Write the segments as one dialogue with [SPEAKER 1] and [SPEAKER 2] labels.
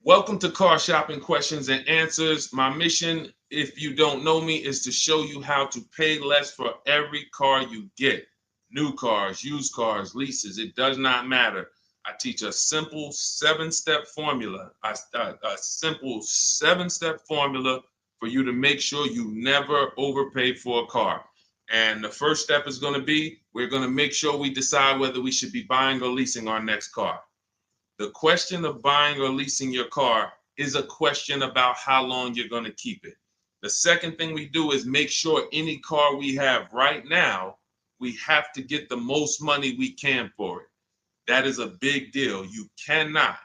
[SPEAKER 1] Welcome to Car Shopping Questions and Answers. My mission, if you don't know me, is to show you how to pay less for every car you get. New cars, used cars, leases, it does not matter. I teach a simple seven-step formula, a simple seven-step formula for you to make sure you never overpay for a car. And the first step is going to be, we're going to make sure we decide whether we should be buying or leasing our next car. The question of buying or leasing your car is a question about how long you're going to keep it. The second thing we do is make sure any car we have right now, we have to get the most money we can for it. That is a big deal. You cannot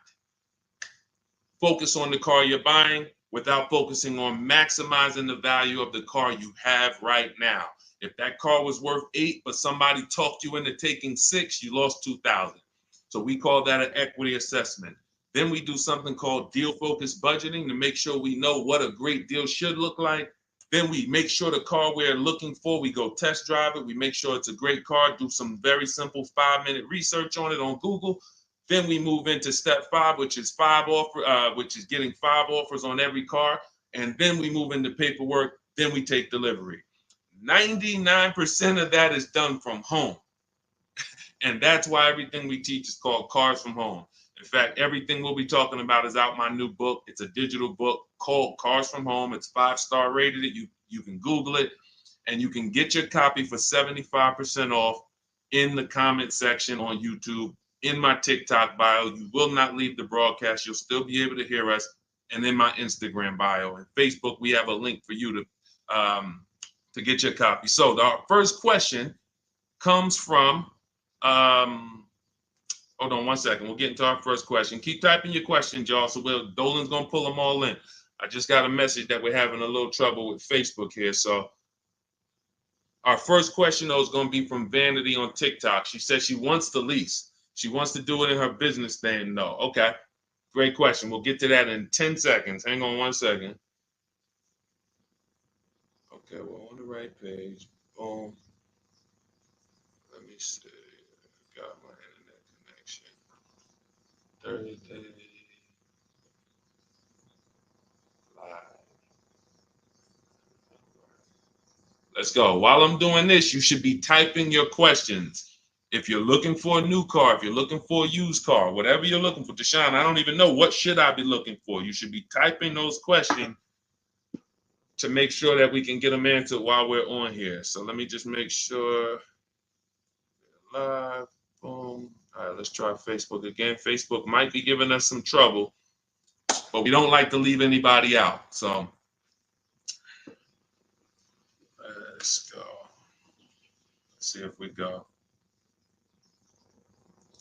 [SPEAKER 1] focus on the car you're buying without focusing on maximizing the value of the car you have right now. If that car was worth 8, but somebody talked you into taking 6, you lost 2,000. So we call that an equity assessment. Then we do something called deal focused budgeting to make sure we know what a great deal should look like. Then we make sure the car we're looking for, we go test drive it. We make sure it's a great car, do some very simple 5-minute research on it on Google. Then we move into step 5, which is getting 5 offers on every car. And then we move into paperwork. Then we take delivery. 99% of that is done from home. And that's why everything we teach is called Cars from Home. In fact, everything we'll be talking about is out my new book. It's a digital book called Cars from Home. It's 5-star rated. You can Google it, and you can get your copy for 75% off in the comment section on YouTube, in my TikTok bio. You will not leave the broadcast. You'll still be able to hear us. And in my Instagram bio and Facebook, we have a link for you to get your copy. So our first question comes from hold on one second. We'll get into our first question. Keep typing your questions, y'all. So Dolan's gonna pull them all in. I just got a message that we're having a little trouble with Facebook here. So our first question though is gonna be from Vanity on TikTok. She says she wants to lease. She wants to do it in her business name though. Okay, great question. We'll get to that in 10 seconds. Hang on one second. Okay, we're on the right page. Boom. Let me see. Got my internet connection. Thursday live. Let's go. While I'm doing this, you should be typing your questions. If you're looking for a new car, if you're looking for a used car, whatever you're looking for, Deshone, I don't even know what should I be looking for. You should be typing those questions to make sure that we can get them answered while we're on here. So let me just make sure. Live. Boom. All right, let's try Facebook again. Facebook might be giving us some trouble, but we don't like to leave anybody out. So let's go. Let's see if we go.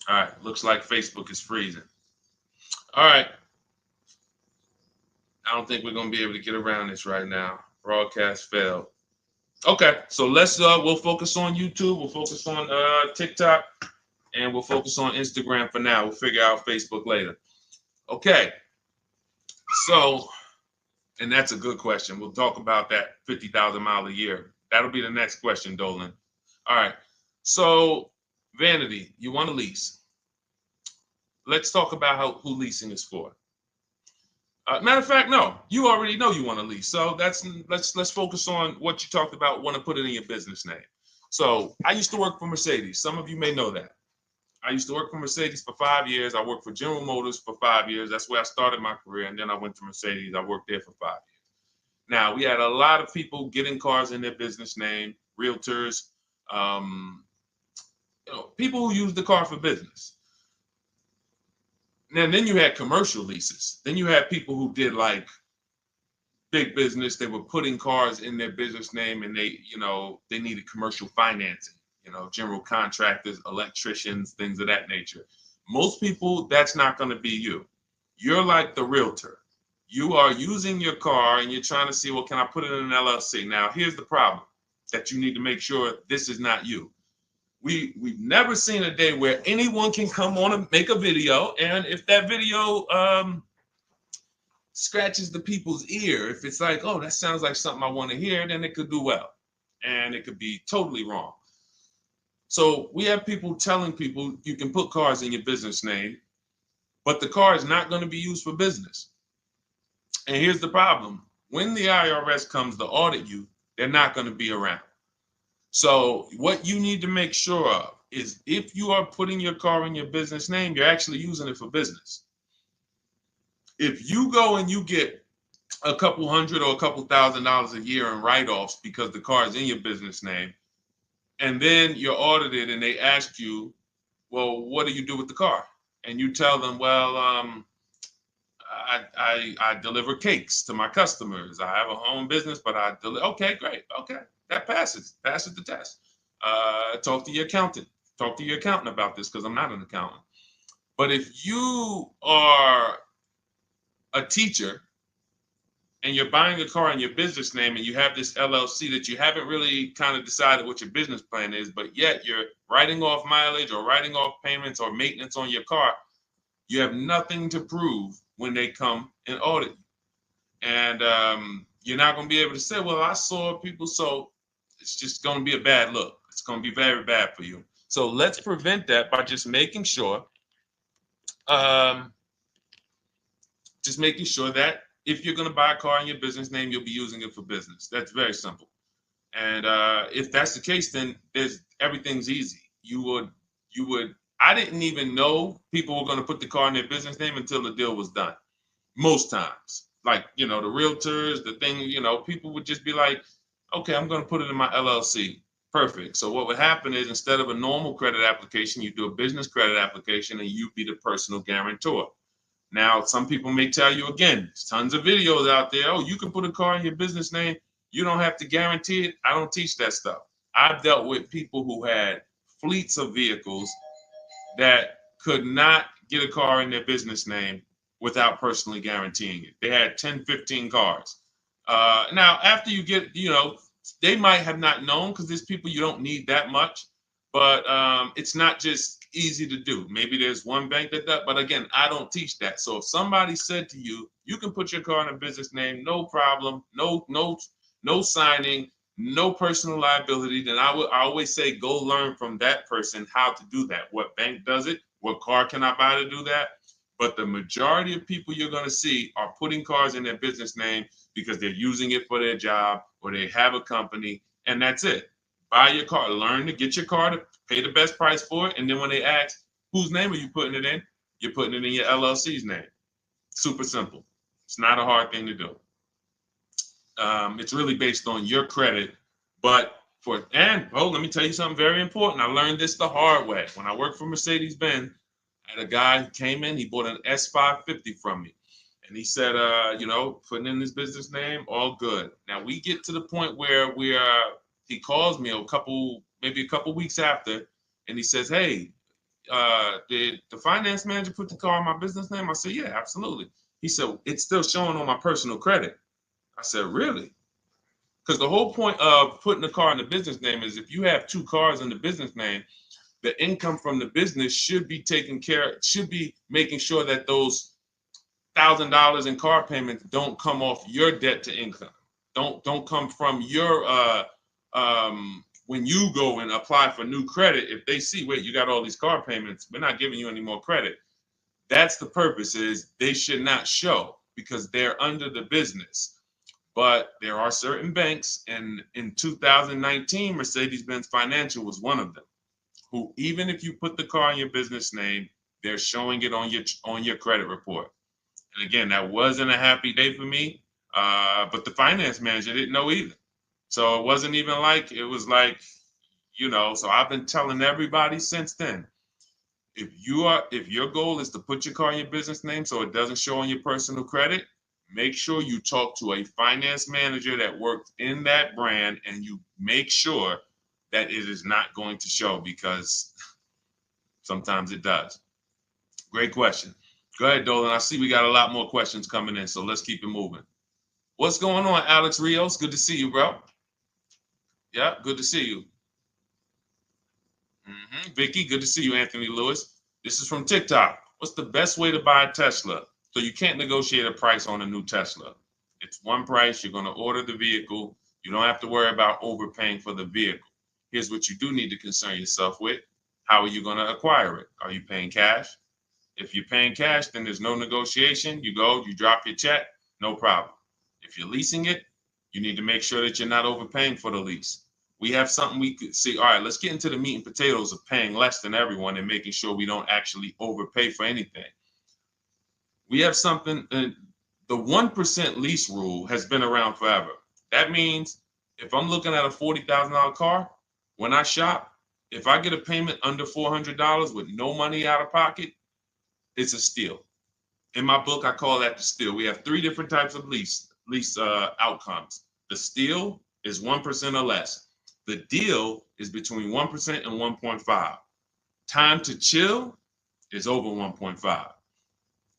[SPEAKER 1] All right, looks like Facebook is freezing. All right. I don't think we're going to be able to get around this right now. Broadcast failed. Okay, so we'll focus on YouTube. We'll focus on TikTok. And we'll focus on Instagram for now. We'll figure out Facebook later. Okay. So, and that's a good question. We'll talk about that 50,000 mile a year. That'll be the next question, Dolan. All right. So, Vanity, you want to lease. Let's talk about who leasing is for. Matter of fact, no, you already know you want to lease. So let's focus on what you talked about, want to put it in your business name. So I used to work for Mercedes. Some of you may know that. I used to work for Mercedes for 5 years. I worked for General Motors for 5 years. That's where I started my career. And then I went to Mercedes. I worked there for 5 years. Now, we had a lot of people getting cars in their business name, realtors, people who use the car for business. And then you had commercial leases. Then you had people who did like big business. They were putting cars in their business name and they needed commercial financing. General contractors, electricians, things of that nature. Most people, that's not going to be you. You're like the realtor. You are using your car and you're trying to see, well, can I put it in an LLC? Now, here's the problem that you need to make sure this is not you. We've never seen a day where anyone can come on and make a video, and if that video scratches the people's ear, if it's like, oh, that sounds like something I want to hear, then it could do well, and it could be totally wrong. So we have people telling people you can put cars in your business name. but the car is not going to be used for business. And here's the problem. When the IRS comes to audit you, they're not going to be around. So what you need to make sure of is if you are putting your car in your business name, you're actually using it for business. If you go and you get a couple hundred or a couple $1,000s a year in write-offs because the car is in your business name, and then you're audited and they ask you, well, what do you do with the car? And you tell them, well, I deliver cakes to my customers. I have a home business, but I deliver. Okay, great. Okay, that passes the test. Talk to your accountant. Talk to your accountant about this because I'm not an accountant. But if you are a teacher and you're buying a car in your business name and you have this LLC that you haven't really kind of decided what your business plan is, but yet you're writing off mileage or writing off payments or maintenance on your car, you have nothing to prove when they come and audit you. And you're not going to be able to say, well, I saw people. So it's just going to be a bad look. It's going to be very bad for you. So let's prevent that by just making sure that if you're going to buy a car in your business name, you'll be using it for business. That's very simple. And if that's the case, then everything's easy. I didn't even know people were going to put the car in their business name until the deal was done. Most times, like, the realtors, the thing, people would just be like, okay, I'm going to put it in my LLC. Perfect. So what would happen is instead of a normal credit application, you do a business credit application and you be the personal guarantor. Now, some people may tell you, again, there's tons of videos out there. Oh, you can put a car in your business name. You don't have to guarantee it. I don't teach that stuff. I've dealt with people who had fleets of vehicles that could not get a car in their business name without personally guaranteeing it. They had 10, 15 cars. Now, after you get, they might have not known because there's people you don't need that much, but it's not just easy to do. Maybe there's one bank that does, but again, I don't teach that. So if somebody said to you, you can put your car in a business name, no problem, no signing, no personal liability, then I always say go learn from that person how to do that. What bank does it? What car can I buy to do that? But the majority of people you're going to see are putting cars in their business name because they're using it for their job or they have a company, and that's it. Buy your car, learn to get your car to pay the best price for it, and then when they ask, whose name are you putting it in? You're putting it in your LLC's name. Super simple. It's not a hard thing to do. It's really based on your credit, but let me tell you something very important. I learned this the hard way. When I worked for Mercedes-Benz, I had a guy who came in, he bought an S550 from me. And he said, putting in his business name, all good. Now we get to the point where he calls me maybe a couple weeks after, and he says, hey, did the finance manager put the car in my business name? I said, yeah, absolutely. He said, it's still showing on my personal credit. I said, really? Because the whole point of putting the car in the business name is if you have two cars in the business name, the income from the business should be making sure that those $1,000 in car payments don't come off your debt to income. Don't come from your when you go and apply for new credit. If they see, wait, you got all these car payments, we're not giving you any more credit. That's the purpose, is they should not show because they're under the business. But there are certain banks, and in 2019, Mercedes-Benz Financial was one of them, who even if you put the car in your business name, they're showing it on your credit report. And again, that wasn't a happy day for me, but the finance manager didn't know either. So it wasn't even like, it was like, so I've been telling everybody since then, if your goal is to put your car in your business name so it doesn't show on your personal credit, make sure you talk to a finance manager that works in that brand and you make sure that it is not going to show, because sometimes it does. Great question. Go ahead, Dolan. I see we got a lot more questions coming in, so let's keep it moving. What's going on, Alex Rios? Good to see you, bro. Yeah, good to see you. Vicky, good to see you, Anthony Lewis. This is from TikTok. What's the best way to buy a Tesla? So you can't negotiate a price on a new Tesla. It's one price. You're going to order the vehicle. You don't have to worry about overpaying for the vehicle. Here's what you do need to concern yourself with. How are you going to acquire it? Are you paying cash? If you're paying cash, then there's no negotiation. You go, you drop your check, no problem. If you're leasing it, you need to make sure that you're not overpaying for the lease. We have something we could see. All right, let's get into the meat and potatoes of paying less than everyone and making sure we don't actually overpay for anything. We have something, the 1% lease rule has been around forever. That means if I'm looking at a $40,000 car, when I shop, if I get a payment under $400 with no money out of pocket, it's a steal. In my book, I call that the steal. We have 3 different types of lease outcomes. The steal is 1% or less. The deal is between 1% and 1.5. Time to chill is over 1.5.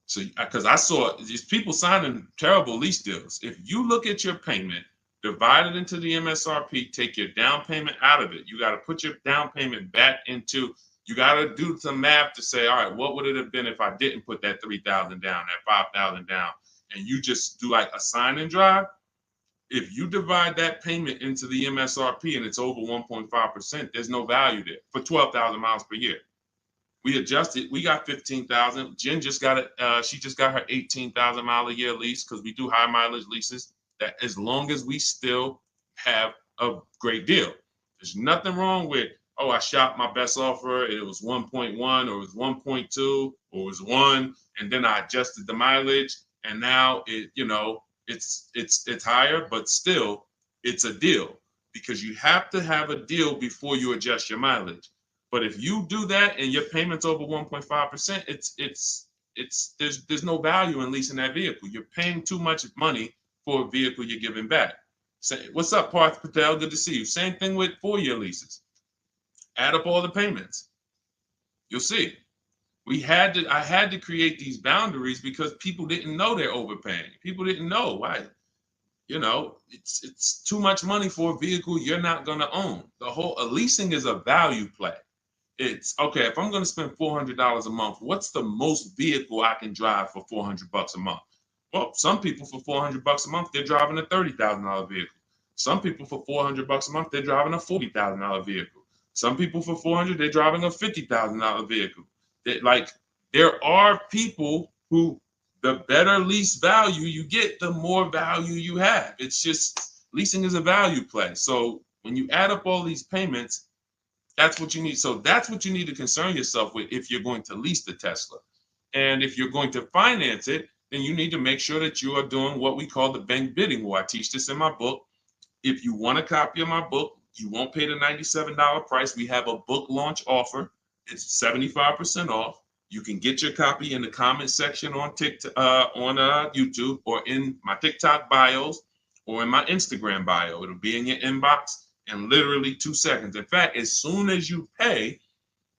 [SPEAKER 1] So, because I saw these people signing terrible lease deals. If you look at your payment, divide it into the MSRP, take your down payment out of it. You got to put your down payment back into, you got to do some math to say, all right, what would it have been if I didn't put that 3,000 down, that 5,000 down, and you just do like a sign and drive? If you divide that payment into the MSRP and it's over 1.5%, there's no value there for 12,000 miles per year. We adjusted. We got 15,000. Jen just got it. She just got her 18,000 mile a year lease because we do high mileage leases. That as long as we still have a great deal, there's nothing wrong with, oh, I shopped my best offer. It was 1.1 or it was 1.2 or it was 1, and then I adjusted the mileage, and now it, it's higher, but still it's a deal because you have to have a deal before you adjust your mileage. But if you do that and your payment's over 1.5%, there's no value in leasing that vehicle. You're paying too much money for a vehicle you're giving back. Say, what's up, Parth Patel? Good to see you. Same thing with 4-year leases. Add up all the payments. You'll see. I had to create these boundaries because people didn't know they're overpaying. People didn't know why. It's too much money for a vehicle you're not going to own. Leasing is a value play. It's okay, if I'm going to spend $400 a month, what's the most vehicle I can drive for $400 a month? Well, some people for $400 a month, they're driving a $30,000 vehicle. Some people for $400 a month, they're driving a $40,000 vehicle. Some people for $400, they're driving a $50,000 vehicle. There are people who, the better lease value you get, the more value you have. It's just, leasing is a value play. So when you add up all these payments, that's what you need. So that's what you need to concern yourself with if you're going to lease the Tesla. And if you're going to finance it, then you need to make sure that you are doing what we call the bank bidding war. I teach this in my book. If you want a copy of my book, you won't pay the $97 price. We have a book launch offer. It's 75% off. You can get your copy in the comment section on TikTok, on YouTube, or in my TikTok bios, or in my Instagram bio. It'll be in your inbox in literally 2 seconds. In fact, as soon as you pay,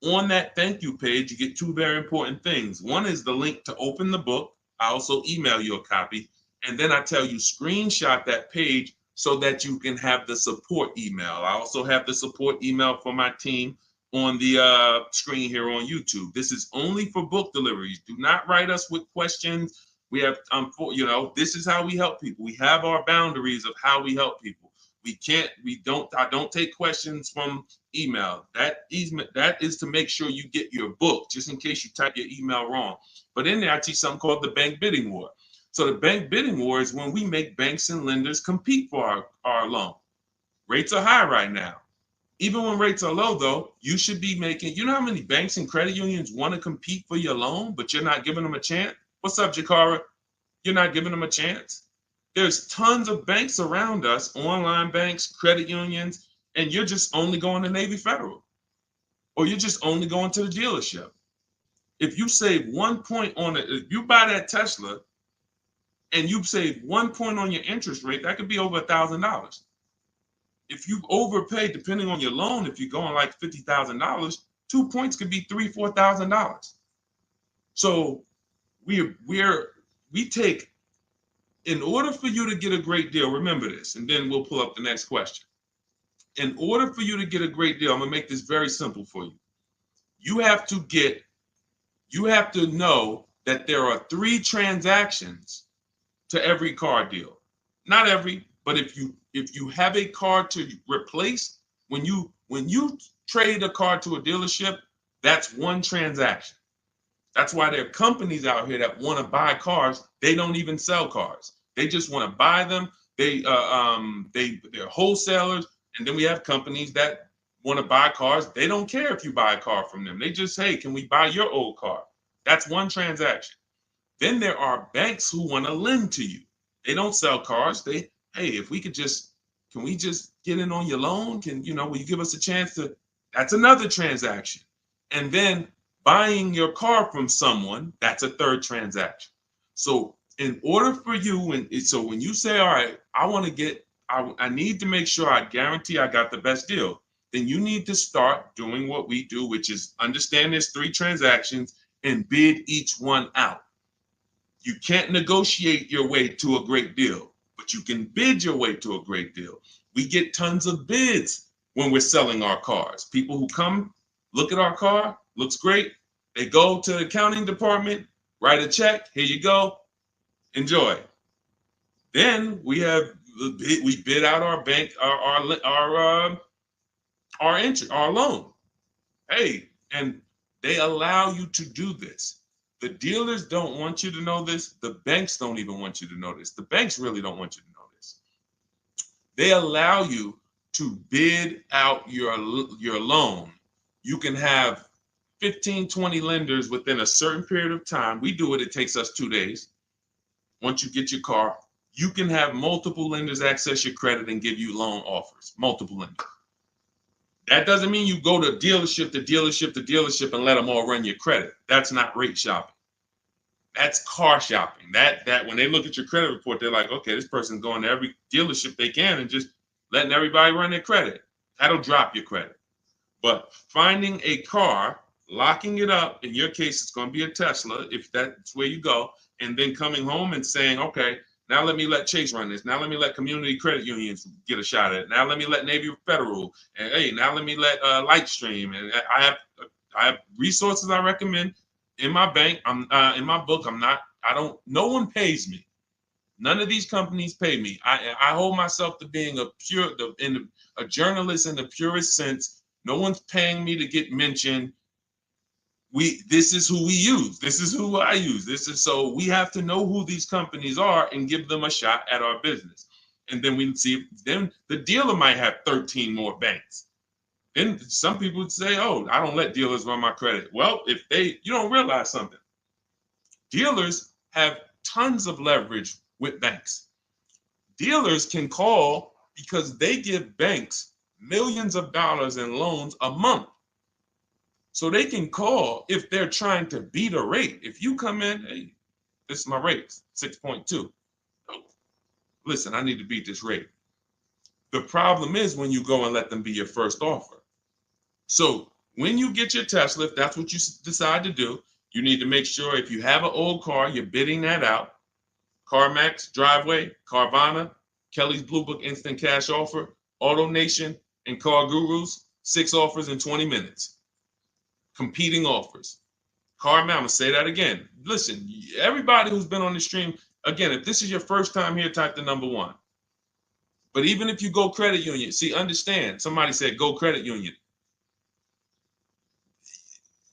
[SPEAKER 1] on that thank you page, you get 2 very important things. One is the link to open the book. I also email you a copy. And then I tell you, screenshot that page so that you can have the support email. I also have the support email for my team on the screen here on YouTube. This is only for book deliveries. Do not write us with questions. We have, this is how we help people. We have our boundaries of how we help people. I don't take questions from email. That is to make sure you get your book, just in case you type your email wrong. But in there, I teach something called the bank bidding war. So the bank bidding war is when we make banks and lenders compete for our loan. Rates are high right now. Even when rates are low, though, you should be making, you know how many banks and credit unions want to compete for your loan, but you're not giving them a chance? What's up, Jakara? You're not giving them a chance? There's tons of banks around us, online banks, credit unions, and you're just only going to Navy Federal, or you're just only going to the dealership. If you save 1 point on it, if you buy that Tesla and you save 1 point on your interest rate, that could be over $1,000. If you overpay, depending on your loan, if you're going like $50,000, 2 points could be $3,000, $4,000. So we take, in order for you to get a great deal, remember this, and then we'll pull up the next question. In order for you to get a great deal, I'm gonna make this very simple for you. You have to know that there are 3 transactions to every car deal. Not every, but if you have a car to replace, when you trade a car to a dealership, that's 1 transaction. That's why there are companies out here that want to buy cars. They don't even sell cars. They just want to buy them. They're wholesalers, and then we have companies that want to buy cars. They don't care if you buy a car from them. They just, hey, can we buy your old car? That's one transaction. Then there are banks who want to lend to you. They don't sell cars. Hey, if we could just, can we just get in on your loan? Will you give us a chance to? That's another transaction. And then buying your car from someone, that's a third transaction. So in order for you, so when you say, all right, I need to make sure I guarantee I got the best deal, then you need to start doing what we do, which is understand there's 3 transactions and bid each one out. You can't negotiate your way to a great deal, but you can bid your way to a great deal. We get tons of bids when we're selling our cars. People who come, look at our car, looks great. They go to the accounting department, write a check. Here you go. Enjoy. Then we bid out our bank, our loan. Hey, and they allow you to do this. The dealers don't want you to know this. The banks don't even want you to know this. The banks really don't want you to know this. They allow you to bid out your loan. You can have 15, 20 lenders within a certain period of time. We do it. It takes us 2 days. Once you get your car, you can have multiple lenders access your credit and give you loan offers. Multiple lenders. That doesn't mean you go to dealership to dealership to dealership and let them all run your credit. That's not rate shopping. That's car shopping. That when they look at your credit report, they're like, okay, this person's going to every dealership they can and just letting everybody run their credit. That'll drop your credit. But finding a car, locking it up, in your case, it's going to be a Tesla, if that's where you go, and then coming home and saying, okay, now let me let Chase run this. Now let me let community credit unions get a shot at it. Now let me let Navy Federal. And hey, now let me let Lightstream. And I have resources I recommend in my bank. In my book. No one pays me. None of these companies pay me. I hold myself to being a journalist in the purest sense. No one's paying me to get mentioned. This is who we use. This is who I use. So we have to know who these companies are and give them a shot at our business. And then we see, then the dealer might have 13 more banks. Then some people would say, oh, I don't let dealers run my credit. Well, you don't realize something. Dealers have tons of leverage with banks. Dealers can call because they give banks millions of dollars in loans a month. So they can call if they're trying to beat a rate. If you come in, hey, this is my rate, 6.2. Oh, listen, I need to beat this rate. The problem is when you go and let them be your first offer. So when you get your Tesla, if that's what you decide to do, you need to make sure if you have an old car, you're bidding that out. CarMax, Driveway, Carvana, Kelly's Blue Book Instant Cash Offer, Auto Nation, and Car Gurus, 6 offers in 20 minutes. Competing offers. CarMax, I'm going to say that again. Listen, everybody who's been on the stream, again, if this is your first time here, type the number 1. But even if you go credit union, see, understand, somebody said go credit union.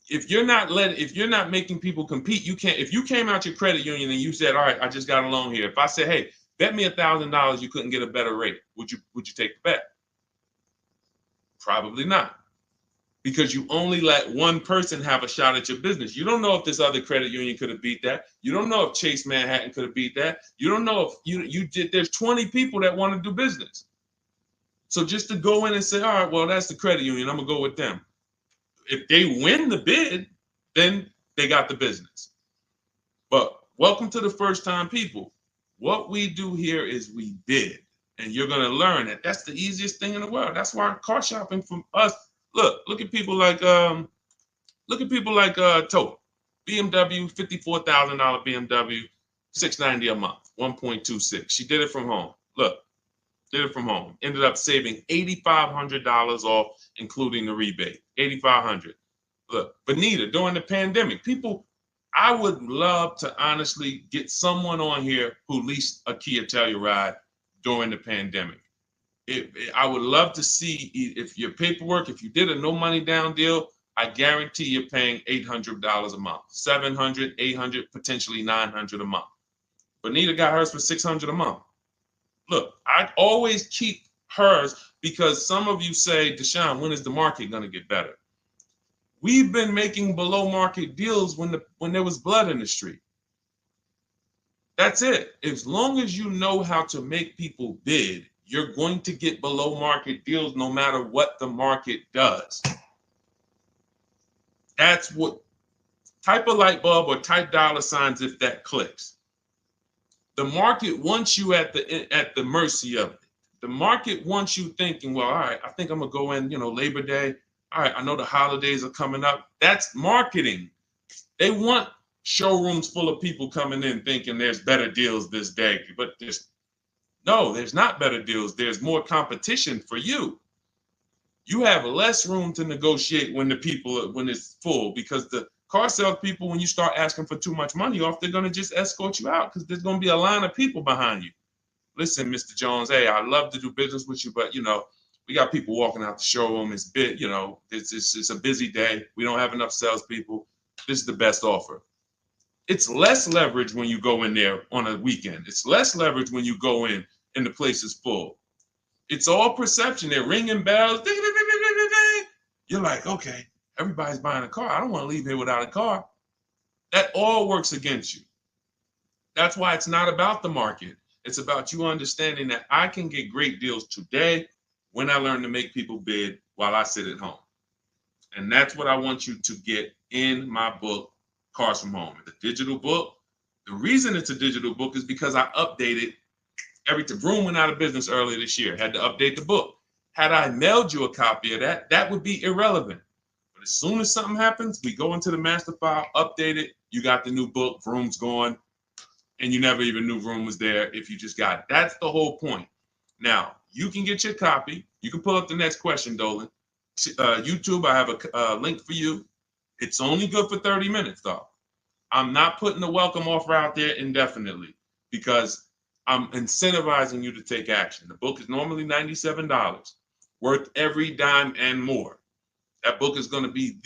[SPEAKER 1] If you're not making people compete, you can't. If you came out your credit union and you said, all right, I just got a loan here. If I said, hey, bet me $1,000 you couldn't get a better rate, would you take the bet? Probably not. Because you only let one person have a shot at your business. You don't know if this other credit union could have beat that. You don't know if Chase Manhattan could have beat that. You don't know if you did. There's 20 people that want to do business. So just to go in and say, all right, well, that's the credit union, I'm going to go with them. If they win the bid, then they got the business. But welcome to the first time people. What we do here is we bid. And you're going to learn that that's the easiest thing in the world. That's why car shopping from us. Look at people like Tote, BMW, $54,000 BMW, $690 a month, 1.26. She did it from home. Did it from home. Ended up saving $8,500 off, including the rebate. $8,500. Look, Benita, during the pandemic, I would love to honestly get someone on here who leased a Kia Telluride during the pandemic. I would love to see if your paperwork, if you did a no money down deal, I guarantee you're paying $800 a month, 700, 800, potentially 900 a month. Bonita got hers for 600 a month. Look, I always keep hers because some of you say, Deshone, when is the market going to get better? We've been making below market deals when there was blood in the street. That's it. As long as you know how to make people bid, you're going to get below market deals no matter what the market does. That's what, type a light bulb or type dollar signs if that clicks. The market wants you at the mercy of it. The market wants you thinking, well, all right, I think I'm gonna go in, Labor Day. All right, I know the holidays are coming up. That's marketing. They want showrooms full of people coming in thinking there's better deals this day, but there's not better deals. There's more competition for you. You have less room to negotiate when it's full, because the car sales people, when you start asking for too much money off, they're going to just escort you out because there's going to be a line of people behind you. Listen, Mr. Jones, hey, I'd love to do business with you, but we got people walking out the showroom. It's it's a busy day. We don't have enough salespeople. This is the best offer. It's less leverage when you go in there on a weekend. It's less leverage when you go in and the place is full. It's all perception. They're ringing bells. Ding, ding, ding, ding, ding, ding. You're like, okay, everybody's buying a car. I don't want to leave here without a car. That all works against you. That's why it's not about the market. It's about you understanding that I can get great deals today when I learn to make people bid while I sit at home. And that's what I want you to get in my book, Cars from Home. It's a digital book. The reason it's a digital book is because I updated Vroom went out of business earlier this year. Had to update the book. Had I mailed you a copy of that would be irrelevant. But as soon as something happens, we go into the master file, update it. You got the new book. Vroom's gone, and you never even knew Vroom was there if you just got it. That's the whole point. Now you can get your copy. You can pull up the next question, Dolan. YouTube, I have a link for you. It's only good for 30 minutes, though. I'm not putting the welcome offer out there indefinitely because I'm incentivizing you to take action. The book is normally $97, worth every dime and more. That book is going to be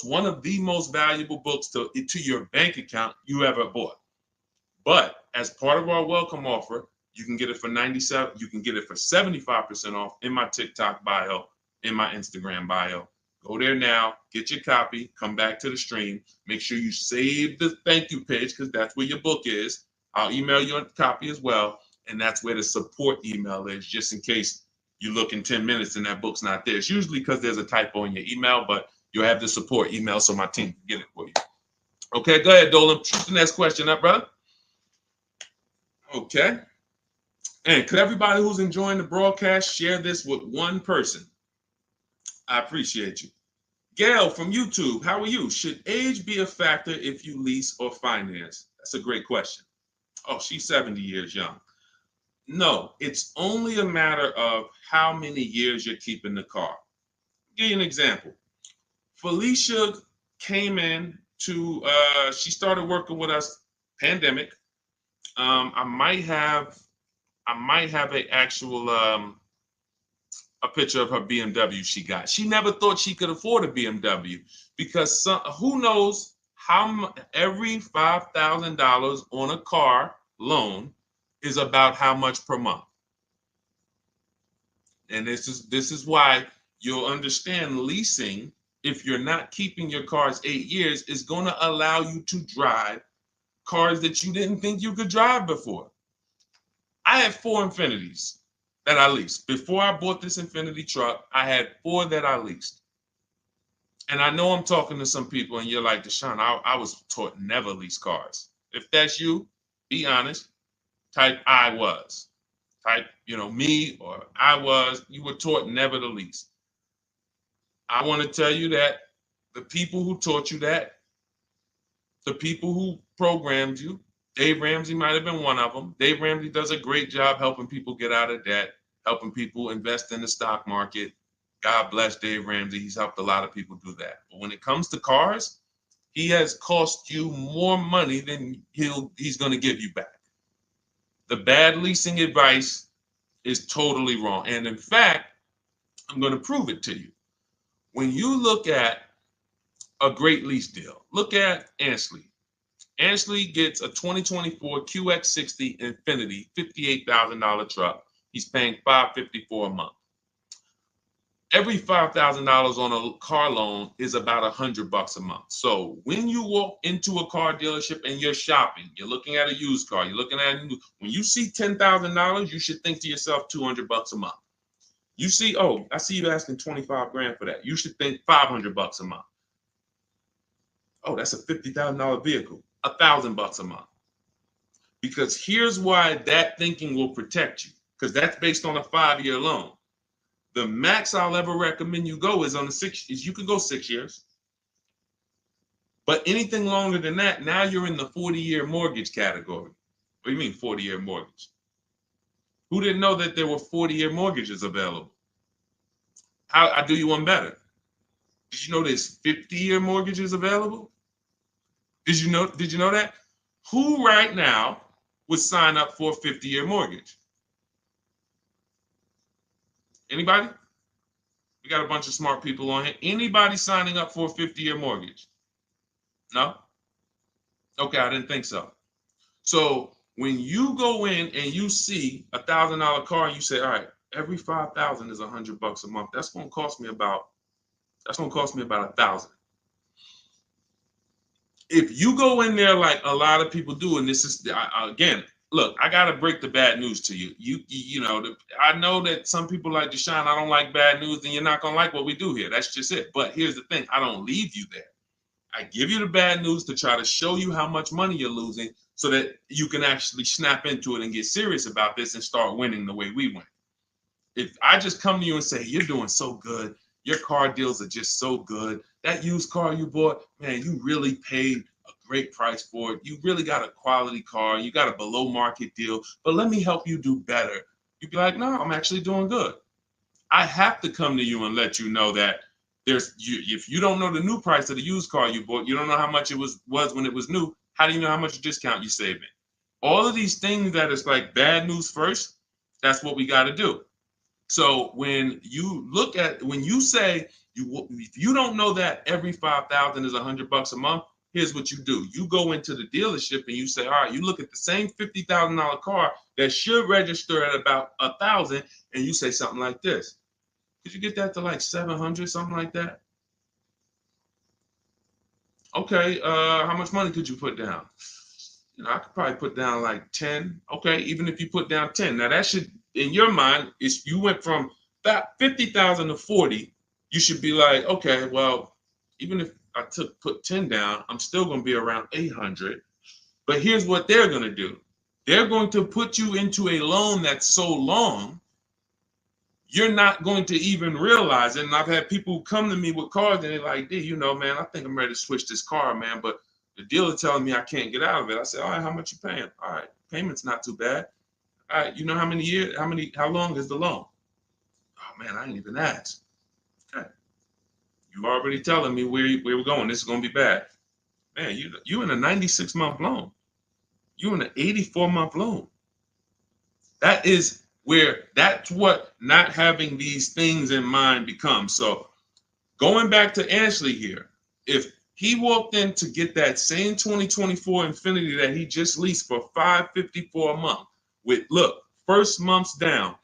[SPEAKER 1] one of the most valuable books to your bank account you ever bought. But as part of our welcome offer, you can get it for $97. You can get it for 75% off in my TikTok bio, in my Instagram bio. Go there now, get your copy, come back to the stream. Make sure you save the thank you page because that's where your book is. I'll email you a copy as well. And that's where the support email is, just in case you look in 10 minutes and that book's not there. It's usually because there's a typo in your email, but you'll have the support email so my team can get it for you. Okay, go ahead, Dolan. Shoot the next question up, brother. Okay. And could everybody who's enjoying the broadcast share this with one person? I appreciate you. Gail from YouTube, how are you? Should age be a factor if you lease or finance? That's a great question. Oh, she's 70 years young. No, it's only a matter of how many years you're keeping the car. I'll give you an example. Felicia came in she started working with us, pandemic. I might have a picture of her BMW she got. She never thought she could afford a BMW because who knows how every $5,000 on a car loan is about how much per month. And this is why you'll understand leasing, if you're not keeping your cars 8 years, is going to allow you to drive cars that you didn't think you could drive before. I had 4 Infinities that I leased. Before I bought this Infinity truck, I had 4 that I leased. And I know I'm talking to some people and you're like, Deshone, I was taught never lease cars. If that's you, be honest. Type I was. Type, me or I was. You were taught never to lease. I want to tell you that the people who taught you that, the people who programmed you, Dave Ramsey might have been one of them. Dave Ramsey does a great job helping people get out of debt, helping people invest in the stock market. God bless Dave Ramsey. He's helped a lot of people do that. But when it comes to cars, he has cost you more money than he's going to give you back. The bad leasing advice is totally wrong. And in fact, I'm going to prove it to you. When you look at a great lease deal. Look at Ansley. Ansley gets a 2024 QX60 Infinity $58,000 truck. He's paying $554 a month. Every $5,000 on a car loan is about $100 a month. So when you walk into a car dealership and you're shopping, you're looking at a used car, you're looking at a new, when you see $10,000, you should think to yourself $200 a month. You see, oh, I see you asking 25 grand for that. You should think $500 a month. Oh, that's a $50,000 vehicle, $1,000 a month. Because here's why that thinking will protect you, because that's based on a 5-year loan. The max I'll ever recommend you go is on the 6 years. You can go 6 years. But anything longer than that, now you're in the 40-year mortgage category. What do you mean 40-year mortgage? Who didn't know that there were 40-year mortgages available? I'll do you one better. Did you know there's 50-year mortgages available? Did you know that? Who right now would sign up for a 50-year mortgage? Anybody? We got a bunch of smart people on here. Anybody signing up for a 50-year mortgage? No? Okay, I didn't think so. So when you go in and you see $1,000 car and you say, all right, every 5,000 is $100 a month. That's gonna cost me about $1,000. If you go in there like a lot of people do, and this is again, look, I gotta break the bad news to you. I know that some people like Deshone, I don't like bad news, and you're not gonna like what we do here. That's just it. But here's the thing: I don't leave you there. I give you the bad news to try to show you how much money you're losing, so that you can actually snap into it and get serious about this and start winning the way we win. If I just come to you and say, you're doing so good, your car deals are just so good, that used car you bought, man, you really paid a great price for it. You really got a quality car. You got a below market deal, but let me help you do better. You'd be like, no, I'm actually doing good. I have to come to you and let you know that if you don't know the new price of the used car you bought, you don't know how much it was when it was new. How do you know how much discount you saving? All of these things that is like bad news first, that's what we got to do. So when you say if you don't know that every 5,000 is $100 a month, here's what you do. You go into the dealership and you say, all right, you look at the same $50,000 car that should register at about 1,000, and you say something like this. Could you get that to like 700, something like that? Okay, how much money could you put down? I could probably put down like 10. Okay, even if you put down 10. Now that should, in your mind, if you went from that 50,000 to 40, you should be like, okay, well, even if I put 10 down, I'm still going to be around 800. But here's what they're going to do. They're going to put you into a loan that's so long, you're not going to even realize it. And I've had people come to me with cars and they're like, D, man, I think I'm ready to switch this car, man, but the dealer telling me I can't get out of it. I said, all right, how much you paying? All right, payment's not too bad. All right, you know how many years, how long is the loan? Oh man, I ain't even asked. Okay. You already telling me where we're going. This is gonna be bad. Man, you in a 96-month loan. You in an 84-month loan. That's what not having these things in mind becomes. So going back to Ashley here, if he walked in to get that same 2024 Infinity that he just leased for $554 a month with, look, first month's down,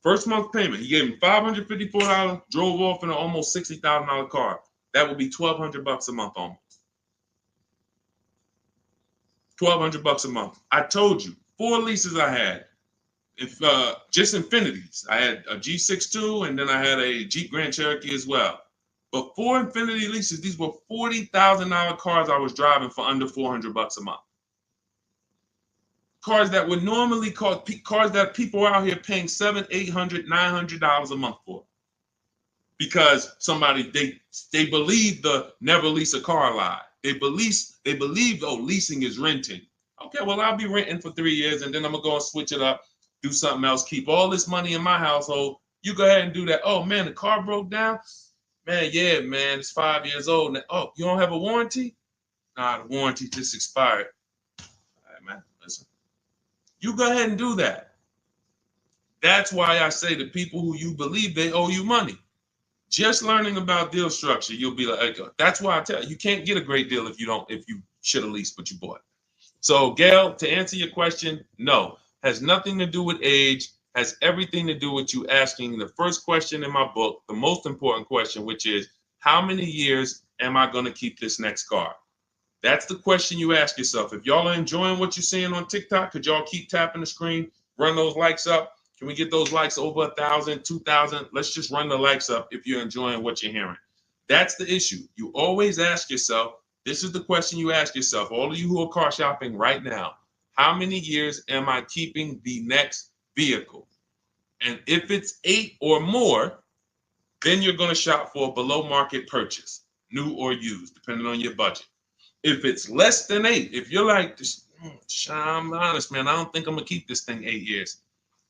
[SPEAKER 1] first month payment, he gave him $554, drove off in an almost $60,000 car. That would be $1,200 a month almost. $1,200 a month. I told you, 4 leases I had. Just Infinities. I had a G62 and then I had a Jeep Grand Cherokee as well. But 4 Infinity leases, these were $40,000 cars I was driving for under $400 a month. Cars that would normally cost, cars that people are out here paying $700, $800, $900 a month for. Because they believe the never lease a car lie. They believe, oh, leasing is renting. Okay, well, I'll be renting for 3 years and then I'm gonna go and switch it up, do something else, keep all this money in my household. You go ahead and do that. Oh man, the car broke down. Man, yeah, man, it's 5 years old. Now, oh, you don't have a warranty? Nah, the warranty just expired. All right, man, listen. You go ahead and do that. That's why I say to people who you believe they owe you money. Just learning about deal structure, you'll be like, that's why I tell you, you can't get a great deal if you should have leased what you bought. So, Gail, to answer your question, no, has nothing to do with age, has everything to do with you asking the first question in my book, the most important question, which is, how many years am I going to keep this next car? That's the question you ask yourself. If y'all are enjoying what you're seeing on TikTok, could y'all keep tapping the screen, run those likes up? Can we get those likes over 1,000, 2,000? Let's just run the likes up if you're enjoying what you're hearing. That's the issue. You always ask yourself, this is the question you ask yourself, all of you who are car shopping right now, how many years am I keeping the next vehicle? And if it's 8 or more, then you're going to shop for a below market purchase, new or used, depending on your budget. If it's less than 8, if you're like, I'm honest, man, I don't think I'm going to keep this thing 8 years.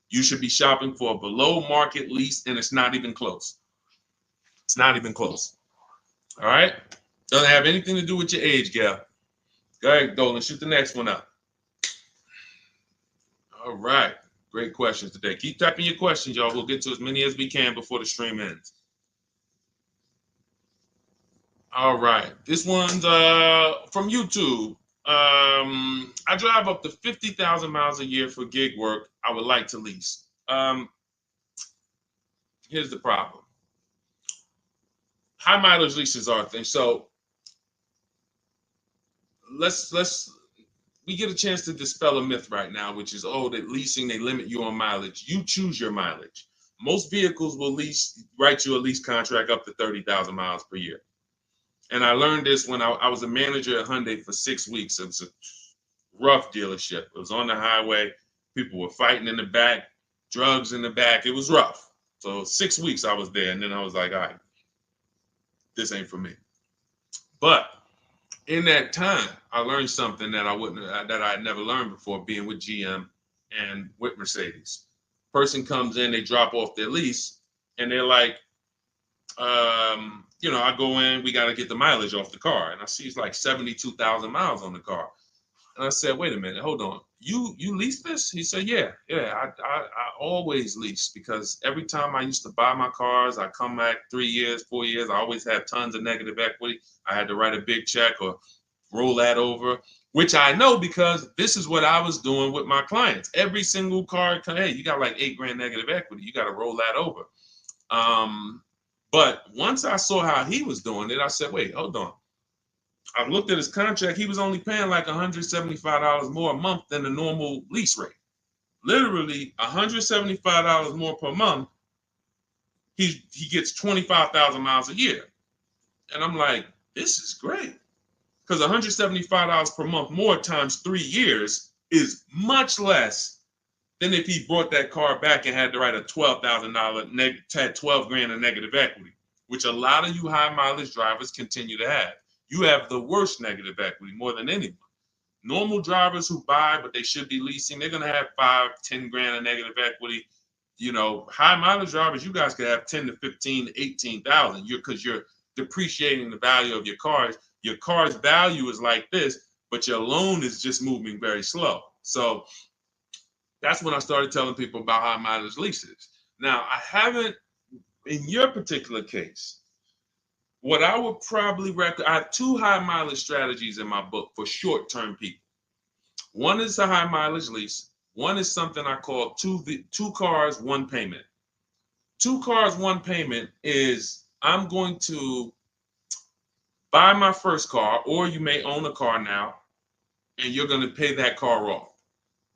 [SPEAKER 1] You should be shopping for a below market lease, and it's not even close. It's not even close. All right? Doesn't have anything to do with your age, Gail. Go ahead, Dolan, shoot the next one up. All right. Great questions today. Keep typing your questions, y'all. We'll get to as many as we can before the stream ends. All right. This one's from YouTube. I drive up to 50,000 miles a year for gig work. I would like to lease. Here's the problem. High mileage leases are a thing. So we get a chance to dispel a myth right now, which is, oh, that leasing, they limit you on mileage. You choose your mileage. Most vehicles will write you a lease contract up to 30,000 miles per year. And I learned this when I was a manager at Hyundai for 6 weeks. It was a rough dealership. It was on the highway. People were fighting in the back, drugs in the back. It was rough. So 6 weeks I was there, and then I was like, all right, this ain't for me. But in that time, I learned something that I had never learned before, being with GM and with Mercedes. Person comes in, they drop off their lease, and they're like, I go in, we got to get the mileage off the car. And I see it's like 72,000 miles on the car. And I said, wait a minute, hold on. You lease this? He said, yeah, I always lease, because every time I used to buy my cars, I come back 3 years, 4 years, I always had tons of negative equity. I had to write a big check or roll that over, which I know because this is what I was doing with my clients. Every single car, hey, you got like $8,000 negative equity. You got to roll that over. But once I saw how he was doing it, I said, wait, hold on. I looked at his contract. He was only paying like $175 more a month than the normal lease rate. Literally $175 more per month. He gets 25,000 miles a year. And I'm like, this is great. Because $175 per month more times 3 years is much less than if he brought that car back and had to write a $12,000 had $12,000 in negative equity, which a lot of you high mileage drivers continue to have. You have the worst negative equity more than anyone. Normal drivers who buy, but they should be leasing, they're going to have $5,000-10,000 in negative equity. High mileage drivers, you guys could have 10 to 15, 18,000 because you're depreciating the value of your cars. Your car's value is like this, but your loan is just moving very slow. So that's when I started telling people about high mileage leases. Now, I haven't, in your particular case, what I would probably recommend, I have 2 high mileage strategies in my book for short-term people. One is a high mileage lease. One is something I call two cars, one payment. 2 cars, one payment is I'm going to buy my first car, or you may own a car now, and you're going to pay that car off.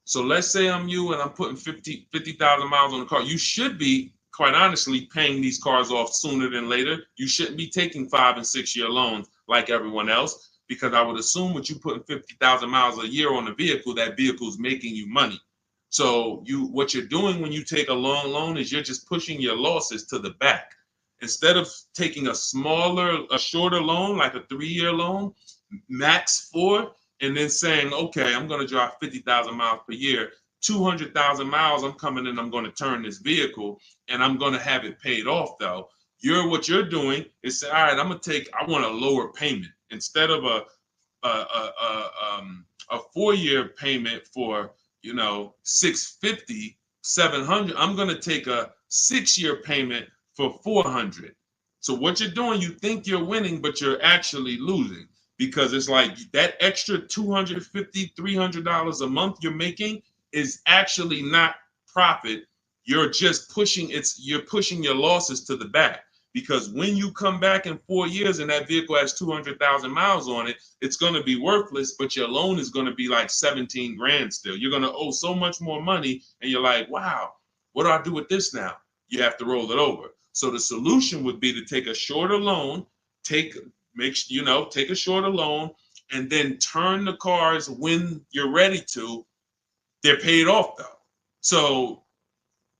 [SPEAKER 1] So let's say I'm you and I'm putting 50,000 miles on the car. You should be, quite honestly, paying these cars off sooner than later. You shouldn't be taking 5- and 6-year loans like everyone else, because I would assume with you putting 50,000 miles a year on a vehicle, that vehicle is making you money. So what you're doing when you take a long loan is you're just pushing your losses to the back. Instead of taking a shorter loan, like a 3-year loan, max 4, and then saying, okay, I'm going to drive 50,000 miles per year, 200,000 miles, I'm coming in, I'm going to turn this vehicle, and I'm going to have it paid off, though. What you're doing is say, all right, I want a lower payment. Instead of a 4-year payment for, $650, $700, I'm going to take a 6-year payment for $400. So what you're doing, you think you're winning, but you're actually losing, because it's like that extra $250, $300 a month you're making is actually not profit. You're just you're pushing your losses to the back, because when you come back in 4 years and that vehicle has 200,000 miles on it, it's going to be worthless, but your loan is going to be like 17 grand still. You're going to owe so much more money, and you're like, wow, what do I do with this now? You have to roll it over. So the solution would be to take a shorter loan, take a shorter loan, and then turn the cars when you're ready to. They're paid off though. So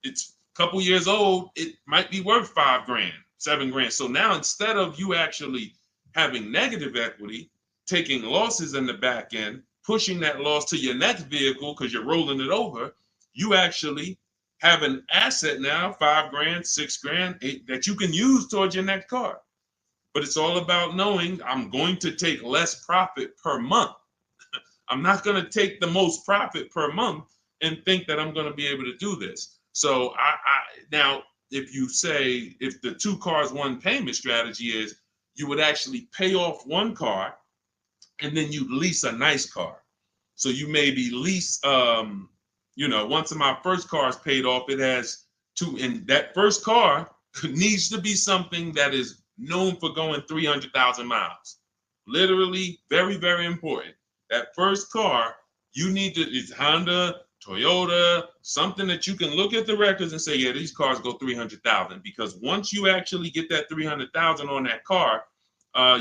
[SPEAKER 1] it's a couple years old, it might be worth 5 grand, 7 grand. So now instead of you actually having negative equity, taking losses in the back end, pushing that loss to your next vehicle because you're rolling it over, you actually have an asset now, 5 grand, 6 grand, 8, that you can use towards your next car. But it's all about knowing I'm going to take less profit per month. I'm not going to take the most profit per month and think that I'm going to be able to do this. So now, if you say, if the 2 cars, 1 payment strategy is, you would actually pay off 1 car and then you lease a nice car. So you maybe lease, once my first car is paid off, it has 2, and that first car needs to be something that is known for going 300,000 miles. Literally, very, very important. That first car, you need to, it's Honda, Toyota, something that you can look at the records and say, yeah, these cars go 300,000. Because once you actually get that 300,000 on that car,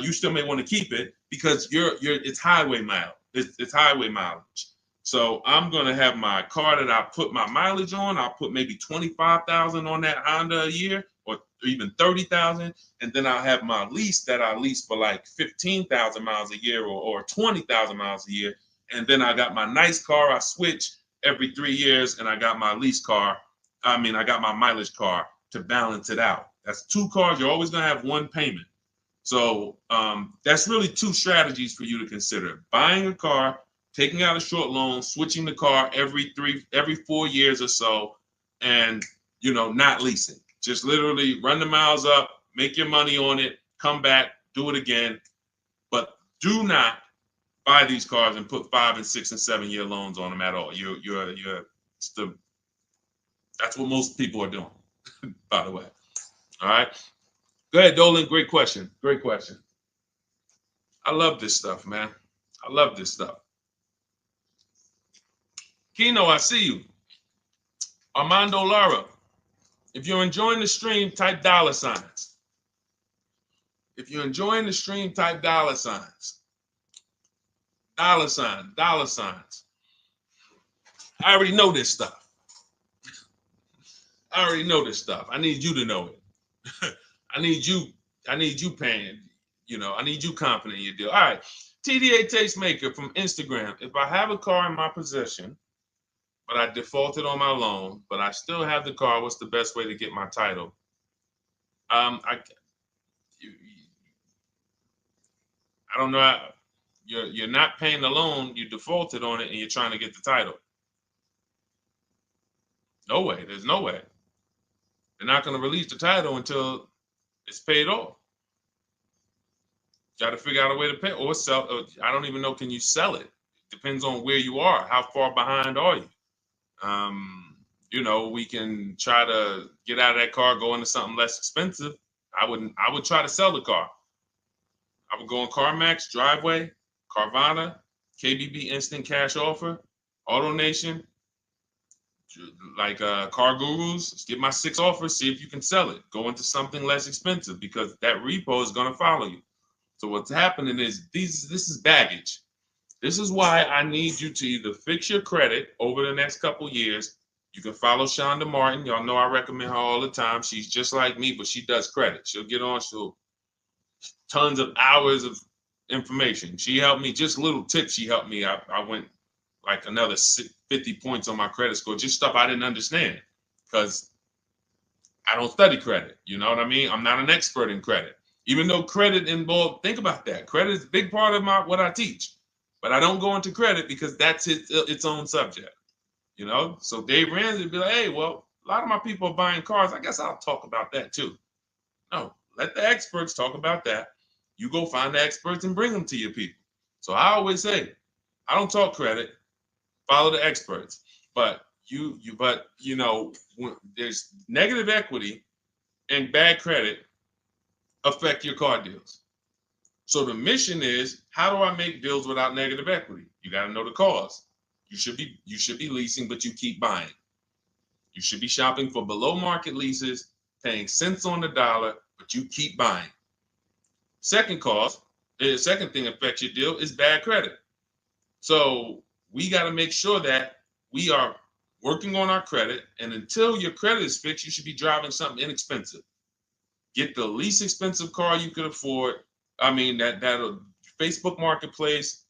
[SPEAKER 1] you still may want to keep it because it's highway mileage. It's highway mileage. So I'm gonna have my car that I put my mileage on. I'll put maybe 25,000 on that Honda a year, or even 30,000, and then I'll have my lease that I lease for like 15,000 miles a year, or 20,000 miles a year. And then I got my nice car. I switch every 3 years, and I got my lease car. I got my mileage car to balance it out. That's 2 cars. You're always gonna have 1 payment. So that's really 2 strategies for you to consider: buying a car, taking out a short loan, switching the car every 4 years or so, and not leasing. Just literally run the miles up, make your money on it, come back, do it again. But do not buy these cars and put 5 and 6 and 7 year loans on them at all. That's what most people are doing, by the way. All right. Go ahead, Dolan. Great question. Great question. I love this stuff, man. I love this stuff. Kino, I see you. Armando Lara, if you're enjoying the stream, type $signs. If you're enjoying the stream, type $signs. $signs. I already know this stuff. I already know this stuff. I need you to know it. I need you paying, I need you confident in your deal. All right. TDA Tastemaker from Instagram. If I have a car in my possession, but I defaulted on my loan, but I still have the car, what's the best way to get my title? I don't know. You're not paying the loan, you defaulted on it, and you're trying to get the title. No way. There's no way. They're not going to release the title until it's paid off. Got to figure out a way to pay or sell. I don't even know. Can you sell it? Depends on where you are. How far behind are you? We can try to get out of that car, go into something less expensive. I would try to sell the car. I would go on CarMax, Driveway, Carvana, KBB Instant Cash Offer, AutoNation, like Car Gurus. Get my 6 offers, see if you can sell it. Go into something less expensive because that repo is going to follow you. So what's happening is this is baggage. This is why I need you to either fix your credit over the next couple years. You can follow Shonda Martin. Y'all know I recommend her all the time. She's just like me, but she does credit. She'll get on, tons of hours of information. She helped me, just little tips she helped me. I went like another 50 points on my credit score, just stuff I didn't understand because I don't study credit. You know what I mean? I'm not an expert in credit. Even though credit involved, think about that. Credit is a big part of what I teach. But I don't go into credit because that's its own subject. So Dave Ramsey would be like, hey, well, a lot of my people are buying cars. I guess I'll talk about that too. No, let the experts talk about that. You go find the experts and bring them to your people. So I always say, I don't talk credit, follow the experts. But when there's negative equity and bad credit affect your car deals. So the mission is, how do I make deals without negative equity? You got to know the cause. You should be leasing, but you keep buying. You should be shopping for below market leases, paying cents on the dollar, but you keep buying. Second cause, the second thing affects your deal is bad credit. So we got to make sure that we are working on our credit, and until your credit is fixed, you should be driving something inexpensive. Get the least expensive car you could afford. I mean, that'll Facebook Marketplace,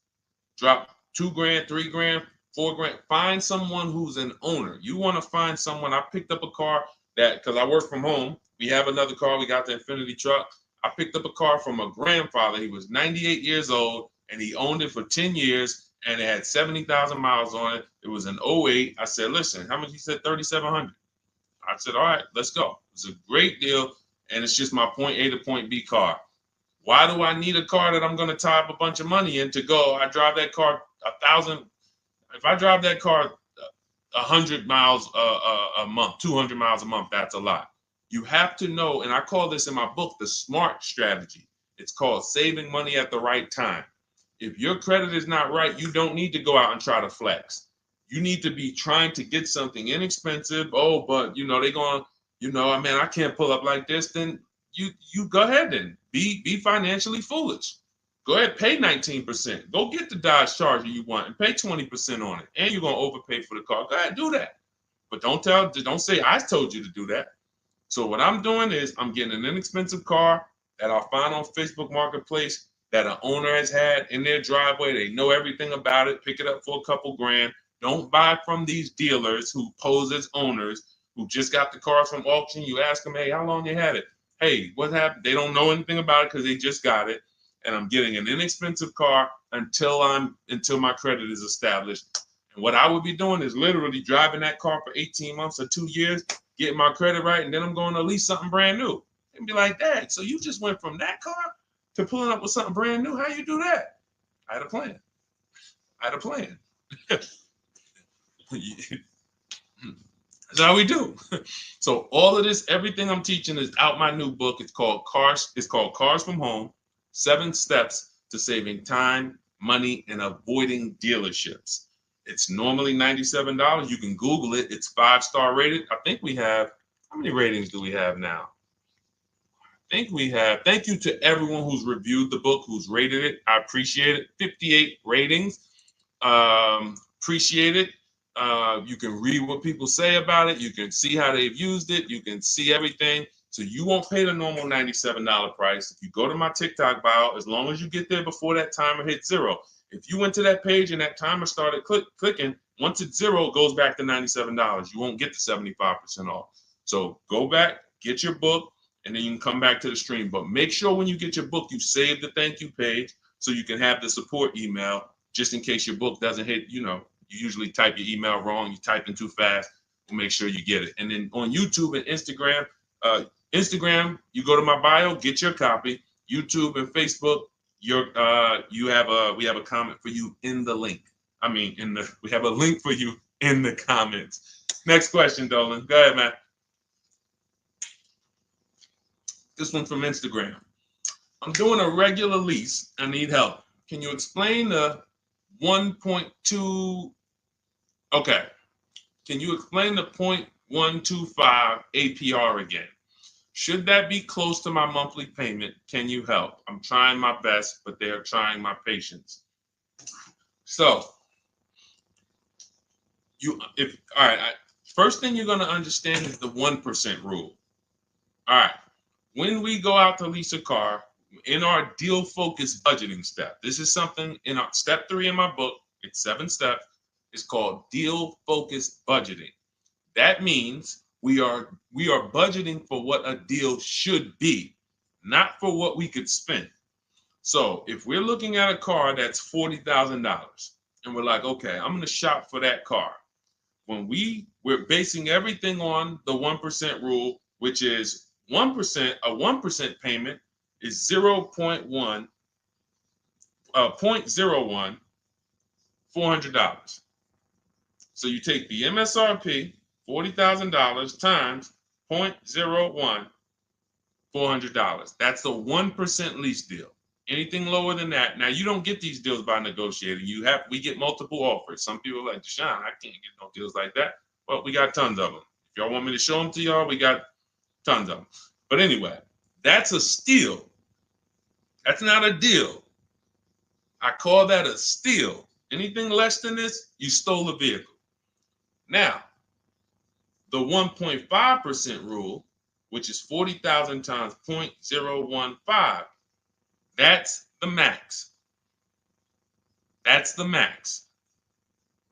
[SPEAKER 1] drop $2,000, $3,000, $4,000. Find someone who's an owner. You want to find someone. I picked up a car because I work from home. We have another car. We got the Infinity truck. I picked up a car from a grandfather. He was 98 years old, and he owned it for 10 years, and it had 70,000 miles on it. It was an '08. I said, listen, how much? He said, $3,700. I said, all right, let's go. It's a great deal, and it's just my point A to point B car. Why do I need a car that I'm going to tie up a bunch of money in to go? I drive that car 1,000. If I drive that car 100 miles a month, 200 miles a month, that's a lot. You have to know, and I call this in my book, the SMART strategy. It's called saving money at the right time. If your credit is not right, you don't need to go out and try to flex. You need to be trying to get something inexpensive. Oh, but they're going, man, I can't pull up like this. Then you go ahead and be financially foolish. Go ahead, pay 19%. Go get the Dodge Charger you want and pay 20% on it. And you're gonna overpay for the car. Go ahead, do that. But don't say I told you to do that. So what I'm doing is I'm getting an inexpensive car that I'll find on Facebook Marketplace that an owner has had in their driveway. They know everything about it. Pick it up for a couple grand. Don't buy from these dealers who pose as owners who just got the cars from auction. You ask them, hey, how long you had it? Hey, what happened? They don't know anything about it because they just got it. And I'm getting an inexpensive car until my credit is established. And what I would be doing is literally driving that car for 18 months or 2 years, getting my credit right, and then I'm going to lease something brand new. And be like, Dad, so you just went from that car to pulling up with something brand new? How you do that? I had a plan. That's how we do. So all of this, everything I'm teaching is out my new book. It's called Cars from Home, 7 Steps to Saving Time, Money, and Avoiding Dealerships. It's normally $97. You can Google it. It's 5-star rated. I think we have, how many ratings do we have now? I think we have, thank you to everyone who's reviewed the book, who's rated it. I appreciate it. 58 ratings. Appreciate it. You can read what people say about it. You can see how they've used it. You can see everything. So you won't pay the normal $97 price. If you go to my TikTok bio, as long as you get there before that timer hits 0. If you went to that page and that timer started clicking, once it's 0, it goes back to $97. You won't get the 75% off. So go back, get your book, and then you can come back to the stream. But make sure when you get your book, you save the thank you page so you can have the support email just in case your book doesn't hit, you usually type your email wrong, you type in too fast. We'll make sure you get it. And then on YouTube and Instagram, you go to my bio, get your copy. YouTube and Facebook, we have a comment for you in the link. We have a link for you in the comments. Next question, Dolan. Go ahead, man. This one from Instagram. I'm doing a regular lease. I need help. Can you explain the 1.2? Okay. Can you explain the 0.125 APR again? Should that be close to my monthly payment? Can you help? I'm trying my best, but they're trying my patience. So, first thing you're going to understand is the 1% rule. All right. When we go out to lease a car, in our deal focused budgeting step, this is something in our step 3 in my book. It's 7 steps. It's called deal focused budgeting. That means we are budgeting for what a deal should be, not for what we could spend. So if we're looking at a car that's $40,000 and we're like, okay, I'm going to shop for that car. When we're basing everything on the 1% rule, which is 1%, a 1% payment is 0.01, 0.01, $400. So you take the MSRP, $40,000 times 0.01, $400. That's the 1% lease deal. Anything lower than that, now you don't get these deals by negotiating. We get multiple offers. Some people are like, Deshone, I can't get no deals like that. Well, we got tons of them. If y'all want me to show them to y'all, we got tons of them. But anyway, that's a steal. That's not a deal. I call that a steal. Anything less than this, you stole a vehicle. Now, the 1.5% rule, which is 40,000 times 0.015, that's the max. That's the max.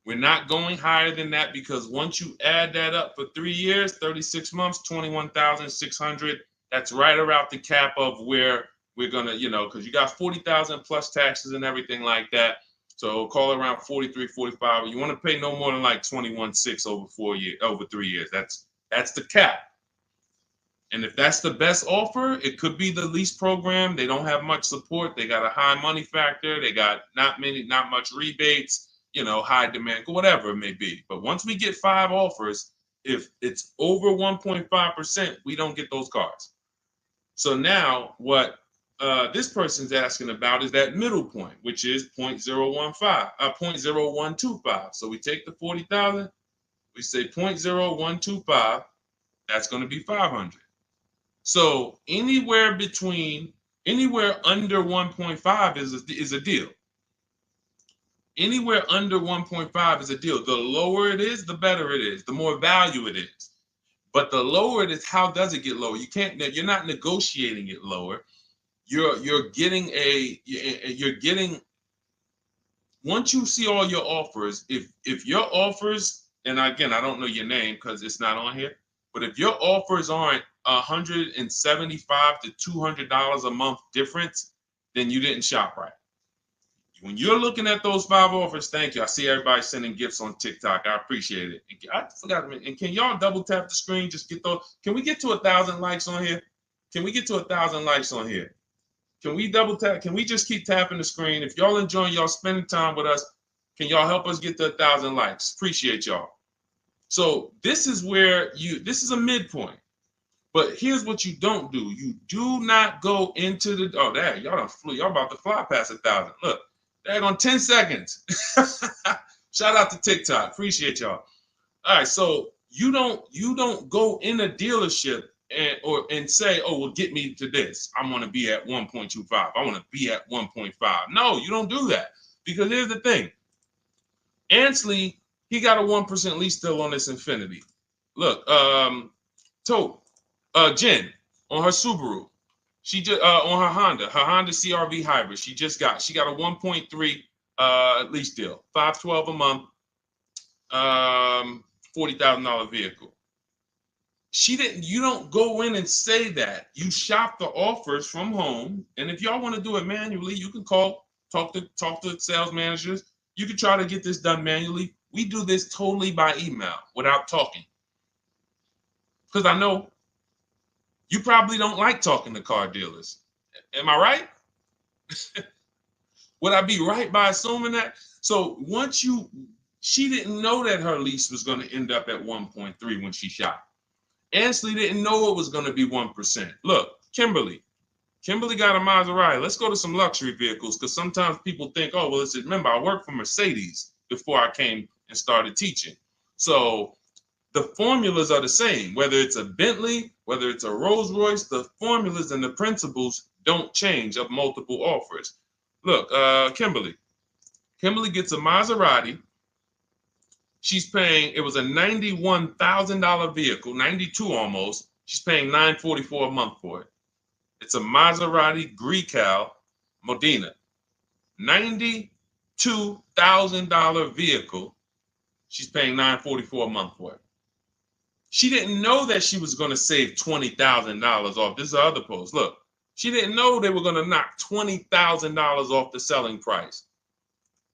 [SPEAKER 1] We're not going higher than that because once you add that up for 3 years, 36 months, 21,600, that's right around the cap of where we're gonna, because you got 40,000 plus taxes and everything like that. So call it around 43, 45. You want to pay no more than like 21.6 over 3 years. That's the cap. And if that's the best offer, it could be the lease program. They don't have much support. They got a high money factor. They got not much rebates, high demand, whatever it may be. But once we get 5 offers, if it's over 1.5%, we don't get those cars. So now what this person's asking about is that middle point, which is 0.0125. So we take the 40,000, we say 0.0125, that's going to be 500. So anywhere under 1.5 is a deal. Anywhere under 1.5 is a deal. The lower it is, the better it is, the more value it is. But the lower it is, how does it get lower? You're not negotiating it lower. You're getting once you see all your offers, if your offers, and again, I don't know your name because it's not on here, but if your offers aren't $175 to $200 a month difference, then you didn't shop right. When you're looking at those 5 offers, thank you. I see everybody sending gifts on TikTok. I appreciate it. I forgot. And can y'all double tap the screen? Just get those. Can we get to 1,000 likes on here? Can we get to 1,000 likes on here? Can we double tap? Can we just keep tapping the screen? If y'all enjoying y'all spending time with us, can y'all help us get to 1,000 likes? Appreciate y'all. So this is where this is a midpoint. But here's what you don't do. You do not go into the, y'all done flew. Y'all about to fly past 1,000. Look, on 10 seconds. Shout out to TikTok. Appreciate y'all. All right, so you don't go in a dealership and say, oh, well, get me to this. I want to be at 1.25. I want to be at 1.5. No, you don't do that. Because here's the thing. Ansley, he got a 1% lease deal on this Infiniti. Look, Jen on her Subaru. She just on her Honda CRV hybrid. She got a 1.3 lease deal, $512 a month, $40,000 vehicle. You don't go in and say that. You shop the offers from home, and if y'all want to do it manually, you can talk to sales managers. You can try to get this done manually. We do this totally by email without talking, because I know you probably don't like talking to car dealers. Am I right? Would I be right by assuming that? So she didn't know that her lease was going to end up at 1.3 when she shopped. Ansley didn't know it was going to be 1%. Look, Kimberly got a Maserati. Let's go to some luxury vehicles, because sometimes people think, oh, well, remember, I worked for Mercedes before I came and started teaching. So the formulas are the same, whether it's a Bentley, whether it's a Rolls Royce, the formulas and the principles don't change of multiple offers. Look, Kimberly gets a Maserati. She's paying, it was a $91,000 vehicle, 92 almost. She's paying $944 a month for it. It's a Maserati Grecal Modena, $92,000 vehicle. She's paying $944 a month for it. She didn't know that she was going to save $20,000 off. This is the other post. Look, she didn't know they were going to knock $20,000 off the selling price.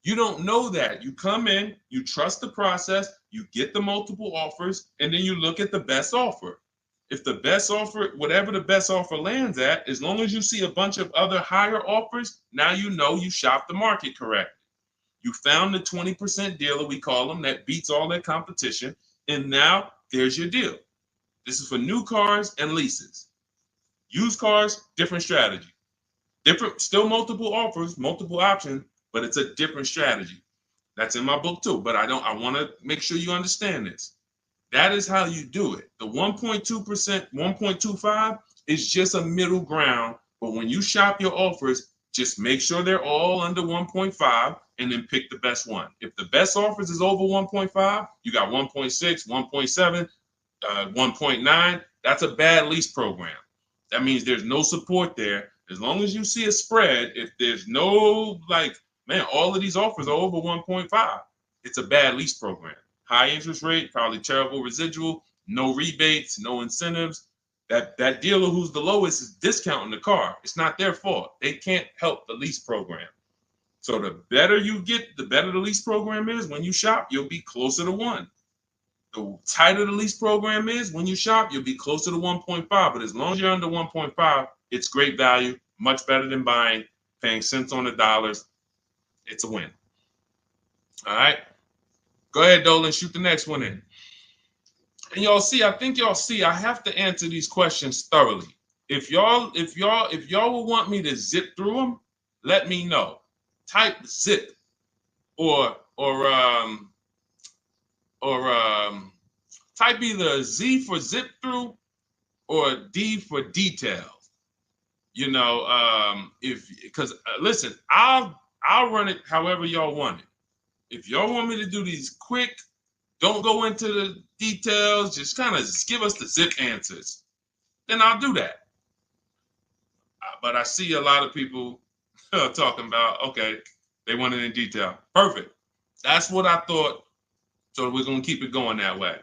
[SPEAKER 1] You don't know that. You come in, you trust the process, you get the multiple offers, and then you look at the best offer. If the best offer, whatever the best offer lands at, as long as you see a bunch of other higher offers, now you know you shopped the market correctly. You found the 20% dealer, we call them, that beats all their competition, and now there's your deal. This is for new cars and leases. Used cars, different strategy. Different, still multiple offers, multiple options, but it's a different strategy. That's in my book too, but I want to make sure you understand this. That is how you do it. The 1.2%, 1.25 is just a middle ground, but when you shop your offers, just make sure they're all under 1.5 and then pick the best one. If the best offers is over 1.5, you got 1.6, 1.7, 1.9. That's a bad lease program. That means there's no support there. As long as you see a spread, if there's no, like, man, all of these offers are over 1.5, it's a bad lease program. High interest rate, probably terrible residual, no rebates, no incentives. That dealer who's the lowest is discounting the car. It's not their fault. They can't help the lease program. So the better you get, the better the lease program is. When you shop, you'll be closer to 1. The tighter the lease program is, when you shop, you'll be closer to 1.5. But as long as you're under 1.5, it's great value, much better than buying, paying cents on the dollars. It's a win. All right. Go ahead, Dolan, shoot the next one in. And I think y'all see, I have to answer these questions thoroughly. If y'all will want me to zip through them, let me know. Type zip or type either Z for zip through or D for details. You know, because listen, I'll run it however y'all want it. If y'all want me to do these quick, don't go into the details, just kind of give us the zip answers, then I'll do that. But I see a lot of people talking about, okay, they want it in detail. Perfect. That's what I thought. So we're gonna keep it going that way.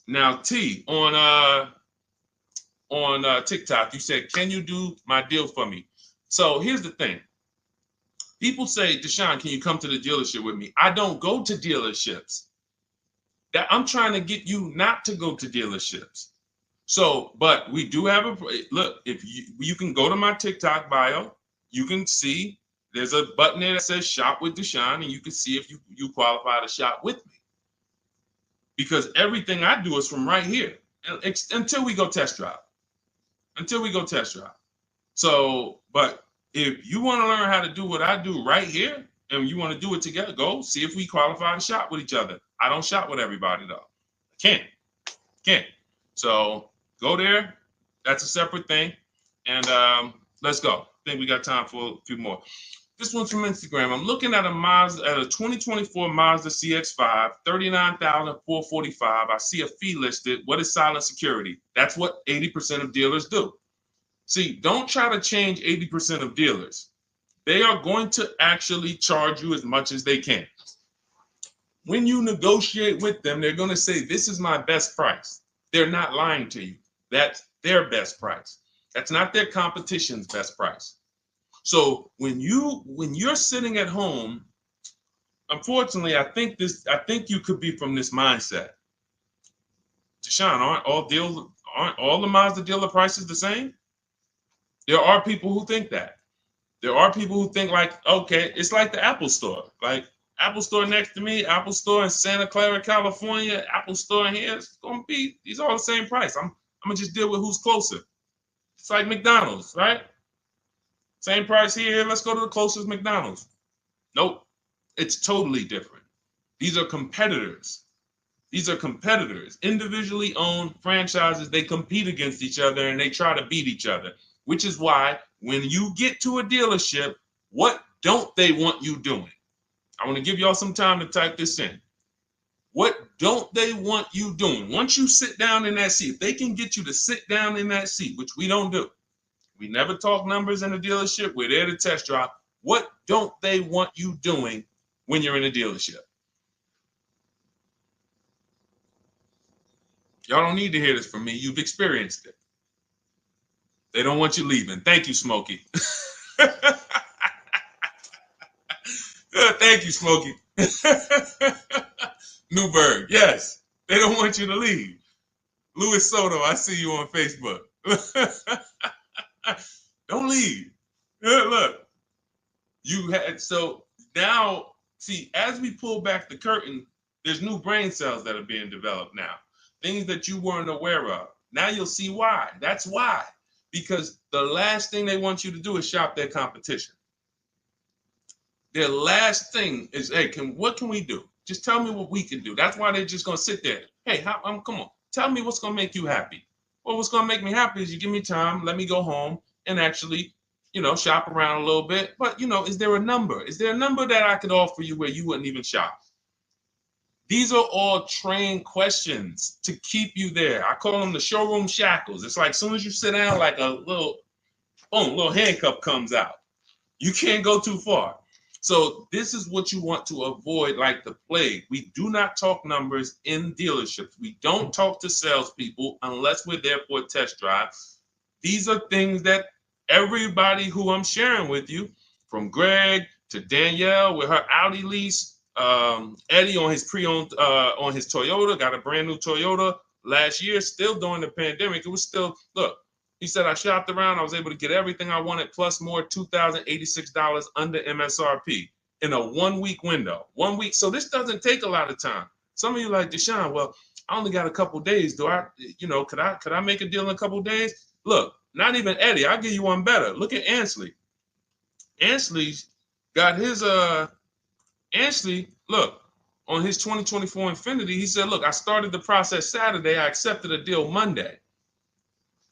[SPEAKER 1] Now, T, on TikTok, you said, "Can you do my deal for me?" So here's the thing. People say, "Deshone, can you come to the dealership with me?" I don't go to dealerships. That I'm trying to get you not to go to dealerships. So, but we do have a look. If you can go to my TikTok bio, you can see there's a button there that says "Shop with Deshone," and you can see if you qualify to shop with me. Because everything I do is from right here until we go test drive. Until we go test drive. So, but if you want to learn how to do what I do right here, and you want to do it together, go see if we qualify to shop with each other. I don't shop with everybody though. I can't. So go there. That's a separate thing. And let's go. I think we got time for a few more. This one's from Instagram. I'm looking at a 2024 Mazda CX-5, $39,445. I see a fee listed. What is silent security? That's what 80% of dealers do. See, don't try to change 80% of dealers. They are going to actually charge you as much as they can. When you negotiate with them, they're going to say, "This is my best price." They're not lying to you. That's their best price. That's not their competition's best price. So when you're sitting at home, unfortunately, I think you could be from this mindset. Deshone, aren't all the Mazda dealer prices the same? There are people who think that. There are people who think like, okay, it's like the Apple Store. Like Apple Store next to me, Apple Store in Santa Clara, California, Apple Store in here, it's gonna be, these are all the same price. I'm gonna just deal with who's closer. It's like McDonald's, right? Same price here, let's go to the closest McDonald's. Nope, it's totally different. These are competitors. These are competitors, individually owned franchises. They compete against each other and they try to beat each other, which is why when you get to a dealership, what don't they want you doing? I want to give y'all some time to type this in. What don't they want you doing? Once you sit down in that seat, if they can get you to sit down in that seat, which we don't do. We never talk numbers in a dealership. We're there to test drive. What don't they want you doing when you're in a dealership? Y'all don't need to hear this from me. You've experienced it. They don't want you leaving. Thank you, Smokey. Thank you, Smokey. Newberg, yes. They don't want you to leave. Luis Soto, I see you on Facebook. Don't leave. Look, you had, so now, see, as we pull back the curtain, there's new brain cells that are being developed now, things that you weren't aware of. Now you'll see why. That's why. Because the last thing they want you to do is shop their competition. Their last thing is, hey, what can we do? Just tell me what we can do. That's why they're just gonna sit there. Hey, come on, tell me what's gonna make you happy. Well, what's gonna make me happy is you give me time, let me go home and actually, shop around a little bit. But is there a number? Is there a number that I could offer you where you wouldn't even shop? These are all trained questions to keep you there. I call them the showroom shackles. It's like as soon as you sit down, like a little, boom, little handcuff comes out. You can't go too far. So this is what you want to avoid like the plague. We do not talk numbers in dealerships. We don't talk to salespeople unless we're there for a test drive. These are things that everybody who I'm sharing with you, from Greg to Danielle with her Audi lease, Eddie on his pre-owned, on his Toyota, got a brand new Toyota last year, still during the pandemic. It was still, look, he said, I shopped around. I was able to get everything I wanted, plus more, $2,086 under MSRP in a 1 week window. 1 week. So this doesn't take a lot of time. Some of you like, Deshone, well, I only got a couple days. Could I make a deal in a couple days? Look, not even Eddie. I'll give you one better. Look at Ansley. Ansley's got his, Ansley, look, on his 2024 Infiniti, he said, look, I started the process Saturday. I accepted a deal Monday.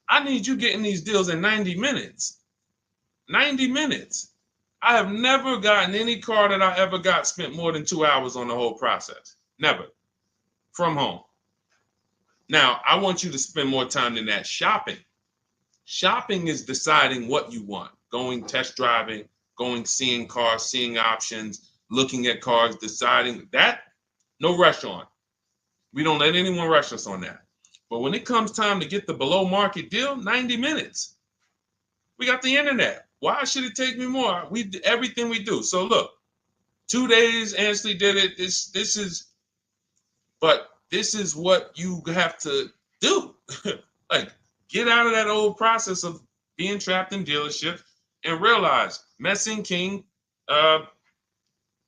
[SPEAKER 1] I need you getting these deals in 90 minutes. 90 minutes. I have never gotten any car that I ever got spent more than 2 hours on the whole process. Never. From home. Now, I want you to spend more time than that shopping. Shopping is deciding what you want. Going test driving, going seeing cars, seeing options, looking at cars, deciding that. No rush on. We don't let anyone rush us on that. But when it comes time to get the below market deal, 90 minutes. We got the internet. Why should it take me more? We do everything we do. So look, 2 days, Ansley did it. This is what you have to do. Like, get out of that old process of being trapped in dealership and realize, Messing King, the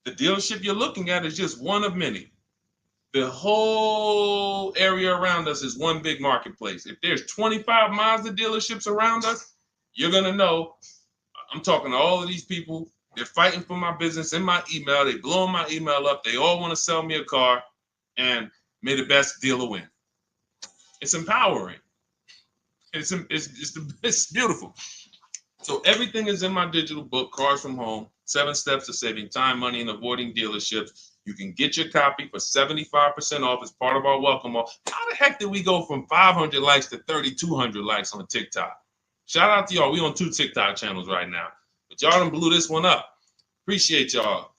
[SPEAKER 1] dealership you're looking at is just one of many. The whole area around us is one big marketplace. If there's 25 Mazda dealerships around us, you're going to know. I'm talking to all of these people. They're fighting for my business in my email. They blowing my email up. They all want to sell me a car, and may the best dealer win. It's empowering. It's beautiful. So everything is in my digital book, Cars from Home, 7 Steps to Saving Time, Money, and Avoiding Dealerships. You can get your copy for 75% off as part of our welcome offer. How the heck did we go from 500 likes to 3,200 likes on TikTok? Shout out to y'all. We on 2 TikTok channels right now. But y'all done blew this one up. Appreciate y'all.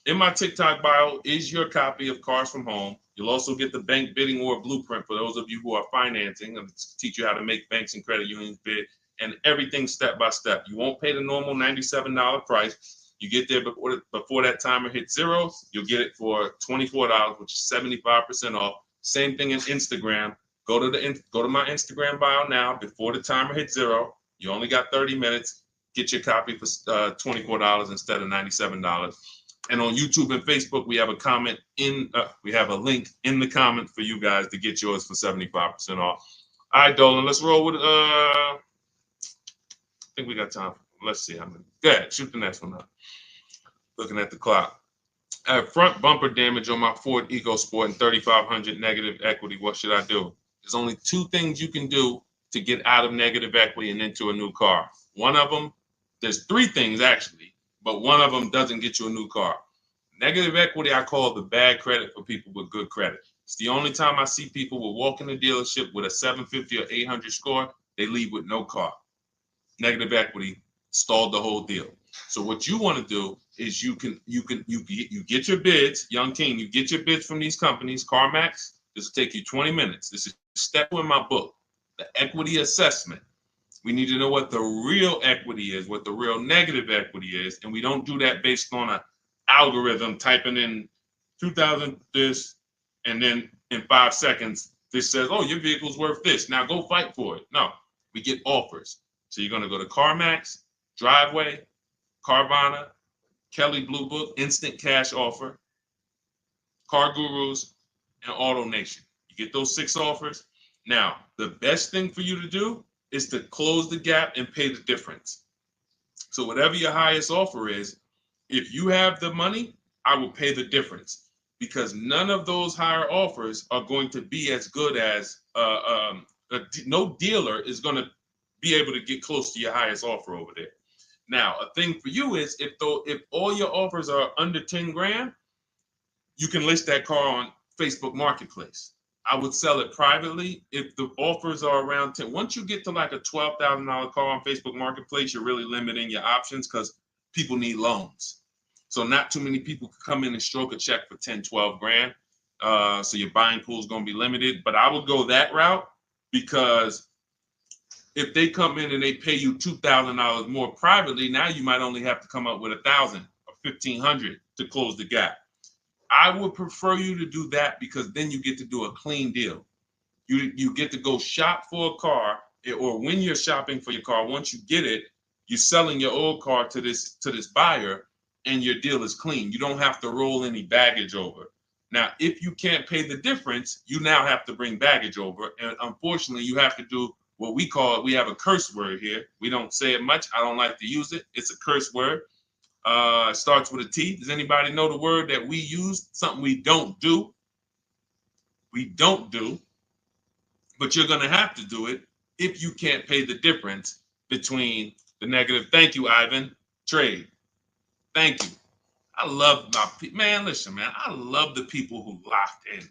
[SPEAKER 1] In my TikTok bio is your copy of Cars from Home. You'll also get the bank bidding war blueprint for those of you who are financing, and teach you how to make banks and credit unions bid, and everything step by step. You won't pay the normal $97 price. You get there before that timer hits 0. You'll get it for $24, which is 75% off. Same thing in Instagram. Go to my Instagram bio now. Before the timer hits 0, you only got 30 minutes. Get your copy for $24 instead of $97. And on YouTube and Facebook, we have a link in the comment for you guys to get yours for 75% off. All right, Dolan, let's roll with I think we got time. Let's see how many. Go ahead, shoot the next one up. Looking at the clock. I have front bumper damage on my Ford EcoSport and 3,500 negative equity. What should I do? There's only 2 things you can do to get out of negative equity and into a new car. One of them, there's 3 things actually, but one of them doesn't get you a new car. Negative equity, I call the bad credit for people with good credit. It's the only time I see people will walk in the dealership with a 750 or 800 score, they leave with no car. Negative equity stalled the whole deal. So what you want to do is you get your bids, Young King, you get your bids from these companies, CarMax. This will take you 20 minutes. This is step 2 in my book, the equity assessment. We need to know what the real equity is, what the real negative equity is, and we don't do that based on an algorithm typing in 2,000 this, and then in 5 seconds This says, oh, your vehicle's worth this. Now go fight for it. No, we get offers. So you're going to go to CarMax, Driveway, Carvana, Kelly Blue Book, Instant Cash Offer, Car Gurus, and Auto Nation. You get those 6 offers. Now, the best thing for you to do is to close the gap and pay the difference. So whatever your highest offer is, if you have the money, I will pay the difference, because none of those higher offers are going to be as good as no dealer is going to be able to get close to your highest offer over there. Now, a thing for you is if all your offers are under 10 grand, you can list that car on Facebook Marketplace. I would sell it privately if the offers are around 10. Once you get to like a $12,000 car on Facebook Marketplace, you're really limiting your options because people need loans. So not too many people can come in and stroke a check for 10, 12 grand. So your buying pool is going to be limited. But I would go that route, because if they come in and they pay you $2,000 more privately, now you might only have to come up with $1,000 or $1,500 to close the gap. I would prefer you to do that, because then you get to do a clean deal. You get to go shop for a car, or when you're shopping for your car, once you get it, you're selling your old car to this buyer, and your deal is clean. You don't have to roll any baggage over. Now, if you can't pay the difference, you now have to bring baggage over. And unfortunately, you have to do what we have a curse word here. We don't say it much. I don't like to use it. It's a curse word. It starts with a T. Does anybody know the word that we use? Something we don't do. We don't do. But you're going to have to do it if you can't pay the difference between the negative. Thank you, Ivan. Trade. Thank you. I love my people. Man, listen, man. I love the people who locked in.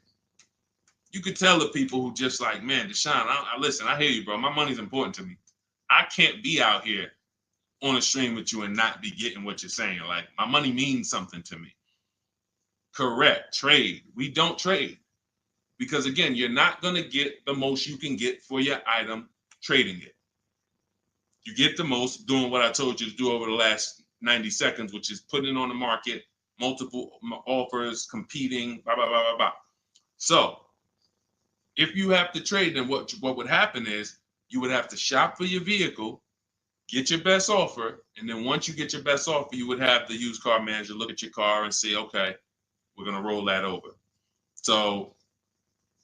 [SPEAKER 1] You could tell the people who just like, man, Deshone, listen, I hear you, bro. My money's important to me. I can't be out here on a stream with you and not be getting what you're saying. Like, my money means something to me. Correct. Trade. We don't trade, because again, you're not going to get the most you can get for your item trading it. You get the most doing what I told you to do over the last 90 seconds, which is putting it on the market, multiple offers, competing, blah, blah, blah, blah, blah. So if you have to trade, then what would happen is you would have to shop for your vehicle, get your best offer, and then once you get your best offer, you would have the used car manager look at your car and say, okay, we're going to roll that over. So,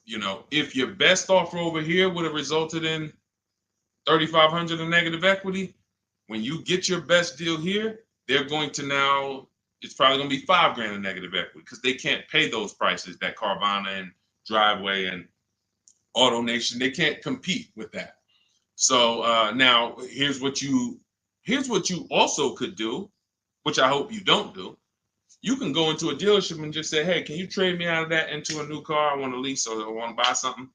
[SPEAKER 1] you know, if your best offer over here would have resulted in $3,500 in negative equity, when you get your best deal here, they're going to now, it's probably going to be $5 grand in negative equity, because they can't pay those prices that Carvana and Driveway and Auto Nation, they can't compete with that. So now here's what you also could do, which I hope you don't do. You can go into a dealership and just say, hey, can you trade me out of that into a new car? I want to lease or I want to buy something.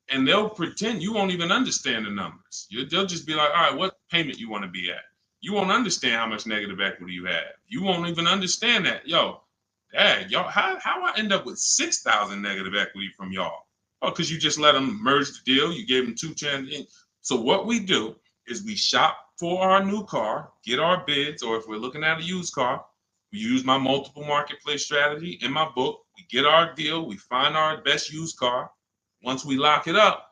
[SPEAKER 1] And they'll pretend you won't even understand the numbers. They'll just be like, all right, what payment you want to be at? You won't understand how much negative equity you have. You won't even understand that. Yo, dad, y'all, how I end up with 6,000 negative equity from y'all? Oh, because you just let them merge the deal. You gave them 2 chances. So what we do is we shop for our new car, get our bids, or if we're looking at a used car, we use my multiple marketplace strategy in my book. We get our deal. We find our best used car. Once we lock it up,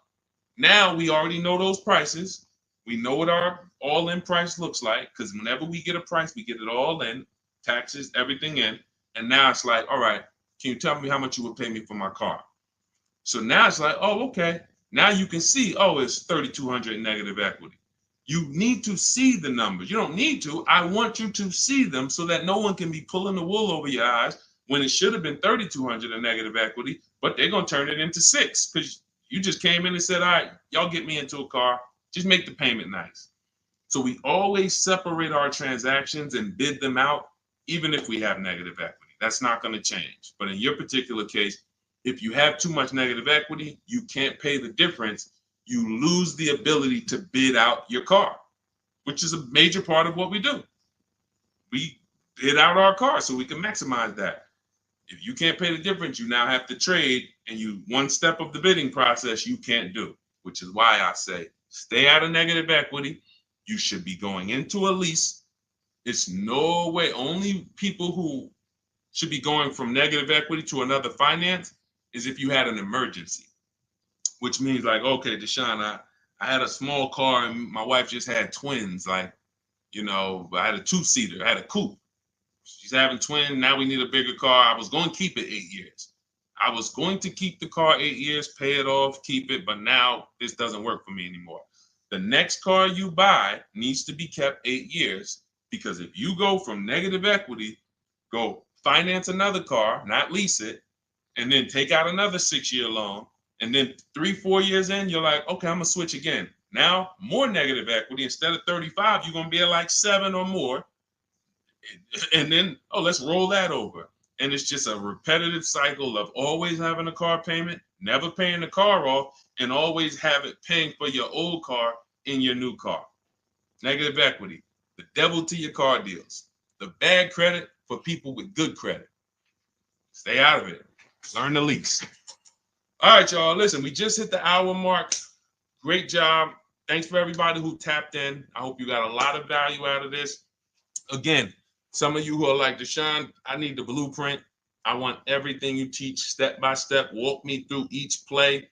[SPEAKER 1] now we already know those prices. We know what our all-in price looks like, because whenever we get a price, we get it all in, taxes, everything in. And now it's like, all right, can you tell me how much you would pay me for my car? So now it's like, oh, okay. Now you can see, oh, it's 3,200 in negative equity. You need to see the numbers. You don't need to. I want you to see them so that no one can be pulling the wool over your eyes when it should have been 3,200 in negative equity, but they're going to turn it into 6 because you just came in and said, all right, y'all get me into a car. Just make the payment nice. So we always separate our transactions and bid them out, even if we have negative equity. That's not going to change. But in your particular case, if you have too much negative equity, you can't pay the difference. You lose the ability to bid out your car, which is a major part of what we do. We bid out our car so we can maximize that. If you can't pay the difference, you now have to trade, and one step of the bidding process you can't do, which is why I say stay out of negative equity. You should be going into a lease. It's no way. Only people who should be going from negative equity to another finance is if you had an emergency. which means like, okay, Deshone, I had a small car and my wife just had twins. Like, you know, I had a two-seater, I had a coupe. She's having twins. Now we need a bigger car. I was going to keep it 8 years. I was going to keep the car 8 years, pay it off, keep it, but now this doesn't work for me anymore. The next car you buy needs to be kept 8 years, because if you go from negative equity, go finance another car, not lease it, and then take out another 6-year loan, and then 3-4 years in, you're like, okay, I'm gonna switch again. Now more negative equity. Instead of 35, you're gonna be at like 7 or more. And then, oh, let's roll that over. And it's just a repetitive cycle of always having a car payment, never paying the car off, and always have it paying for your old car in your new car. Negative equity, the devil to your car deals. The bad credit for people with good credit. Stay out of it. Learn the lease. All right, y'all. Listen, we just hit the hour mark. Great job. Thanks for everybody who tapped in. I hope you got a lot of value out of this. Again, some of you who are like, Deshone, I need the blueprint. I want everything you teach step by step. Walk me through each play.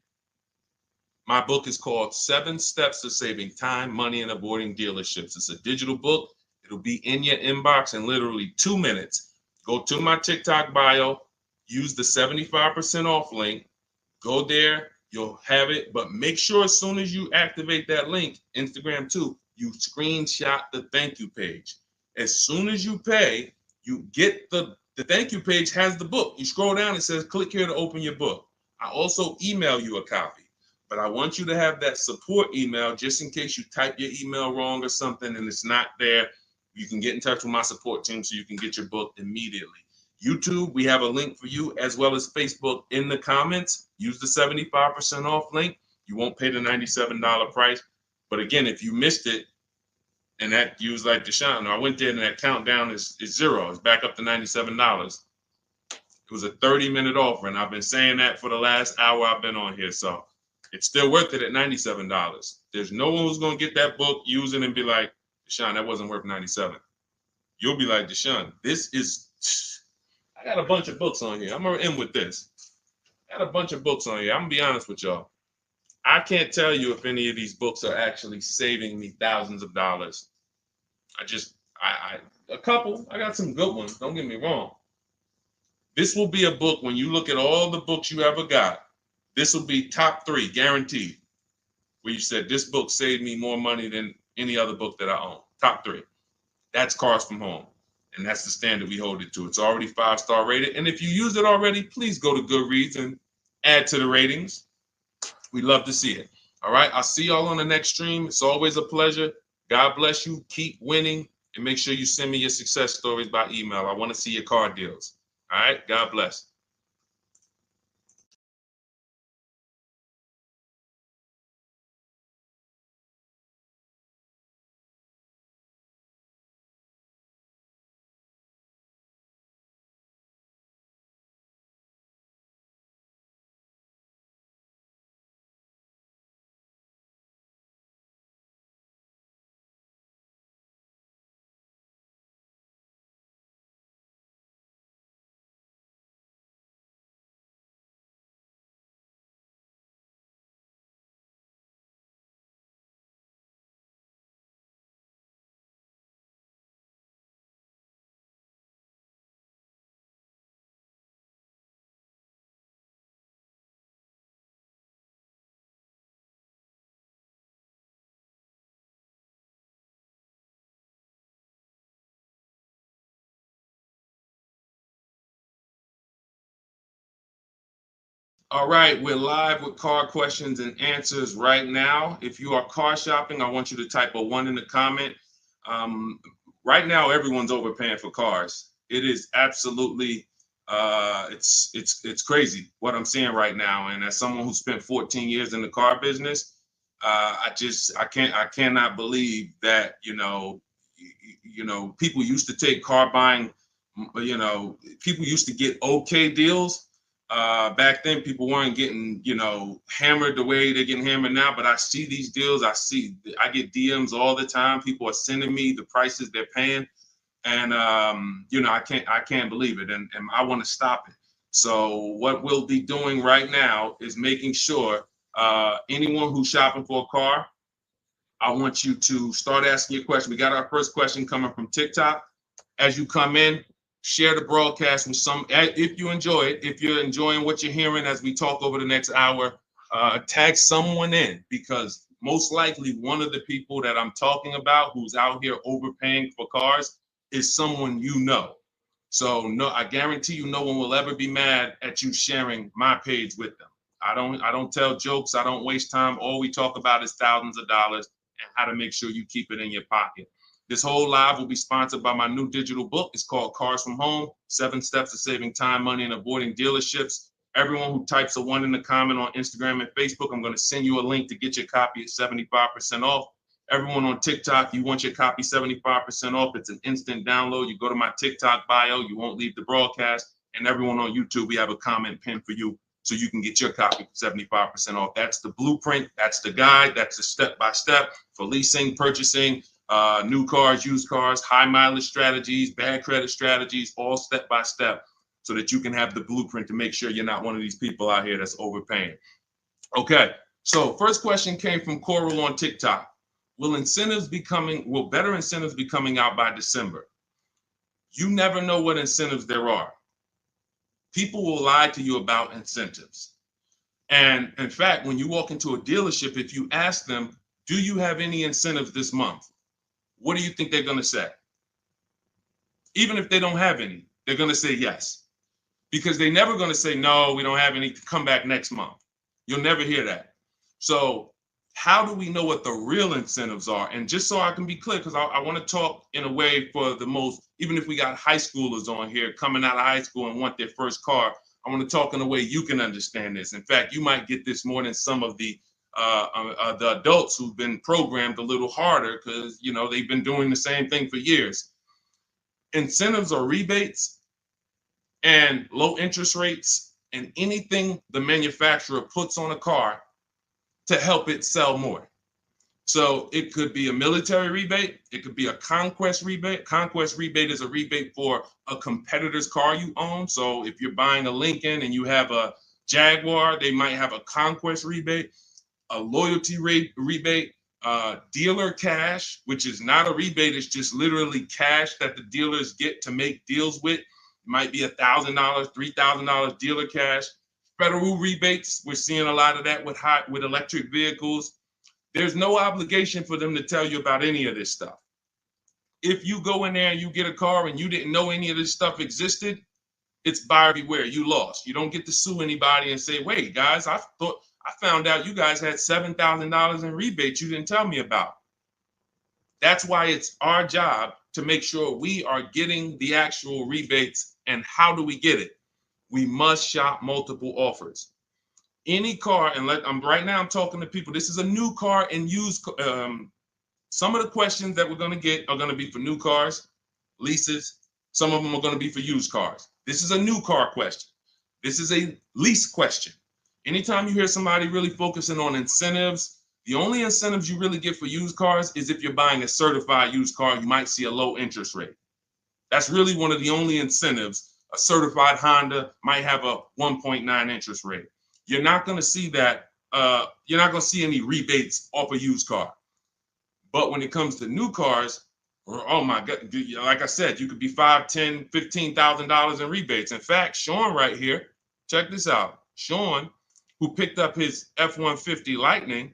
[SPEAKER 1] My book is called 7 Steps to Saving Time, Money, and Avoiding Dealerships. It's a digital book. It'll be in your inbox in literally 2 minutes. Go to my TikTok bio, use the 75% off link. Go there, you'll have it. But make sure as soon as you activate that link, Instagram too, you screenshot the thank you page. As soon as you pay, you get the thank you page has the book. You scroll down, it says click here to open your book. I also email you a copy, but I want you to have that support email just in case you type your email wrong or something and it's not there. You can get in touch with my support team so you can get your book immediately. YouTube, we have a link for you, as well as Facebook in the comments. Use the 75% off link. You won't pay the $97 price. But again, if you missed it, and that you was like, Deshone, I went there and that countdown is 0. It's back up to $97. It was a 30-minute offer, and I've been saying that for the last hour I've been on here. So it's still worth it at $97. There's no one who's going to get that book, use it, and be like, Deshone, that wasn't worth $97. You'll be like, Deshone, this is, I got a bunch of books on here. I'm going to end with this. I got a bunch of books on here. I'm going to be honest with y'all. I can't tell you if any of these books are actually saving me thousands of dollars. A couple. I got some good ones. Don't get me wrong. This will be a book, when you look at all the books you ever got, this will be top 3, guaranteed. Where you said, this book saved me more money than any other book that I own. Top 3. That's Cars from Home. And that's the standard we hold it to. It's already 5-star rated. And if you use it already, please go to Goodreads and add to the ratings. We'd love to see it. All right. I'll see y'all on the next stream. It's always a pleasure. God bless you. Keep winning. And make sure you send me your success stories by email. I want to see your car deals. All right. God bless. All right, we're live with car questions and answers right now. If you are car shopping, I want you to type a 1 in the comment. Right now, everyone's overpaying for cars. It is absolutely, it's crazy what I'm seeing right now. And as someone who spent 14 years in the car business, I cannot believe that people used to take car buying. People used to get okay deals. Back then, people weren't getting, hammered the way they're getting hammered now. But I see these deals. I get DMs all the time. People are sending me the prices they're paying, and I can't believe it, and I want to stop it. So what we'll be doing right now is making sure Anyone who's shopping for a car, I want you to start asking your question. We got our first question coming from TikTok. As you come in, share the broadcast with some, if you enjoy it, if you're enjoying what you're hearing as we talk over the next hour, tag someone in, because most likely one of the people that I'm talking about who's out here overpaying for cars is someone you know. So no, I guarantee you no one will ever be mad at you sharing my page with them. I don't tell jokes. I don't waste time. All we talk about is thousands of dollars and how to make sure you keep it in your pocket. This whole live will be sponsored by my new digital book. It's called Cars from Home, 7 Steps to Saving Time, Money, and Avoiding Dealerships. Everyone who types a 1 in the comment on Instagram and Facebook, I'm going to send you a link to get your copy at 75% off. Everyone on TikTok, you want your copy 75% off. It's an instant download. You go to my TikTok bio, you won't leave the broadcast. And everyone on YouTube, we have a comment pin for you so you can get your copy for 75% off. That's the blueprint. That's the guide. That's the step-by-step for leasing, purchasing, new cars, used cars, high mileage strategies, bad credit strategies, all step-by-step so that you can have the blueprint to make sure you're not one of these people out here that's overpaying. Okay, so first question came from Coral on TikTok. Will better incentives be coming out by December? You never know what incentives there are. People will lie to you about incentives. And in fact, when you walk into a dealership, if you ask them, do you have any incentives this month? What do you think they're going to say? Even if they don't have any, they're going to say yes. Because they're never going to say, no, we don't have any, come back next month. You'll never hear that. So how do we know what the real incentives are? And just so I can be clear, because I want to talk in a way for the most, even if we got high schoolers on here coming out of high school and want their first car, I want to talk in a way you can understand this. In fact, you might get this more than some of the adults who've been programmed a little harder because, you know, they've been doing the same thing for years. Incentives or rebates and low interest rates and anything the manufacturer puts on a car to help it sell more. So it could be a military rebate. It could be a conquest rebate. Conquest rebate is a rebate for a competitor's car you own. So if you're buying a Lincoln and you have a Jaguar, they might have a conquest rebate, a loyalty rebate, dealer cash, which is not a rebate. It's just literally cash that the dealers get to make deals with. It might be $1,000, $3,000 dealer cash. Federal rebates, we're seeing a lot of that with electric vehicles. There's no obligation for them to tell you about any of this stuff. If you go in there and you get a car and you didn't know any of this stuff existed, it's buyer beware. You lost. You don't get to sue anybody and say, wait, guys, I found out you guys had $7,000 in rebates you didn't tell me about. That's why it's our job to make sure we are getting the actual rebates. And how do we get it? We must shop multiple offers. Any car, and right now I'm talking to people. This is a new car and used. Some of the questions that we're going to get are going to be for new cars, leases. Some of them are going to be for used cars. This is a new car question. This is a lease question. Anytime you hear somebody really focusing on incentives, the only incentives you really get for used cars is if you're buying a certified used car, you might see a low interest rate. That's really one of the only incentives. A certified Honda might have a 1.9 interest rate. You're not going to see that. You're not going to see any rebates off a used car. But when it comes to new cars, oh my God, like I said, you could be $5,000, $10,000, $15,000 in rebates. In fact, Sean right here, check this out. Sean, who picked up his F-150 Lightning,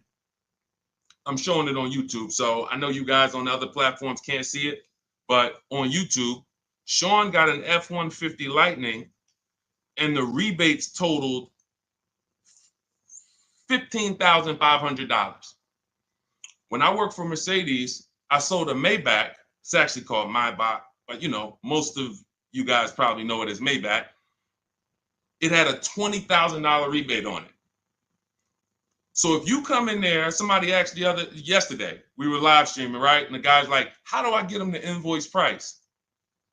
[SPEAKER 1] I'm showing it on YouTube. So I know you guys on the other platforms can't see it, but on YouTube, Sean got an F-150 Lightning and the rebates totaled $15,500. When I worked for Mercedes, I sold a Maybach. It's actually called Maybach, but you know, most of you guys probably know it as Maybach. It had a $20,000 rebate on it. So if you come in there, somebody asked yesterday, we were live streaming, right? And the guy's like, how do I get them the invoice price?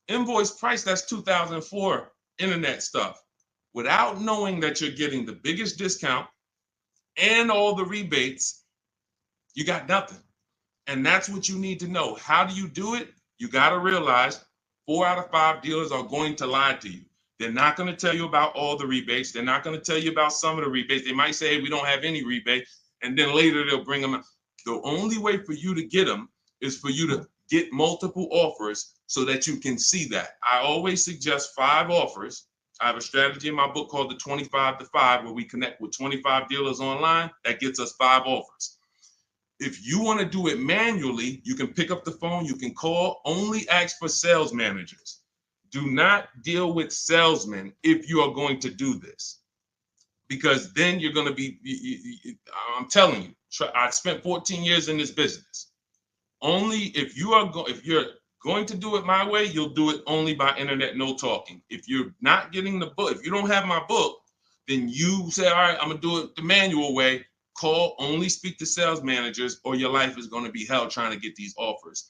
[SPEAKER 1] Invoice price, that's 2004 internet stuff. Without knowing that you're getting the biggest discount and all the rebates, you got nothing. And that's what you need to know. How do you do it? You got to realize 4 out of 5 dealers are going to lie to you. They're not going to tell you about all the rebates. They're not going to tell you about some of the rebates. They might say, hey, we don't have any rebate. And then later they'll bring them. The only way for you to get them is for you to get multiple offers so that you can see that. I always suggest 5 offers. I have a strategy in my book called the 25 to 5, where we connect with 25 dealers online. That gets us 5 offers. If you want to do it manually, you can pick up the phone, you can call, only ask for sales managers. Do not deal with salesmen if you are going to do this, because then you're going to be, I'm telling you, I spent 14 years in this business. Only if you're going to do it my way, you'll do it only by internet, no talking. If you're not getting the book, if you don't have my book, then you say, all right, I'm going to do it the manual way. Call, only speak to sales managers, or your life is going to be hell trying to get these offers.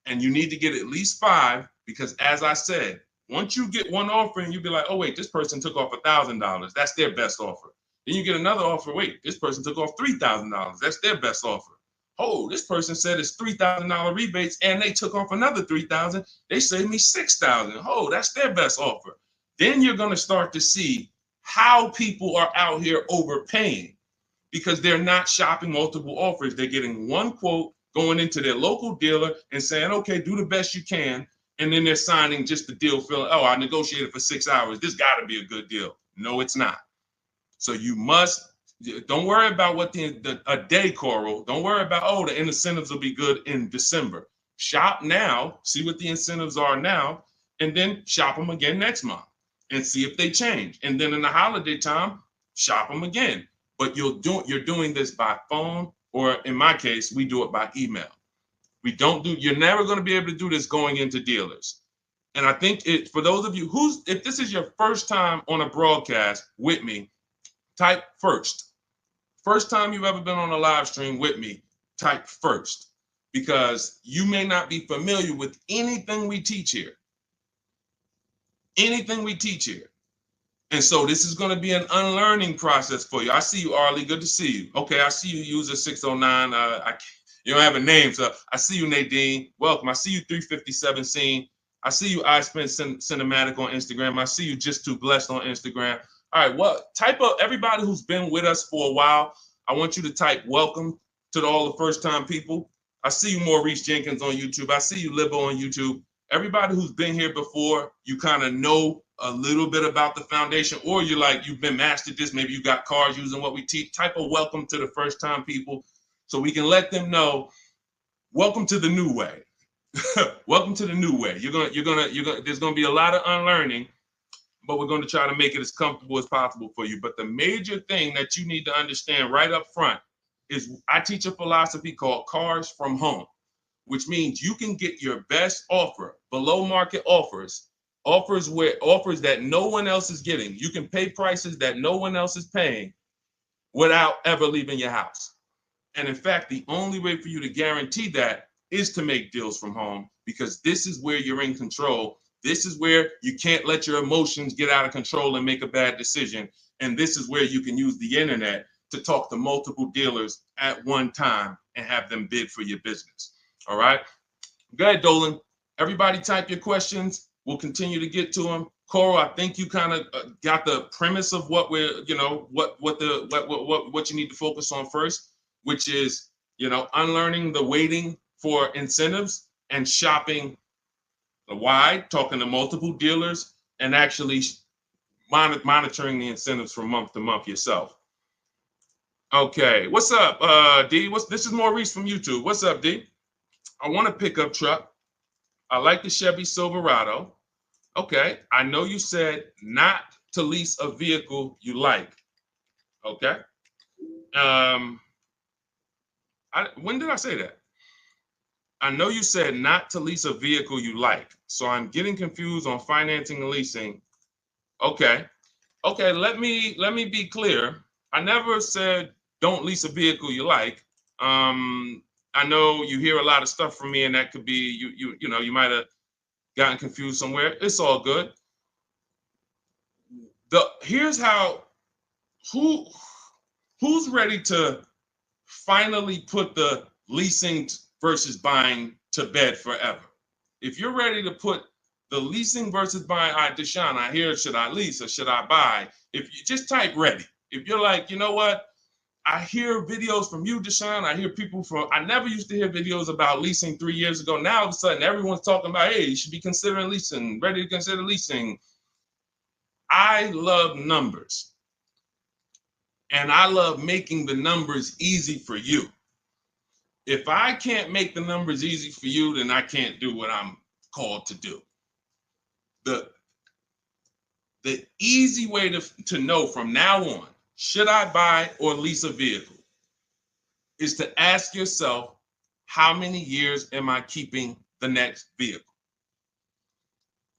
[SPEAKER 1] And you need to get at least 5, because as I said, once you get one offer and you be like, oh, wait, this person took off $1,000. That's their best offer. Then you get another offer. Wait, this person took off $3,000. That's their best offer. Oh, this person said it's $3,000 rebates and they took off another $3,000. They saved me $6,000. Oh, that's their best offer. Then you're going to start to see how people are out here overpaying, because they're not shopping multiple offers. They're getting one quote, going into their local dealer and saying, okay, do the best you can. And then they're signing just the deal, feeling, oh, I negotiated for 6 hours. This got to be a good deal. No, it's not. So you must, don't worry about what a day, Coral. Don't worry about, oh, the incentives will be good in December. Shop now, see what the incentives are now, and then shop them again next month and see if they change. And then in the holiday time, shop them again. But you're doing this by phone, or in my case, we do it by email. You're never going to be able to do this going into dealers. And I think for those of you if this is your first time on a broadcast with me, type first. First time you've ever been on a live stream with me, type first, because you may not be familiar with anything we teach here. Anything we teach here. And so this is going to be an unlearning process for you. I see you, Arlie. Good to see you. Okay, I see you, user 609. You don't have a name, so I see you, Nadine. Welcome. I see you, 357 Scene. I see you, I Spent Cinematic on Instagram. I see you, Just Too Blessed on Instagram. All right, well, type up everybody who's been with us for a while. I want you to type welcome to all the first-time people. I see you, Maurice Jenkins on YouTube. I see you, Libo on YouTube. Everybody who's been here before, you kind of know a little bit about the foundation, or you've been mastered this. Maybe you got cars using what we teach. Type a welcome to the first-time people, so we can let them know, welcome to the new way. Welcome to the new way. There's gonna be a lot of unlearning, but we're going to try to make it as comfortable as possible for you. But the major thing that you need to understand right up front is I teach a philosophy called cars from home, which means you can get your best offer, below market offers that no one else is getting. You can pay prices that no one else is paying without ever leaving your house. And in fact, the only way for you to guarantee that is to make deals from home, because this is where you're in control. This is where you can't let your emotions get out of control and make a bad decision. And this is where you can use the internet to talk to multiple dealers at one time and have them bid for your business. All right. Go ahead, Dolan. Everybody type your questions. We'll continue to get to them. Coral, I think you kind of got the premise of what we're, what you need to focus on first, which is, unlearning the waiting for incentives and shopping wide, talking to multiple dealers, and actually monitoring the incentives from month to month yourself. Okay, what's up, D? This is Maurice from YouTube. What's up, D? I want a pickup truck. I like the Chevy Silverado. Okay, I know you said not to lease a vehicle you like. Okay. When did I say that? I know you said not to lease a vehicle you like. So I'm getting confused on financing and leasing. Okay. Okay, let me be clear. I never said don't lease a vehicle you like. I know you hear a lot of stuff from me, and that could be you might have gotten confused somewhere. It's all good. Here's how who's ready to finally put the leasing versus buying to bed forever. If you're ready to put The leasing versus buying. All right, Deshone, I hear, should I lease or should I buy? If you just type ready. If you're like, you know what? I hear videos from you, Deshone. I hear people from, I never used to hear videos about leasing 3 years ago. Now all of a sudden everyone's talking about, hey, you should be considering leasing, ready to consider leasing. I love numbers. And I love making the numbers easy for you. If I can't make the numbers easy for you, then I can't do what I'm called to do. The easy way to know from now on, should I buy or lease a vehicle, is to ask yourself, how many years am I keeping the next vehicle?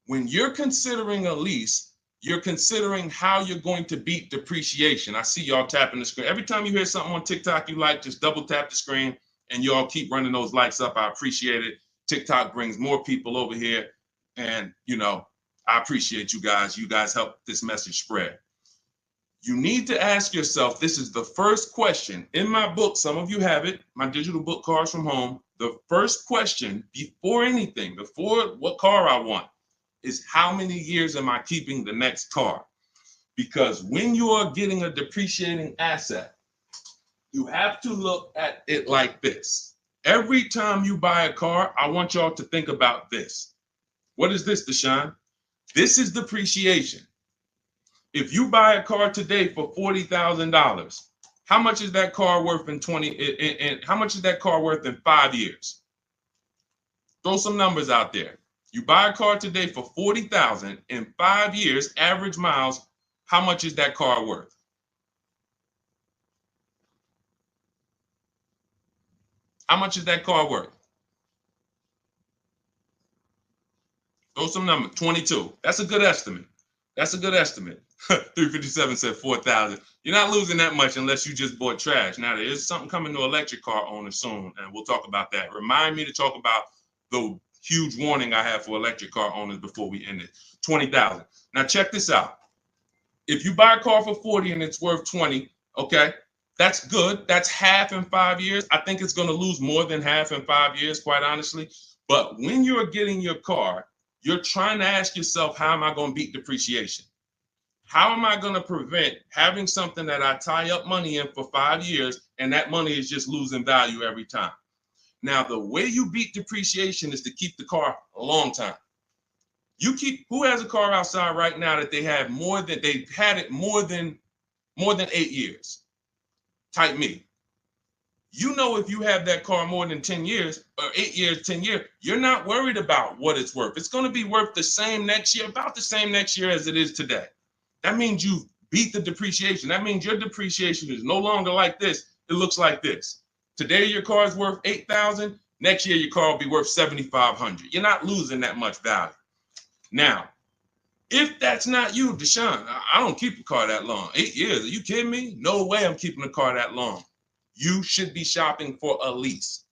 [SPEAKER 1] When you're considering a lease, you're considering how you're going to beat depreciation. I see y'all tapping the screen. Every time you hear something on TikTok you like, just double tap the screen and y'all keep running those likes up. I appreciate it. TikTok brings more people over here. And, you know, I appreciate you guys. You guys help this message spread. You need to ask yourself, this is the first question. In my book, some of you have it, my digital book, Cars from Home. The first question before anything, before what car I want, is how many years am I keeping the next car? Because when you are getting a depreciating asset, you have to look at it like this. Every time you buy a car, I want y'all to think about this. What is this, Deshone? This is depreciation. If you buy a car today for $40,000, how much is that car worth in how much is that car worth in 5 years? Throw some numbers out there. You buy a car today for $40,000 in 5 years, average miles, how much is that car worth? How much is that car worth? Throw some numbers. 22. That's a good estimate. That's a good estimate. 357 said 4,000. You're not losing that much unless you just bought trash. Now, there is something coming to electric car owners soon, and we'll talk about that. Remind me to talk about the huge warning I have for electric car owners before we end it. 20,000. Now, check this out. If you buy a car for 40 and it's worth 20, okay, that's good. That's half in 5 years. I think it's going to lose more than half in 5 years, quite honestly. But when you're getting your car, you're trying to ask yourself, how am I going to beat depreciation? How am I going to prevent having something that I tie up money in for 5 years and that money is just losing value every time? Now, the way you beat depreciation is to keep the car a long time. Who has a car outside right now that they've had it more than 8 years? Type me. You know, if you have that car more than 10 years or 8 years, 10 years, you're not worried about what it's worth. It's going to be worth the same next year, about the same next year as it is today. That means you beat the depreciation. That means your depreciation is no longer like this. It looks like this. Today, your car is worth $8,000. Next year, your car will be worth $7,500. You're not losing that much value. Now, if that's not you, Deshone, I don't keep a car that long. 8 years, are you kidding me? No way I'm keeping a car that long. You should be shopping for a lease.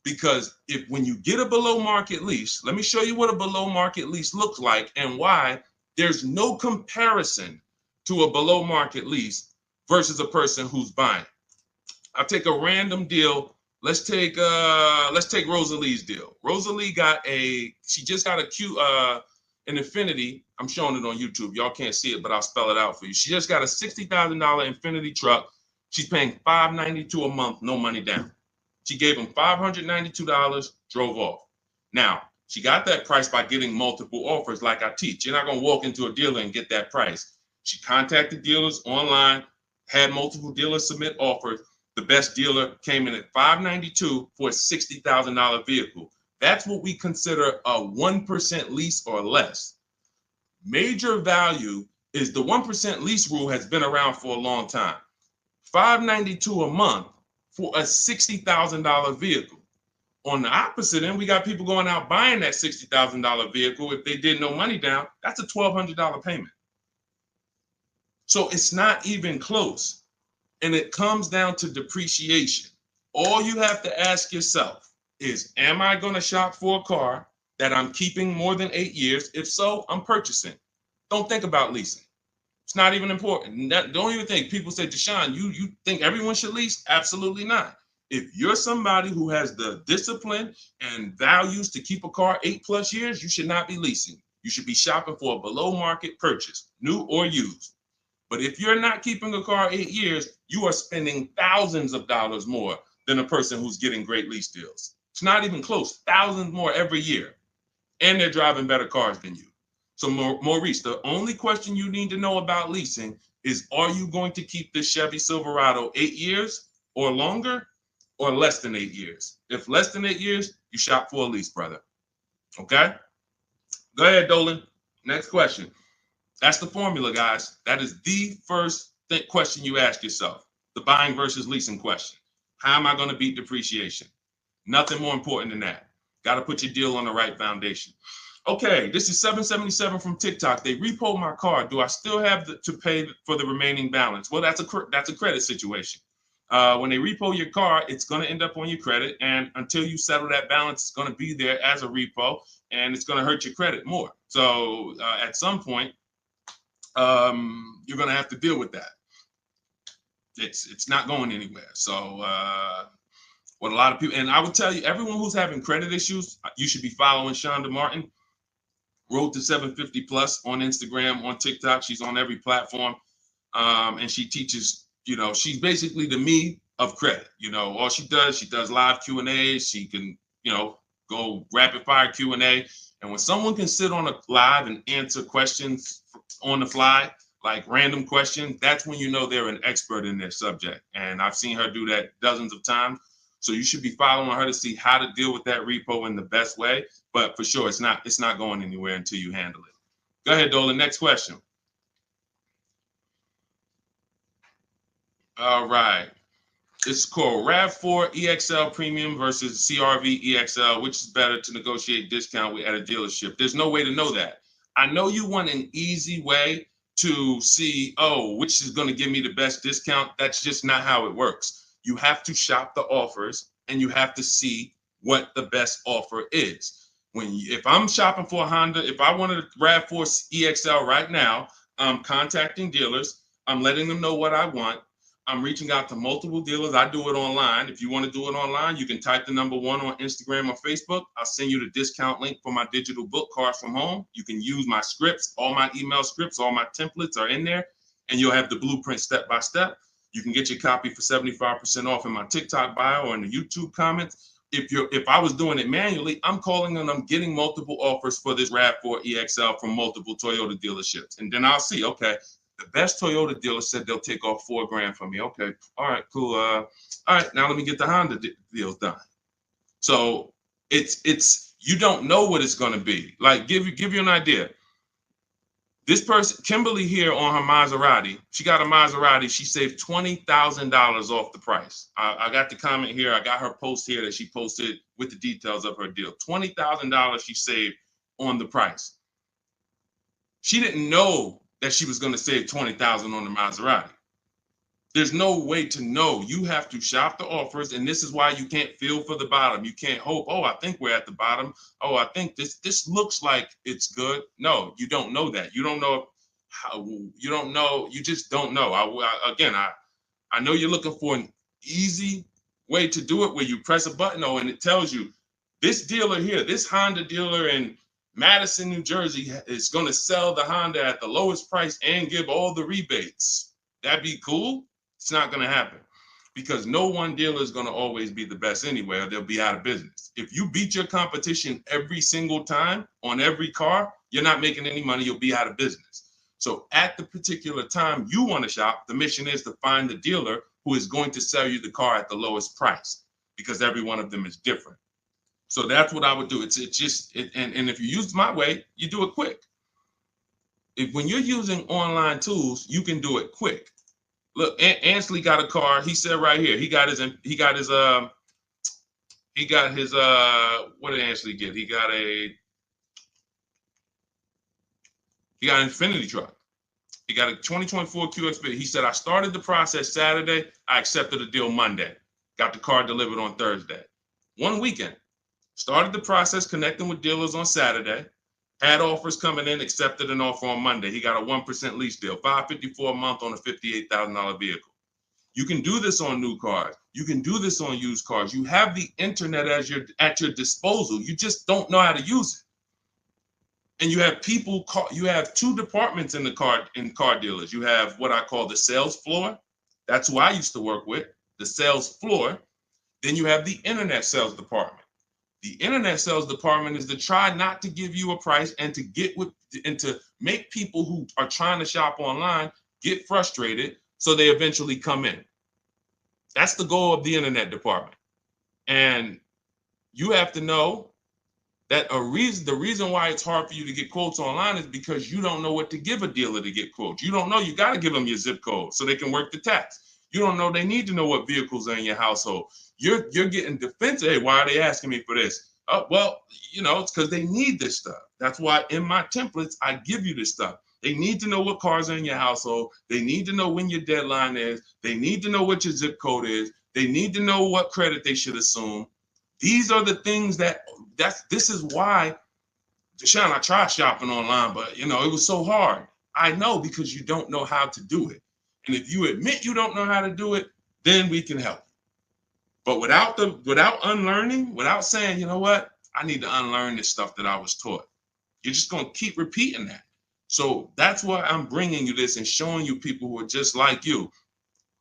[SPEAKER 1] Because when you get a below market lease, let me show you what a below market lease looks like and why there's no comparison to a below market lease versus a person who's buying. I'll take a random deal. Let's take Rosalie's deal. Rosalie she just got an Infiniti. I'm showing it on YouTube. Y'all can't see it, but I'll spell it out for you. She just got a $60,000 Infiniti truck. She's paying $592 a month, no money down. She gave him $592, drove off. Now, she got that price by getting multiple offers like I teach. You're not going to walk into a dealer and get that price. She contacted dealers online, had multiple dealers submit offers. The best dealer came in at $592 for a $60,000 vehicle. That's what we consider a 1% lease or less. Major value is the 1% lease rule has been around for a long time. $592 a month for a $60,000 vehicle. On the opposite end, we got people going out buying that $60,000 vehicle. If they did no money down, that's a $1,200 payment. So it's not even close. And it comes down to depreciation. All you have to ask yourself is, am I going to shop for a car that I'm keeping more than 8 years? If so, I'm purchasing. Don't think about leasing. It's not even important. Don't even think. People say, Deshone, you think everyone should lease? Absolutely not. If you're somebody who has the discipline and values to keep a car 8+ years, you should not be leasing. You should be shopping for a below market purchase, new or used. But if you're not keeping a car 8 years, you are spending thousands of dollars more than a person who's getting great lease deals. It's not even close, thousands more every year. And they're driving better cars than you. So Maurice, the only question you need to know about leasing is, are you going to keep this Chevy Silverado 8 years or longer, or less than 8 years? If less than 8 years, you shop for a lease, brother. Okay? Go ahead, Dolan. Next question. That's the formula, guys. That is the first question you ask yourself. The buying versus leasing question. How am I going to beat depreciation? Nothing more important than that. Got to put your deal on the right foundation. Okay, this is 777 from TikTok. They repoed my car. Do I still have to pay for the remaining balance? Well, that's a credit situation. When they repo your car, it's going to end up on your credit, and until you settle that balance, it's going to be there as a repo, and it's going to hurt your credit more. So at some point, you're going to have to deal with that. It's not going anywhere. So what a lot of people, and I would tell you, everyone who's having credit issues, you should be following Shonda Martin, Road to 750 Plus on Instagram, on TikTok. She's on every platform, and she teaches. She's basically the me of credit. All she does live Q&As. She can, go rapid fire Q&A. And when someone can sit on a live and answer questions on the fly, like random questions, that's when you know they're an expert in their subject. And I've seen her do that dozens of times. So you should be following her to see how to deal with that repo in the best way. But for sure, it's not going anywhere until you handle it. Go ahead, Dolan. Next question. All right. This is called RAV4 EXL Premium versus CRV EXL. Which is better to negotiate discount with at a dealership? There's no way to know that. I know you want an easy way to see, which is going to give me the best discount. That's just not how it works. You have to shop the offers, and you have to see what the best offer is. If I'm shopping for a Honda, if I wanted a RAV4 EXL right now, I'm contacting dealers. I'm letting them know what I want. I'm reaching out to multiple dealers. I do it online. If you want to do it online, you can type the number 1 on Instagram or Facebook. I'll send you the discount link for my digital book, Cars from Home. You can use my scripts. All my email scripts, all my templates are in there, and you'll have the blueprint step by step. You can get your copy for 75% off in my TikTok bio or in the YouTube comments. If I was doing it manually, I'm calling and I'm getting multiple offers for this RAV4 EXL from multiple Toyota dealerships. And then I'll see, okay, the best Toyota dealer said they'll take off $4,000 from me. Okay, all right, cool. All right, now let me get the Honda deals done. So it's you don't know what it's going to be. Like give you an idea. This person, Kimberly here on her Maserati, she got a Maserati. She saved $20,000 off the price. I got the comment here. I got her post here that she posted with the details of her deal. $20,000 she saved on the price. She didn't know that she was going to save $20,000 on the Maserati. There's no way to know. You have to shop the offers, and this is why you can't feel for the bottom. You can't hope, I think we're at the bottom. I think this looks like it's good. No, you don't know that. You don't know how. You don't know. You just don't know. I know you're looking for an easy way to do it where you press a button, and it tells you this dealer here, this Honda dealer in Madison, New Jersey, is going to sell the Honda at the lowest price and give all the rebates. That'd be cool. It's not going to happen because no one dealer is going to always be the best anyway, or they'll be out of business. If you beat your competition every single time on every car, you're not making any money. You'll be out of business. So at the particular time you want to shop, the mission is to find the dealer who is going to sell you the car at the lowest price, because every one of them is different. So that's what I would do. And if you use my way, you do it quick. When you're using online tools, you can do it quick. Look, Ansley got a car. He said right here, he got his what did Ansley get? He got an Infinity truck. He got a 2024 QX. He said, I started the process Saturday. I accepted a deal Monday. Got the car delivered on Thursday. One weekend. Started the process connecting with dealers on Saturday. Had offers coming in, accepted an offer on Monday. He got a 1% lease deal, $554 a month on a $58,000 vehicle. You can do this on new cars. You can do this on used cars. You have the internet as at your disposal. You just don't know how to use it. And you have people you have two departments in car dealers. You have what I call the sales floor. That's who I used to work with, the sales floor. Then you have the internet sales department. The internet sales department is to try not to give you a price and to make people who are trying to shop online get frustrated so they eventually come in. That's the goal of the internet department. And you have to know that the reason why it's hard for you to get quotes online is because you don't know what to give a dealer to get quotes. You don't know. You got to give them your zip code so they can work the tax. You don't know. They need to know what vehicles are in your household. You're getting defensive. Hey, why are they asking me for this? Well, it's because they need this stuff. That's why in my templates, I give you this stuff. They need to know what cars are in your household. They need to know when your deadline is. They need to know what your zip code is. They need to know what credit they should assume. These are the things this is why, Deshone, I tried shopping online, but it was so hard. I know, because you don't know how to do it. And if you admit you don't know how to do it, then we can help. But without unlearning, without saying, you know what, I need to unlearn this stuff that I was taught, you're just going to keep repeating that. So that's why I'm bringing you this and showing you people who are just like you.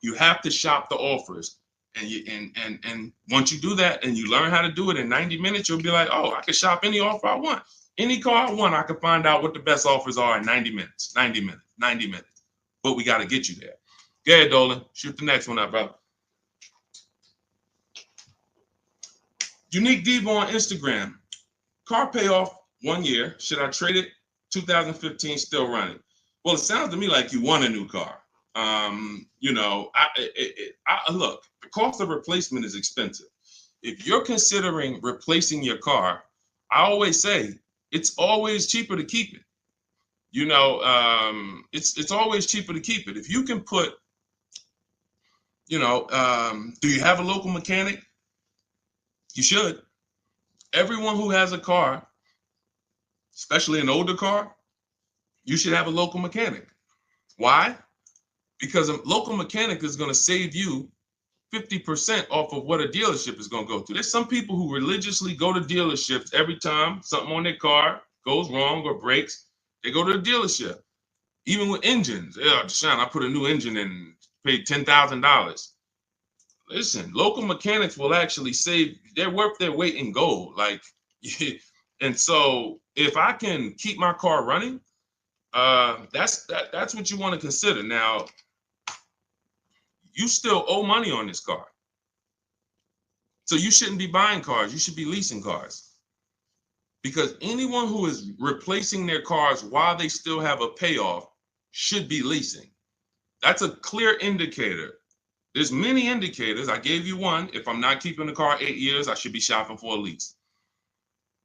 [SPEAKER 1] You have to shop the offers. And once you do that and you learn how to do it in 90 minutes, you'll be like, oh, I can shop any offer I want. Any car I want, I can find out what the best offers are in 90 minutes. But we got to get you there. Go ahead, Dolan. Shoot the next one up, bro. Unique Devo on Instagram. Car payoff 1 year. Should I trade it? 2015 still running. Well, it sounds to me like you want a new car. Look, the cost of replacement is expensive. If you're considering replacing your car, I always say it's always cheaper to keep it. It's always cheaper to keep it. If you can put, do you have a local mechanic? You should. Everyone who has a car, especially an older car, you should have a local mechanic. Why? Because a local mechanic is going to save you 50% off of what a dealership is going to go through. There's some people who religiously go to dealerships every time something on their car goes wrong or breaks. They go to the dealership. Even with engines. Yeah, Deshone, I put a new engine in and paid $10,000. Listen, local mechanics will actually save. They're worth their weight in gold. And so if I can keep my car running, that's what you want to consider. Now, you still owe money on this car. So you shouldn't be buying cars. You should be leasing cars. Because anyone who is replacing their cars while they still have a payoff should be leasing. That's a clear indicator. There's many indicators. I gave you one. If I'm not keeping the car 8 years, I should be shopping for a lease.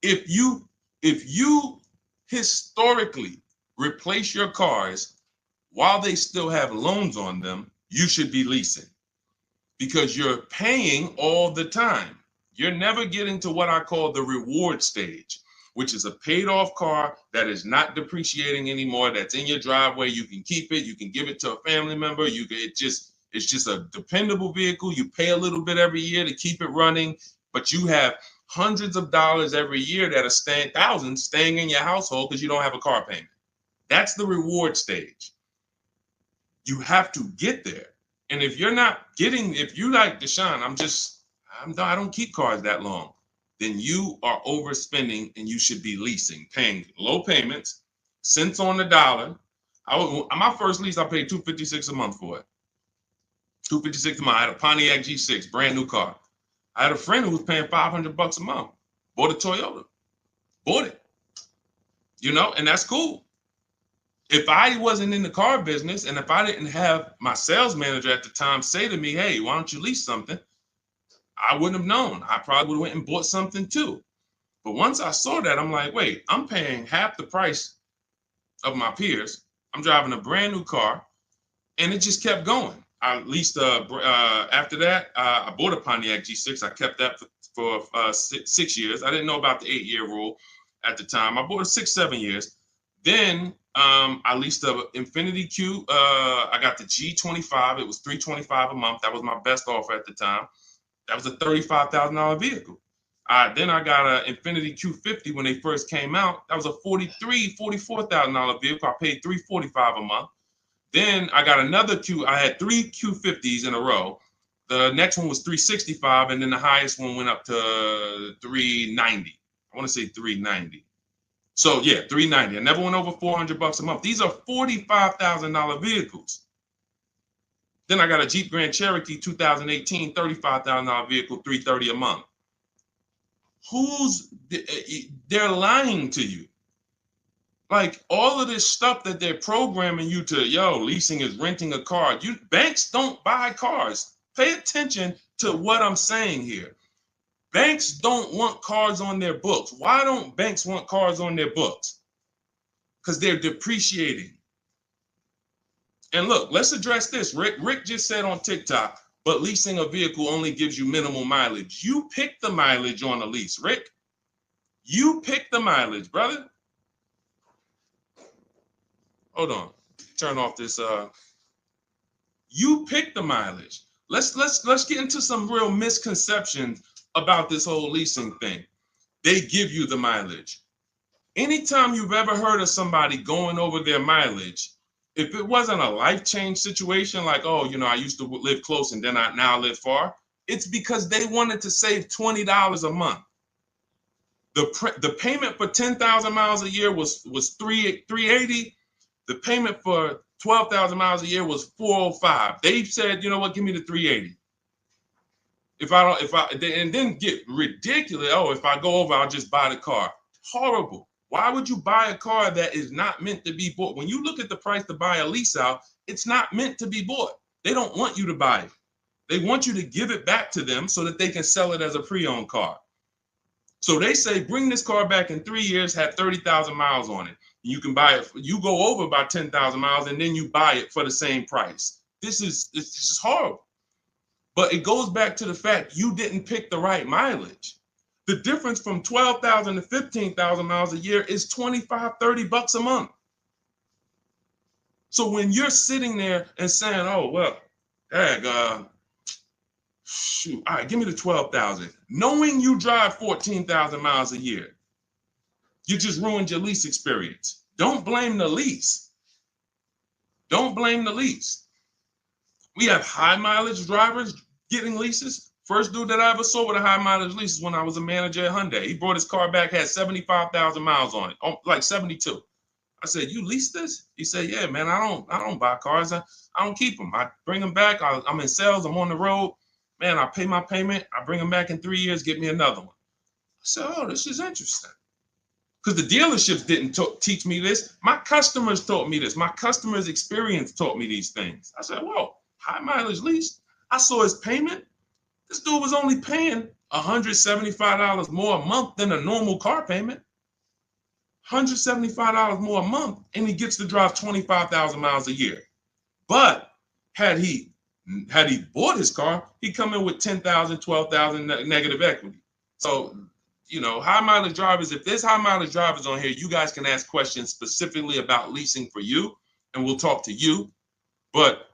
[SPEAKER 1] If you historically replace your cars while they still have loans on them, you should be leasing, because you're paying all the time. You're never getting to what I call the reward stage, which is a paid off car that is not depreciating anymore, that's in your driveway. You can keep it. You can give it to a family member. It's just a dependable vehicle. You pay a little bit every year to keep it running, but you have hundreds of dollars every year that are thousands staying in your household because you don't have a car payment. That's the reward stage. You have to get there. And if you're like Deshone, I don't keep cars that long, then you are overspending and you should be leasing, paying low payments, cents on the dollar. My first lease, I paid $256 a month for it. $256 a month. I had a Pontiac G6, brand new car. I had a friend who was paying $500 a month. Bought a Toyota. Bought it. And that's cool. If I wasn't in the car business and if I didn't have my sales manager at the time say to me, hey, why don't you lease something? I wouldn't have known. I probably would have went and bought something too. But once I saw that, I'm like, wait, I'm paying half the price of my peers. I'm driving a brand new car, and it just kept going. I leased after that, I bought a Pontiac G6. I kept that for 6 years. I didn't know about the 8-year rule at the time. I bought it 6, 7 years. Then I leased a Infiniti Q. I got the G25. It was $325 a month. That was my best offer at the time. That was a $35,000 vehicle. Then I got an Infiniti Q50 when they first came out. That was a $44,000 vehicle. I paid $345 a month. Then I got another Q. I had 3 Q50s in a row. The next one was $365, and then the highest one went up to $390. I want to say $390. So yeah, $390. I never went over $400 a month. These are $45,000 vehicles. Then I got a Jeep Grand Cherokee 2018, $35,000 vehicle, $330 a month. They're lying to you. Like all of this stuff that they're programming you to, leasing is renting a car. Banks don't buy cars. Pay attention to what I'm saying here. Banks don't want cars on their books. Why don't banks want cars on their books? Because they're depreciating. And look, let's address this. Rick just said on TikTok, but leasing a vehicle only gives you minimal mileage. You pick the mileage on a lease, Rick. You pick the mileage, brother. Hold on. Turn off this. You pick the mileage. Let's get into some real misconceptions about this whole leasing thing. They give you the mileage. Anytime you've ever heard of somebody going over their mileage, if it wasn't a life change situation, like, I used to live close and then I now live far, it's because they wanted to save $20 a month. The payment for 10,000 miles a year was $380. The payment for 12,000 miles a year was $405. They said, you know what, give me the $380. And then get ridiculous. If I go over, I'll just buy the car. Horrible. Why would you buy a car that is not meant to be bought? When you look at the price to buy a lease out, it's not meant to be bought. They don't want you to buy it. They want you to give it back to them so that they can sell it as a pre-owned car. So they say, bring this car back in 3 years, have 30,000 miles on it. You can buy it. You go over by 10,000 miles and then you buy it for the same price. It's just horrible. But it goes back to the fact you didn't pick the right mileage. The difference from 12,000 to 15,000 miles a year is $25-30 a month. So when you're sitting there and saying, shoot, all right, give me the 12,000, knowing you drive 14,000 miles a year, you just ruined your lease experience. Don't blame the lease. Don't blame the lease. We have high mileage drivers getting leases. First dude that I ever saw with a high mileage lease is when I was a manager at Hyundai. He brought his car back, had 75,000 miles on it, like 72. I said, you lease this? He said, yeah, man, I don't buy cars. I don't keep them. I bring them back. I'm in sales. I'm on the road. Man, I pay my payment. I bring them back in 3 years, get me another one. I said, this is interesting. Because the dealerships didn't teach me this. My customers taught me this. My customers' experience taught me these things. I said, whoa, high mileage lease. I saw his payment. This dude was only paying $175 more a month than a normal car payment. $175 more a month, and he gets to drive 25,000 miles a year. But had he bought his car, he'd come in with 10,000, 12,000 negative equity. So, high mileage drivers, if there's high mileage drivers on here, you guys can ask questions specifically about leasing for you, and we'll talk to you. But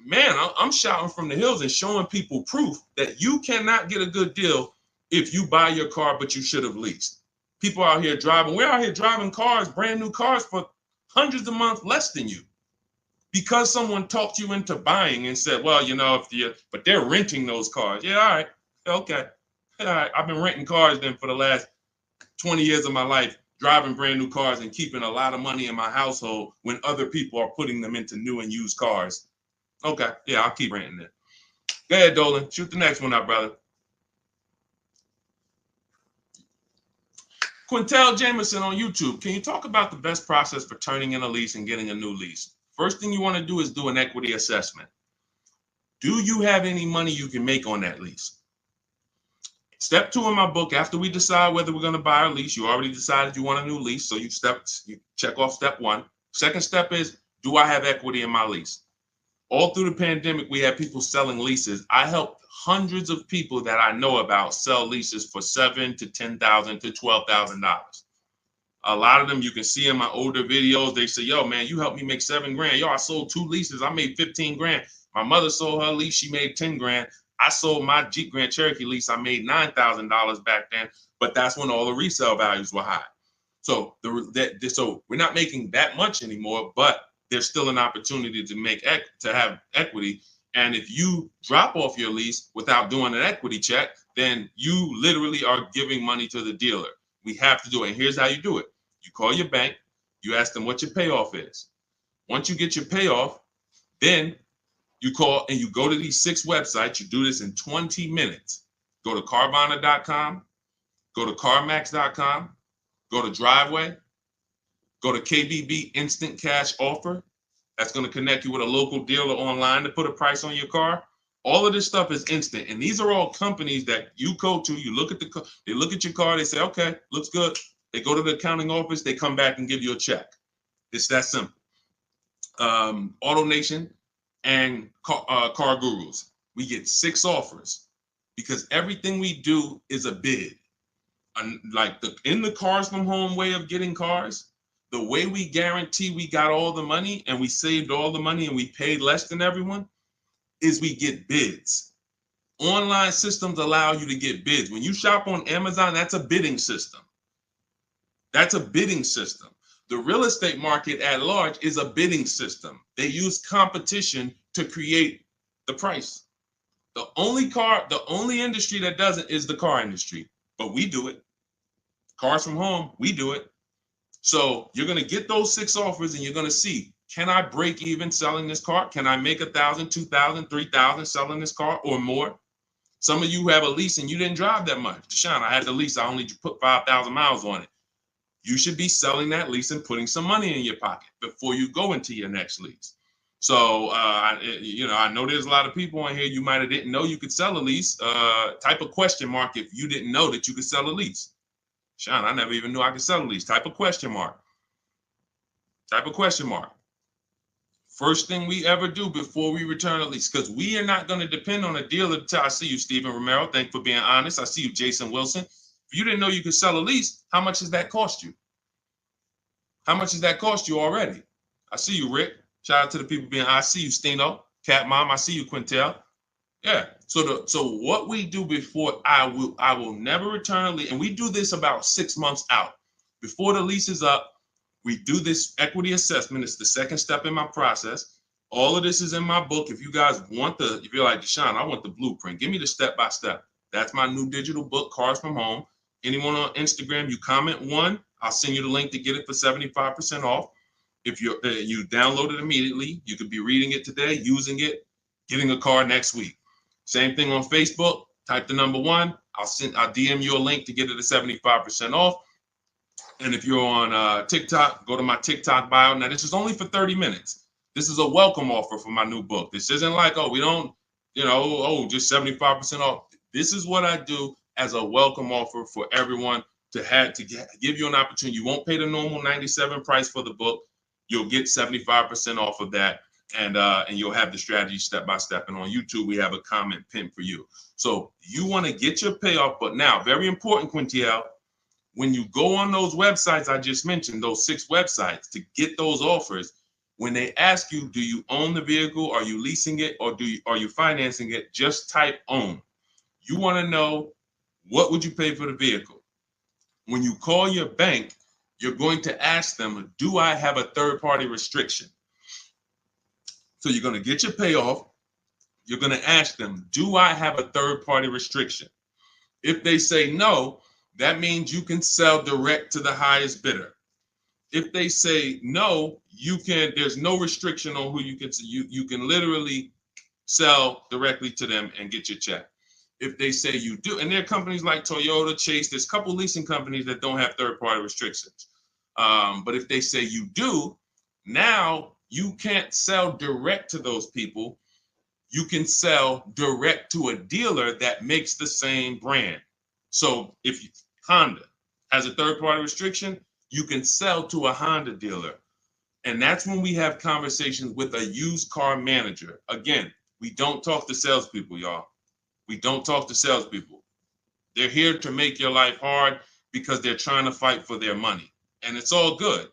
[SPEAKER 1] man, I'm shouting from the hills and showing people proof that you cannot get a good deal if you buy your car, but you should have leased. People out here driving, we're out here driving cars, brand new cars for hundreds a month less than you. Because someone talked you into buying and said, well, but they're renting those cars. Yeah, all right, okay. All right, I've been renting cars then for the last 20 years of my life, driving brand new cars and keeping a lot of money in my household when other people are putting them into new and used cars. Okay, yeah, I'll keep renting it. Go ahead, Dolan. Shoot the next one up, brother. Quintel Jameson on YouTube. Can you talk about the best process for turning in a lease and getting a new lease? First thing you want to do is do an equity assessment. Do you have any money you can make on that lease? Step 2 in my book, after we decide whether we're going to buy a lease, you already decided you want a new lease, so you check off step 1. Second step is, do I have equity in my lease? All through the pandemic, we had people selling leases. I helped hundreds of people that I know about sell leases for $7,000 to $10,000 to $12,000. A lot of them you can see in my older videos. They say, yo, man, you helped me make 7 grand. Yo, I sold 2 leases. I made 15 grand. My mother sold her lease. She made 10 grand. I sold my Jeep Grand Cherokee lease. I made $9,000 back then. But that's when all the resale values were high. So so we're not making that much anymore, but there's still an opportunity to have equity. And if you drop off your lease without doing an equity check, then you literally are giving money to the dealer. We have to do it. And here's how you do it. You call your bank, you ask them what your payoff is. Once you get your payoff, then you call and you go to these 6 websites. You do this in 20 minutes. Go to Carvana.com, go to CarMax.com, go to Driveway, go to KBB Instant Cash Offer. That's going to connect you with a local dealer online to put a price on your car. All of this stuff is instant. And these are all companies that you go to, you look at they look at your car, they say, okay, looks good. They go to the accounting office, they come back and give you a check. It's that simple. AutoNation and Car Gurus, we get 6 offers because everything we do is a bid. Like in the Cars from Home way of getting cars, the way we guarantee we got all the money and we saved all the money and we paid less than everyone is we get bids. Online systems allow you to get bids. When you shop on Amazon, that's a bidding system. That's a bidding system. The real estate market at large is a bidding system. They use competition to create the price. The only industry that doesn't is the car industry, but we do it. Cars from Home, we do it. So you're going to get those 6 offers and you're going to see, can I break even selling this car? Can I make 1,000, 2,000, 3,000 selling this car or more? Some of you have a lease and you didn't drive that much. Deshone, I had the lease. I only put 5,000 miles on it. You should be selling that lease and putting some money in your pocket before you go into your next lease. So, I know there's a lot of people on here. You might have didn't know you could sell a lease. Type a question mark if you didn't know that you could sell a lease. Sean, I never even knew I could sell a lease. Type a question mark. Type a question mark. First thing we ever do before we return a lease, because we are not going to depend on a dealer. I see you, Stephen Romero. Thank you for being honest. I see you, Jason Wilson. If you didn't know you could sell a lease, how much does that cost you? How much does that cost you already? I see you, Rick. Shout out to the people being. I see you, Stino, Cat Mom. I see you, Quintel. Yeah. So what we do before I will never return a lease, and we do this about 6 months out before the lease is up. We do this equity assessment. It's the second step in my process. All of this is in my book. If you guys want if you're like, Deshone, I want the blueprint. Give me the step-by-step. That's my new digital book, Cars from Home. Anyone on Instagram, you comment 1, I'll send you the link to get it for 75% off. If you download it immediately, you could be reading it today, using it, getting a car next week. Same thing on Facebook. Type the number 1. I'll DM you a link to get it at 75% off. And if you're on TikTok, go to my TikTok bio. Now, this is only for 30 minutes. This is a welcome offer for my new book. This isn't like, oh, we don't, just 75% off. This is what I do as a welcome offer for everyone to give you an opportunity. You won't pay the normal $97 price for the book. You'll get 75% off of that. And you'll have the strategy step by step. And on YouTube, we have a comment pinned for you. So you want to get your payoff. But now, very important, Quintiel, when you go on those websites I just mentioned, those 6 websites to get those offers, when they ask you, do you own the vehicle? Are you leasing it? Or are you financing it? Just type own. You want to know, what would you pay for the vehicle? When you call your bank, you're going to ask them, do I have a third-party restriction? So you're going to get your payoff. You're going to ask them, do I have a third-party restriction? If they say no, that means you can sell direct to the highest bidder. If they say no, there's no restriction on who you can sell. You can literally sell directly to them and get your check. If they say you do, and there are companies like Toyota, Chase, there's a couple leasing companies that don't have third-party restrictions. But if they say you do, now you can't sell direct to those people. You can sell direct to a dealer that makes the same brand. So if Honda has a third-party restriction, you can sell to a Honda dealer. And that's when we have conversations with a used car manager. Again, we don't talk to salespeople, y'all. We don't talk to salespeople. They're here to make your life hard because they're trying to fight for their money. and it's all good.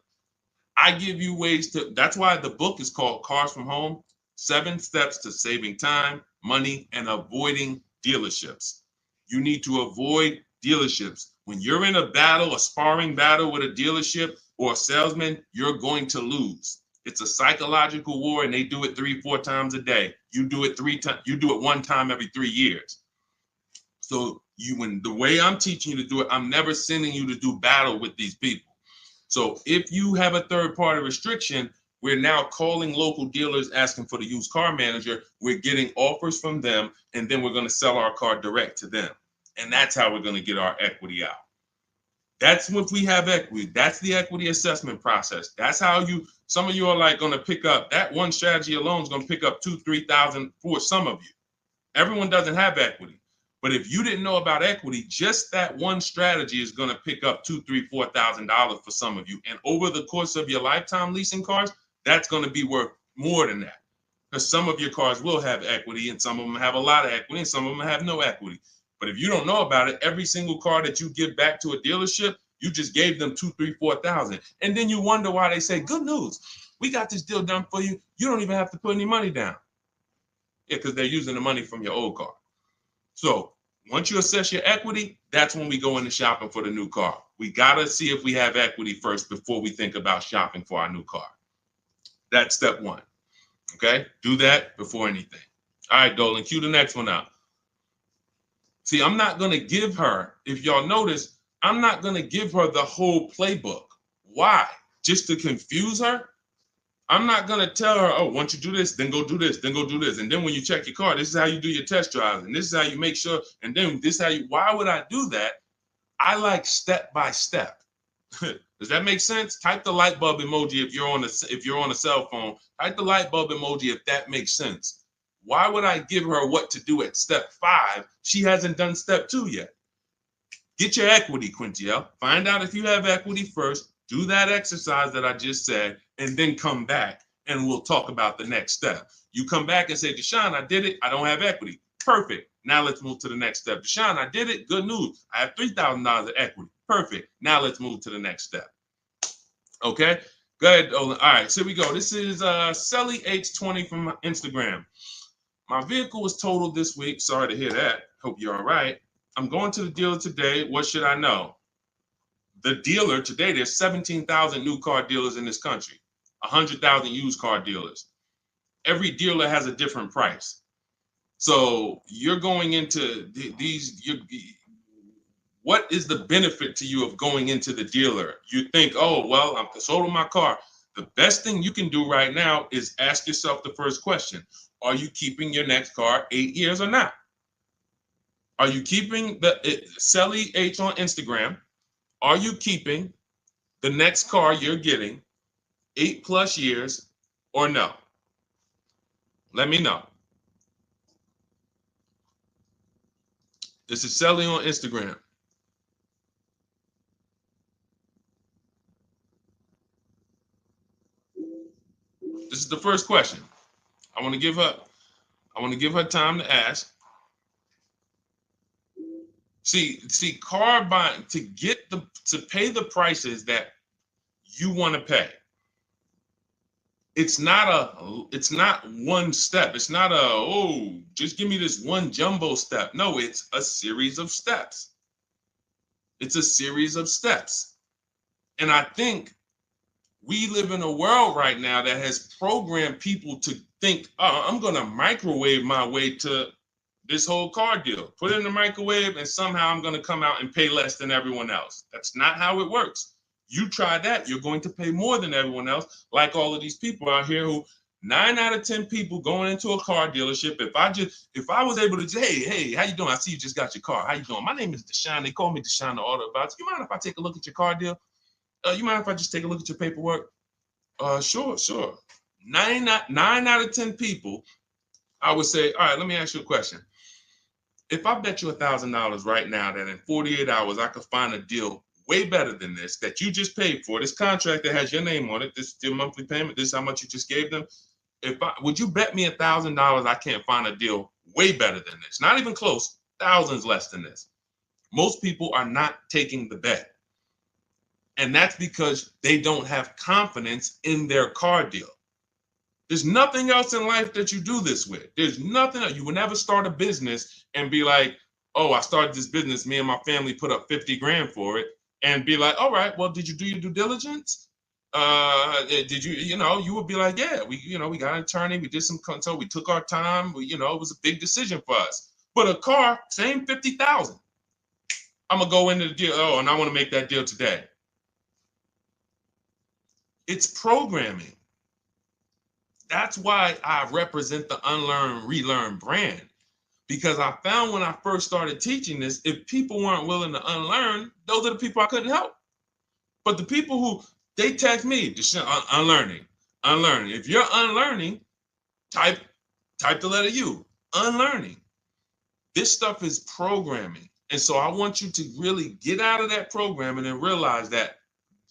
[SPEAKER 1] I give you ways to, that's why the book is called Cars from Home, 7 Steps to Saving Time, Money, and Avoiding Dealerships. You need to avoid dealerships. When you're in a battle, a sparring battle with a dealership or a salesman, you're going to lose. It's a psychological war, and they do it 3-4 times a day. You do it 3 times, you do it 1 time every 3 years. So when the way I'm teaching you to do it, I'm never sending you to do battle with these people. So if you have a third-party restriction, we're now calling local dealers asking for the used car manager. We're getting offers from them, and then we're going to sell our car direct to them. And that's how we're going to get our equity out. That's if we have equity. That's the equity assessment process. That's how some of you are like going to pick up, that one strategy alone is going to pick up $2,000-$3,000 for some of you. Everyone doesn't have equity. But if you didn't know about equity, just that one strategy is going to pick up $2,000, $3,000, $4,000 for some of you. And over the course of your lifetime leasing cars, that's going to be worth more than that. Because some of your cars will have equity, and some of them have a lot of equity, and some of them have no equity. But if you don't know about it, every single car that you give back to a dealership, you just gave them $2,000, $3,000, $4,000. And then you wonder why they say, good news, we got this deal done for you. You don't even have to put any money down. Yeah, because they're using the money from your old car. So once you assess your equity, that's when we go into shopping for the new car. We got to see if we have equity first before we think about shopping for our new car. That's step 1. Okay? Do that before anything. All right, Dolan, cue the next one out. See, I'm not going to give her, if y'all notice, I'm not going to give her the whole playbook. Why? Just to confuse her? I'm not going to tell her, oh, once you do this, then go do this, then go do this. And then when you check your car, this is how you do your test drives. And this is how you make sure. And then this is how you, why would I do that? I like step by step. Does that make sense? Type the light bulb emoji if you're on a cell phone. Type the light bulb emoji if that makes sense. Why would I give her what to do at step 5? She hasn't done step 2 yet. Get your equity, Quintiel. Find out if you have equity first. Do that exercise that I just said, and then come back and we'll talk about the next step. You come back and say, Deshone, I did it. I don't have equity. Perfect. Now let's move to the next step. Deshone, I did it. Good news. I have $3,000 of equity. Perfect. Now let's move to the next step. Okay. Go ahead, Olin. All right. So here we go. This is Selly H20 from Instagram. My vehicle was totaled this week. Sorry to hear that. Hope you're all right. I'm going to the dealer today. What should I know? The dealer today, there's 17,000 new car dealers in this country, 100,000 used car dealers. Every dealer has a different price. So you're going into what is the benefit to you of going into the dealer? You think, oh, well, I'm sold on my car. The best thing you can do right now is ask yourself the first question. Are you keeping your next car 8 years or not? Are you keeping Selly H on Instagram? Are you keeping the next car you're getting 8+ years or no? Let me know. This is Selly on Instagram. This is the first question. I want to give her time to ask. See, car buying, to pay the prices that you want to pay. It's not one step. It's not just give me this one jumbo step. No, it's a series of steps. It's a series of steps. And I think we live in a world right now that has programmed people to think, oh, I'm going to microwave my way to this whole car deal. Put it in the microwave and somehow I'm going to come out and pay less than everyone else. That's not how it works. You try that, you're going to pay more than everyone else, like all of these people out here who 9 out of 10 people going into a car dealership. If I was able to say, hey, how you doing? I see you just got your car. How you doing? My name is Deshone. They call me Deshone the Auto Advisor. You mind if I take a look at your car deal? You mind if I just take a look at your paperwork? Sure. 9 out of 10 people, I would say, all right, let me ask you a question. If I bet you $1,000 right now that in 48 hours I could find a deal way better than this that you just paid for, this contract that has your name on it, this is your monthly payment, this is how much you just gave them. Would you bet me $1,000 I can't find a deal way better than this? Not even close, thousands less than this. Most people are not taking the bet. And that's because they don't have confidence in their car deal. There's nothing else in life that you do this with. There's nothing else. You will never start a business and be like, oh, I started this business. Me and my family put up 50 grand for it, and be like, all right, well, did you do your due diligence? Did you, you would be like, yeah, we got an attorney. We did some consult. We took our time. It was a big decision for us. But a car, same 50,000. I'm going to go into the deal. Oh, and I want to make that deal today. It's programming. That's why I represent the unlearn, relearn brand, because I found when I first started teaching this, if people weren't willing to unlearn, those are the people I couldn't help. But the people who, they text me, unlearning. If you're unlearning, type the letter U, unlearning. This stuff is programming. And so I want you to really get out of that programming and realize that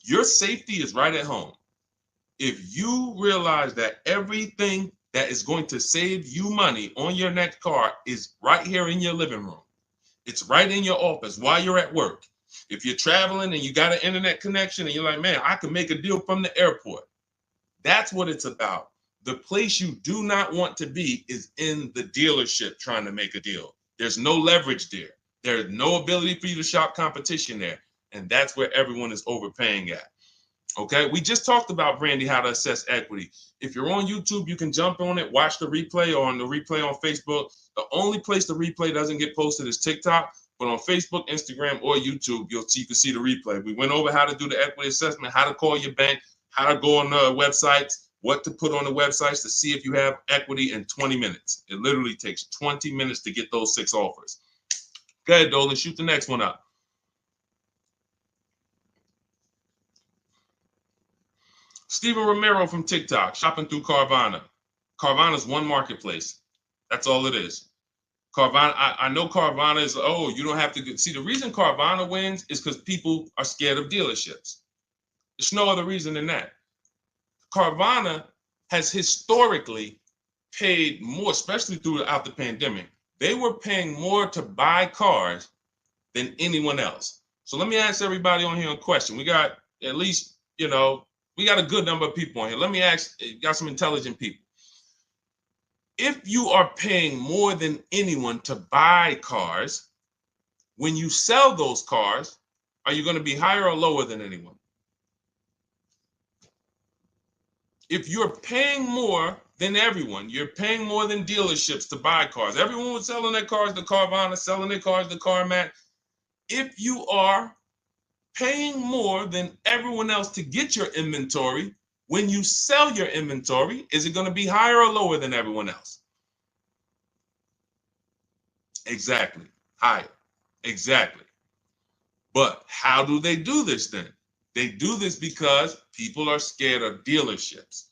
[SPEAKER 1] your safety is right at home. If you realize that everything that is going to save you money on your next car is right here in your living room, it's right in your office while you're at work. If you're traveling and you got an internet connection and you're like, man, I can make a deal from the airport. That's what it's about. The place you do not want to be is in the dealership trying to make a deal. There's no leverage there. There's no ability for you to shop competition there. And that's where everyone is overpaying at. Okay, we just talked about, Brandy, how to assess equity. If you're on YouTube, you can jump on it, watch the replay, or on the replay on Facebook. The only place the replay doesn't get posted is TikTok, but on Facebook, Instagram, or YouTube, you can see the replay. We went over how to do the equity assessment, how to call your bank, how to go on the websites, what to put on the websites to see if you have equity in 20 minutes. It literally takes 20 minutes to get those 6 offers. Go ahead, Dolan, shoot the next one up. Steven Romero from TikTok, shopping through Carvana. Carvana is one marketplace. That's all it is. Carvana, I know Carvana is, oh, you don't have to see, the reason Carvana wins is because people are scared of dealerships. There's no other reason than that. Carvana has historically paid more, especially throughout the pandemic. They were paying more to buy cars than anyone else. So let me ask everybody on here a question. We got at least, we got a good number of people on here. Let me ask, got some intelligent people. If you are paying more than anyone to buy cars, when you sell those cars, are you going to be higher or lower than anyone? If you're paying more than everyone, you're paying more than dealerships to buy cars. Everyone was selling their cars to Carvana, selling their cars to CarMax. If you are paying more than everyone else to get your inventory, when you sell your inventory, is it going to be higher or lower than everyone else? Exactly. Higher. Exactly. But how do they do this then? They do this because people are scared of dealerships.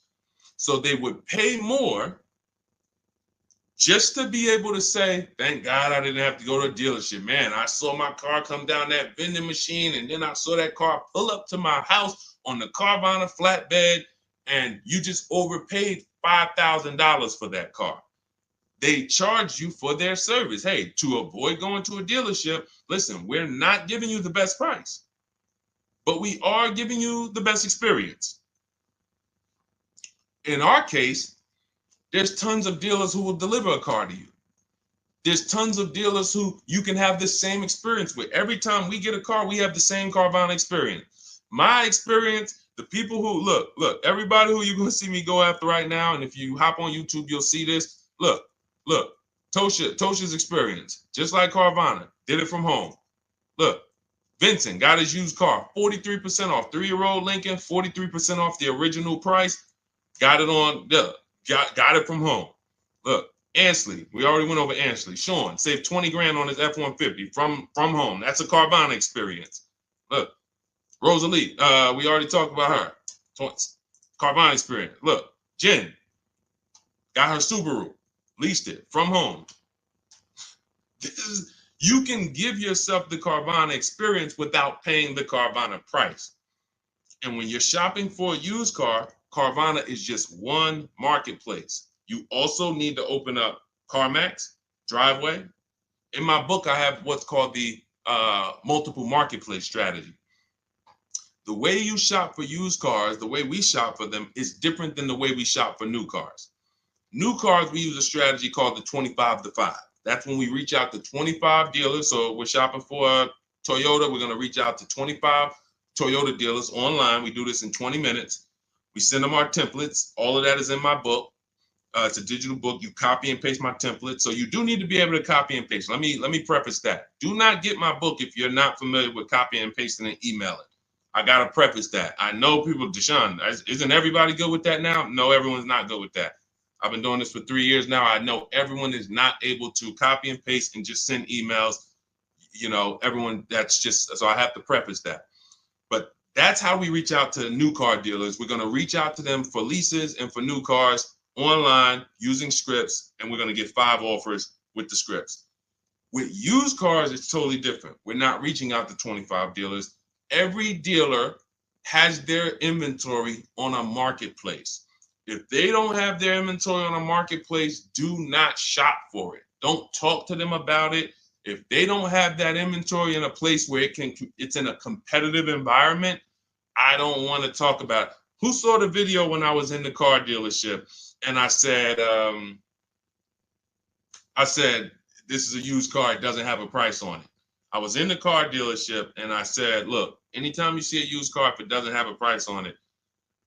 [SPEAKER 1] So they would pay more just to be able to say, thank God I didn't have to go to a dealership. Man, I saw my car come down that vending machine, and then I saw that car pull up to my house on the Carvana flatbed, and you just overpaid $5,000 for that car. They charge you for their service. Hey, to avoid going to a dealership, listen, we're not giving you the best price, but we are giving you the best experience. In our case, there's tons of dealers who will deliver a car to you. There's tons of dealers who you can have the same experience with. Every time we get a car, we have the same Carvana experience. My experience, the people who, look, everybody who you're going to see me go after right now, and if you hop on YouTube, you'll see this. Look, Tosha's experience, just like Carvana, did it from home. Look, Vincent got his used car, 43% off, 3-year-old Lincoln, 43% off the original price. Got it on, got it from home. Look, Ansley, we already went over Ansley. Sean saved 20 grand on his F-150 from home. That's a Carvana experience. Look, Rosalie, we already talked about her. Carvana experience. Look, Jen got her Subaru, leased it from home. You can give yourself the Carvana experience without paying the Carvana price. And when you're shopping for a used car, Carvana is just one marketplace. You also need to open up CarMax, Driveway. In my book, I have what's called the multiple marketplace strategy. The way you shop for used cars, the way we shop for them, is different than the way we shop for new cars. New cars, we use a strategy called the 25 to 5. That's when we reach out to 25 dealers. So we're shopping for a Toyota. We're going to reach out to 25 Toyota dealers online. We do this in 20 minutes. We send them our templates. All of that is in my book. It's a digital book. You copy and paste my template. So you do need to be able to copy and paste. Let me preface that. Do not get my book if you're not familiar with copying and pasting and emailing. I got to preface that. I know people, Deshone, isn't everybody good with that now? No, everyone's not good with that. I've been doing this for 3 years now. I know everyone is not able to copy and paste and just send emails. You know, everyone, that's just, so I have to preface that. But that's how we reach out to new car dealers. We're going to reach out to them for leases and for new cars online using scripts, and we're going to get 5 offers with the scripts. With used cars, it's totally different. We're not reaching out to 25 dealers. Every dealer has their inventory on a marketplace. If they don't have their inventory on a marketplace, do not shop for it. Don't talk to them about it. If they don't have that inventory in a place where it's in a competitive environment, I don't want to talk about it. Who saw the video when I was in the car dealership and I said, this is a used car, it doesn't have a price on it. I was in the car dealership and I said, look, anytime you see a used car, if it doesn't have a price on it,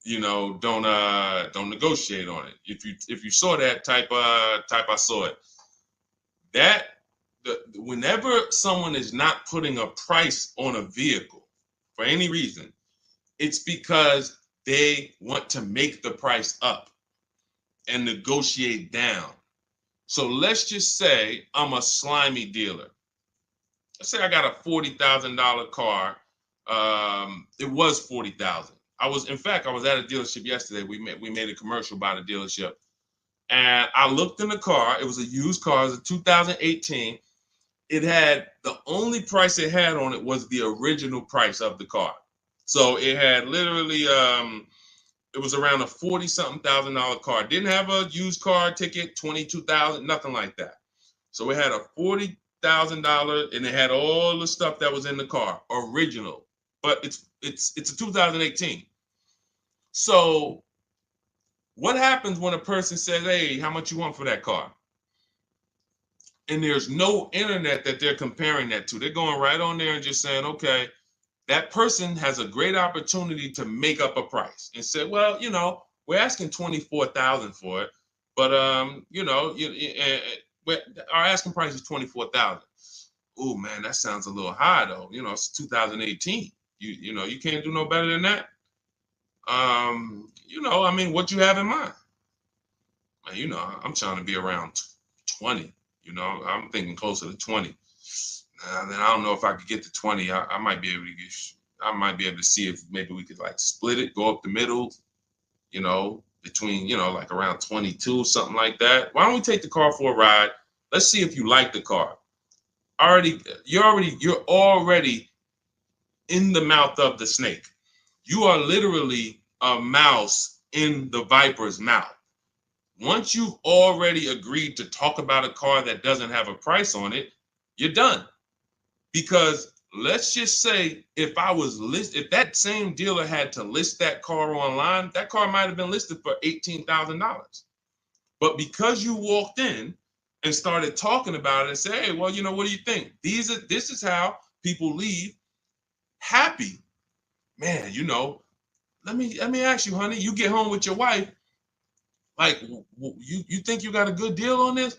[SPEAKER 1] you know, don't negotiate on it. If you saw that, type I saw it. Whenever someone is not putting a price on a vehicle for any reason, it's because they want to make the price up and negotiate down. So let's just say I'm a slimy dealer. Let's say I got a $40,000 car. It was $40,000. I was at a dealership yesterday. We made a commercial about a dealership, and I looked in the car. It was a used car. It was a 2018. It had, the only price it had on it was the original price of the car. So it had literally, it was around a $40-something thousand car. It didn't have a used car ticket, $22,000, nothing like that. So it had a $40,000, and it had all the stuff that was in the car, original. But it's a 2018. So what happens when a person says, hey, how much you want for that car? And there's no internet that they're comparing that to. They're going right on there and just saying, okay, that person has a great opportunity to make up a price and say, well, you know, we're asking $24,000 for it, but you know, our asking price is $24,000. Oh man, that sounds a little high though. You know, it's 2018. You know, you can't do no better than that. You know, I mean, what you have in mind? You know, I'm trying to be around 20. You know, I'm thinking closer to 20. Then I don't know if I could get to 20. I might be able to to see if maybe we could like split it, go up the middle, you know, between, you know, like around 22, something like that. Why don't we take the car for a ride? Let's see if you like the car. You're already in the mouth of the snake. You are literally a mouse in the viper's mouth. Once you've already agreed to talk about a car that doesn't have a price on it, you're done. Because let's just say if that same dealer had to list that car online, that car might have been listed for $18,000. But because you walked in and started talking about it and say, hey, well, you know, what do you think? This is how people leave happy. Man, you know, let me ask you, honey, you get home with your wife, like, you think you got a good deal on this?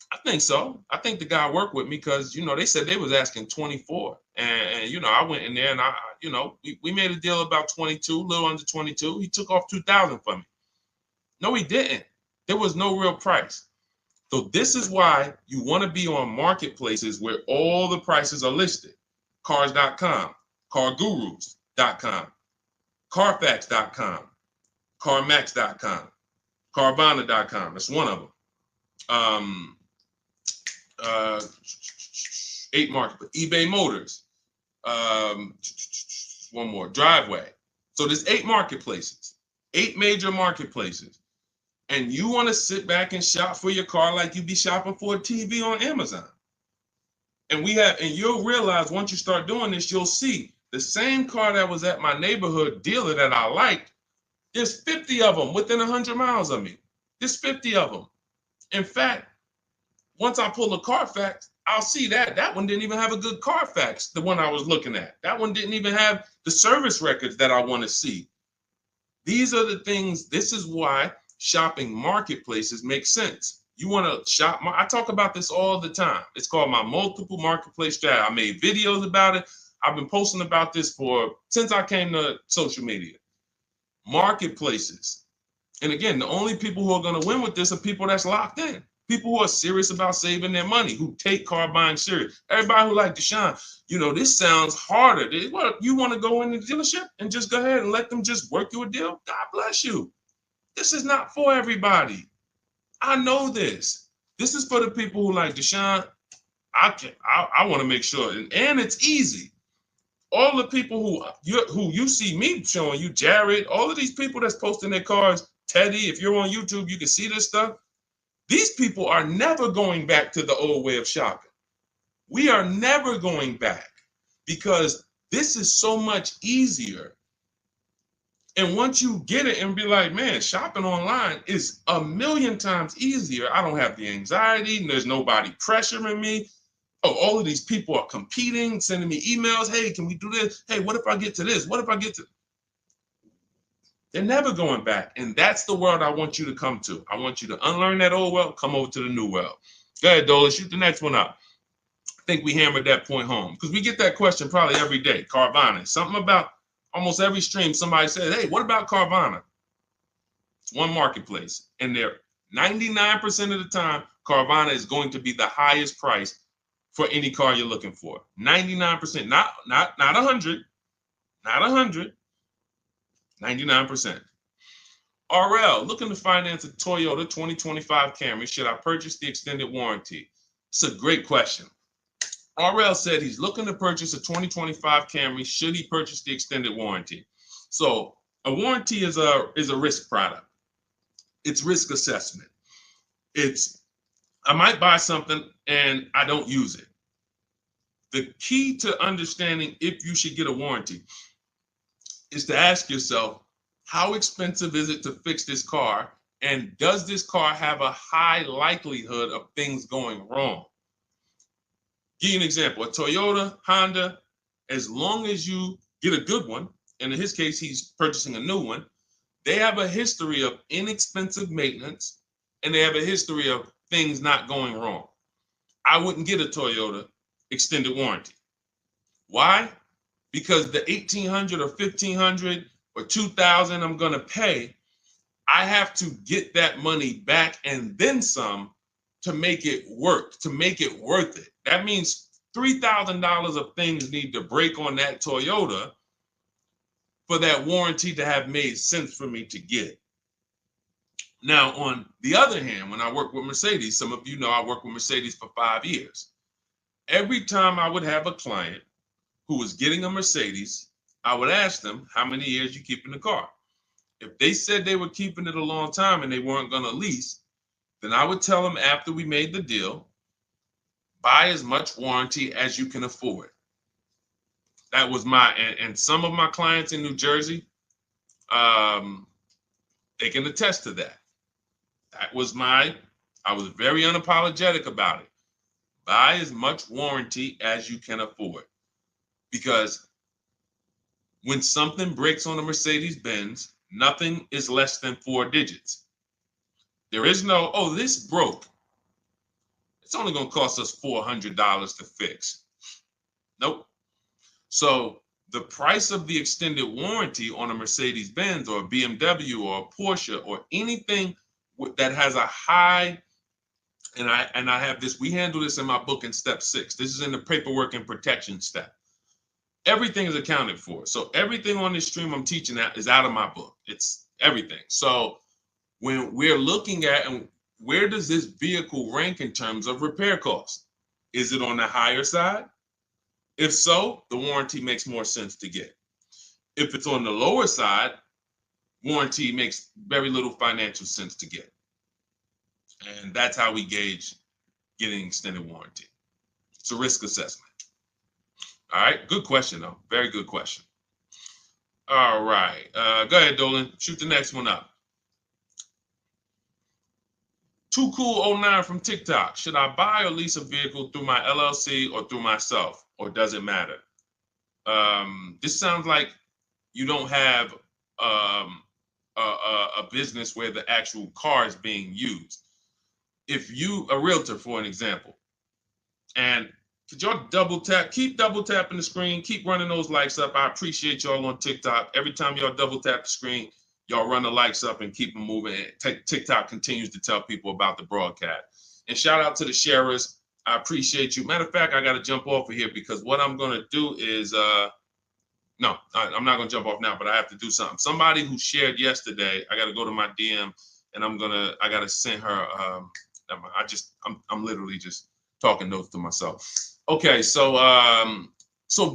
[SPEAKER 1] I think so. I think the guy worked with me because, you know, they said they was asking 24. And you know, I went in there and you know, we made a deal about 22, a little under 22. He took off 2,000 from me. No, he didn't. There was no real price. So this is why you want to be on marketplaces where all the prices are listed. Cars.com, cargurus.com, carfax.com, carmax.com, carvana.com. That's one of them. 8 market, eBay Motors, one more, Driveway. So there's 8 marketplaces, 8 major marketplaces. And you want to sit back and shop for your car like you be shopping for a TV on Amazon. And you'll realize once you start doing this, you'll see The same car that was at my neighborhood dealer that I liked, there's 50 of them within 100 miles of me. There's 50 of them. In fact, once I pull a Carfax, I'll see that one didn't even have a good Carfax, the one I was looking at. That one didn't even have the service records that I want to see. These are the things, this is why shopping marketplaces make sense. You want to shop, I talk about this all the time. It's called my multiple marketplace strategy. I made videos about it. I've been posting about this since I came to social media. Marketplaces. And again, the only people who are going to win with this are people that's locked in. People who are serious about saving their money, who take car buying serious. Everybody who like Deshone, this sounds harder. What, you want to go in the dealership and just go ahead and let them just work you a deal? God bless you. This is not for everybody. I know this. This is for the people who like Deshone. I want to make sure, and it's easy. All the people who you see me showing you, Jared, all of these people that's posting their cars, Teddy, if you're on YouTube, you can see this stuff. These people are never going back to the old way of shopping. We are never going back because this is so much easier. And once you get it and be like, man, shopping online is a million times easier. I don't have the anxiety and there's nobody pressuring me. Oh, all of these people are competing, sending me emails. Hey, can we do this? Hey, what if I get to this? What if I get to... They're never going back. And that's the world I want you to come to. I want you to unlearn that old world, come over to the new world. Go ahead, Dola, shoot the next one up. I think we hammered that point home because we get that question probably every day. Carvana, something about almost every stream, somebody said, hey, what about Carvana? It's one marketplace. And they're 99% of the time, Carvana is going to be the highest price for any car you're looking for. 99%, not 100, not 100. 99%. RL, looking to finance a Toyota 2025 Camry. Should I purchase the extended warranty? It's a great question. RL said he's looking to purchase a 2025 Camry. Should he purchase the extended warranty? So a warranty is a risk product. It's risk assessment. I might buy something and I don't use it. The key to understanding if you should get a warranty is to ask yourself, how expensive is it to fix this car? And does this car have a high likelihood of things going wrong? Give you an example, a Toyota, Honda, as long as you get a good one, and in his case, he's purchasing a new one, they have a history of inexpensive maintenance, and they have a history of things not going wrong. I wouldn't get a Toyota extended warranty. Why? Because the $1,800 or $1,500 or $2,000 I'm going to pay, I have to get that money back and then some to make it work, to make it worth it. That means $3,000 of things need to break on that Toyota for that warranty to have made sense for me to get. Now, on the other hand, when I work with Mercedes, some of you know I worked with Mercedes for 5 years. Every time I would have a client who was getting a Mercedes, I would ask them, how many years you keeping the car? If they said they were keeping it a long time and they weren't going to lease, then I would tell them after we made the deal, buy as much warranty as you can afford. That was and some of my clients in New Jersey, they can attest to that. That was I was very unapologetic about it. Buy as much warranty as you can afford. Because when something breaks on a Mercedes-Benz, nothing is less than 4 digits. There is no, oh, this broke. It's only going to cost us $400 to fix. Nope. So the price of the extended warranty on a Mercedes-Benz or a BMW or a Porsche or anything that has a high, and I have this, we handle this in my book in step 6. This is in the paperwork and protection step. Everything is accounted for. So everything on this stream I'm teaching is out of my book. It's everything. So when we're looking at, and where does this vehicle rank in terms of repair costs? Is it on the higher side? If so, the warranty makes more sense to get. If it's on the lower side, warranty makes very little financial sense to get. And that's how we gauge getting extended warranty. It's a risk assessment. All right, good question though. Very good question. All right, go ahead, Dolan. Shoot the next one up. Too Cool 09 from TikTok. Should I buy or lease a vehicle through my LLC or through myself, or does it matter? This sounds like you don't have a business where the actual car is being used. If you, a realtor, for an example, and could y'all double tap, keep double tapping the screen, keep running those likes up. I appreciate y'all on TikTok. Every time y'all double tap the screen, y'all run the likes up and keep them moving. TikTok continues to tell people about the broadcast. And shout out to the sharers. I appreciate you. Matter of fact, I got to jump off of here because what I'm going to do is, no, I'm not going to jump off now, but I have to do something. Somebody who shared yesterday, I got to go to my DM and I got to send her, I'm literally just talking notes to myself. Okay, so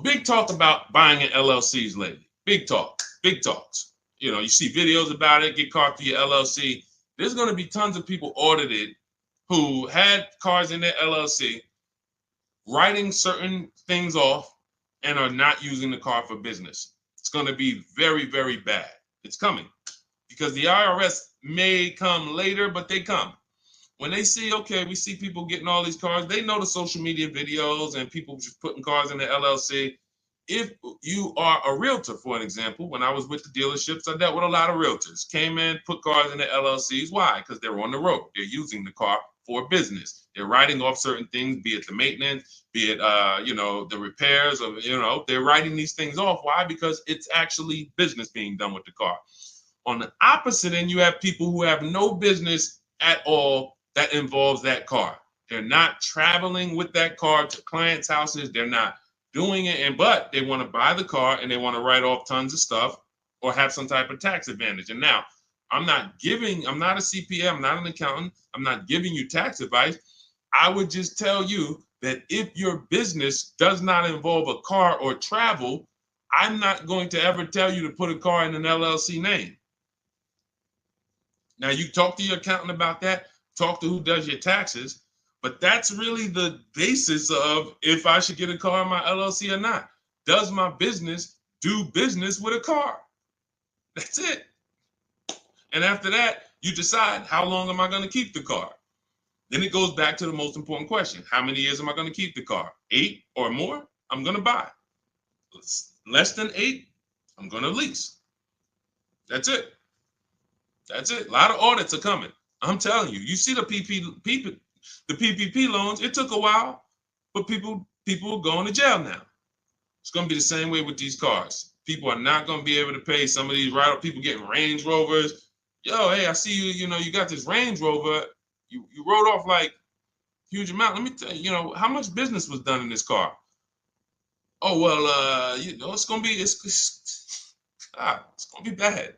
[SPEAKER 1] big talk about buying in LLCs lately. Big talks. You know, you see videos about it, get caught through your LLC. There's going to be tons of people audited who had cars in their LLC, writing certain things off and are not using the car for business. It's going to be very, very bad. It's coming because the IRS may come later, but they come. When they see, okay, we see people getting all these cars, they know the social media videos and people just putting cars in the LLC. If you are a realtor, for an example, when I was with the dealerships, I dealt with a lot of realtors. Came in, put cars in the LLCs. Why? Because they're on the road. They're using the car for business. They're writing off certain things, be it the maintenance, be it the repairs, or they're writing these things off. Why? Because it's actually business being done with the car. On the opposite end, you have people who have no business at all that involves that car. They're not traveling with that car to clients' houses. They're not doing it, but they want to buy the car and they want to write off tons of stuff or have some type of tax advantage. And now, I'm not a CPA, I'm not an accountant, I'm not giving you tax advice. I would just tell you that if your business does not involve a car or travel, I'm not going to ever tell you to put a car in an LLC name. Now, you talk to your accountant about that, talk to who does your taxes, but that's really the basis of if I should get a car in my LLC or not. Does my business do business with a car? That's it. And after that, you decide, how long am I going to keep the car? Then it goes back to the most important question. How many years am I going to keep the car? 8 or more, I'm going to buy. Less than 8, I'm going to lease. That's it. That's it. A lot of audits are coming. I'm telling you. You see the PPP loans. It took a while, but people are going to jail now. It's going to be the same way with these cars. People are not going to be able to pay some of these people getting Range Rovers. Yo, hey, I see you. You got this Range Rover. You wrote off like huge amount. Let me tell you, how much business was done in this car? Oh well, it's going to be it's going to be bad.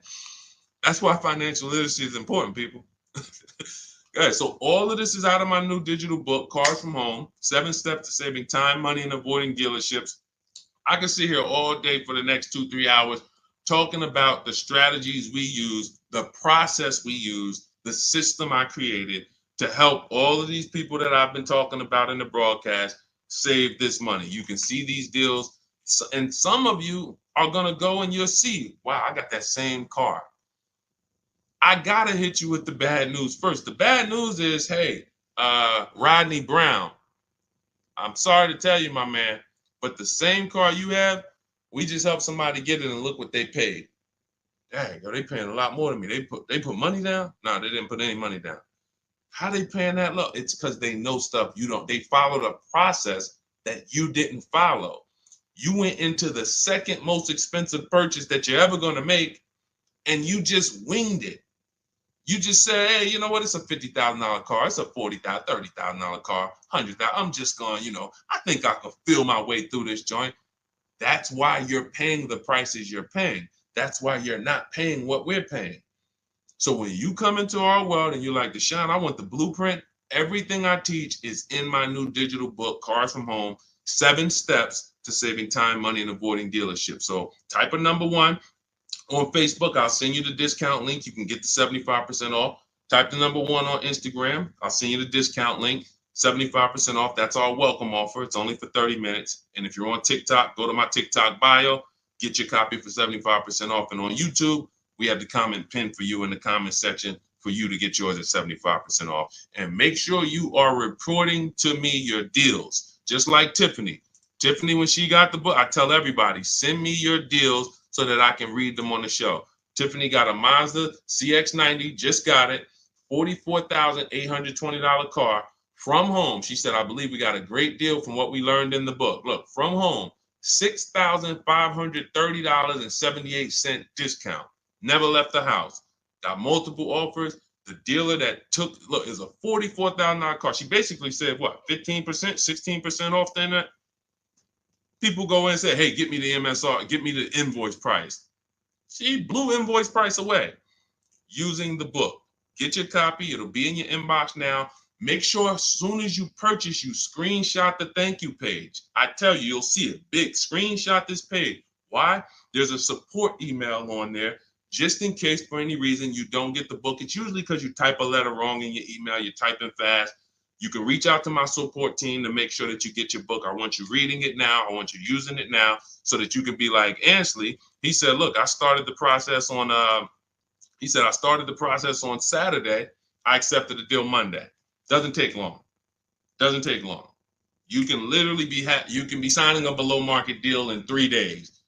[SPEAKER 1] That's why financial literacy is important, people. Okay, so all of this is out of my new digital book, Cars from Home, 7 Steps to Saving Time, Money, and Avoiding Dealerships. I can sit here all day for the next 2-3 hours talking about the strategies we use, the process we use, the system I created to help all of these people that I've been talking about in the broadcast save this money. You can see these deals, and some of you are going to go and you'll see, wow, I got that same car. I got to hit you with the bad news first. The bad news is, hey, Rodney Brown, I'm sorry to tell you, my man, but the same car you have, we just helped somebody get it and look what they paid. Dang, they paying a lot more than me. They put money down? No, they didn't put any money down. How they paying that low? It's because they know stuff you don't. They followed a process that you didn't follow. You went into the second most expensive purchase that you're ever going to make, and you just winged it. You just say, hey, you know what? It's a $50,000 car. It's a $40,000, $30,000 car, $100,000. I'm just going, I think I can feel my way through this joint. That's why you're paying the prices you're paying. That's why you're not paying what we're paying. So when you come into our world and you're like, Deshone, I want the blueprint. Everything I teach is in my new digital book, Cars from Home, 7 Steps to Saving Time, Money, and Avoiding Dealerships. So type of number 1. On Facebook, I'll send you the discount link. You can get the 75% off. Type the number 1 on Instagram. I'll send you the discount link. 75% off. That's our welcome offer. It's only for 30 minutes. And if you're on TikTok, go to my TikTok bio, get your copy for 75% off. And on YouTube, we have the comment pinned for you in the comment section for you to get yours at 75% off. And make sure you are reporting to me your deals, just like Tiffany. Tiffany, when she got the book, I tell everybody, send me your deals so that I can read them on the show. Tiffany got a Mazda CX-90, just got it, $44,820 car. From home, she said, I believe we got a great deal from what we learned in the book. Look, from home, $6,530.78 discount. Never left the house. Got multiple offers. The dealer that took, look, is a $44,000 car. She basically said, what, 15%, 16% off then that? People go in and say, hey, get me the MSR, get me the invoice price. She blew invoice price away using the book. Get your copy. It'll be in your inbox now. Make sure as soon as you purchase, you screenshot the thank you page. I tell you, you'll see it big. Screenshot this page. Why? There's a support email on there just in case for any reason you don't get the book. It's usually because you type a letter wrong in your email. You're typing fast. You can reach out to my support team to make sure that you get your book. I want you reading it now. I want you using it now so that you can be like Ansley. He said, look, I started the process on, I started the process on Saturday. I accepted the deal Monday. Doesn't take long. Doesn't take long. You can literally be you can be signing a below market deal in 3 days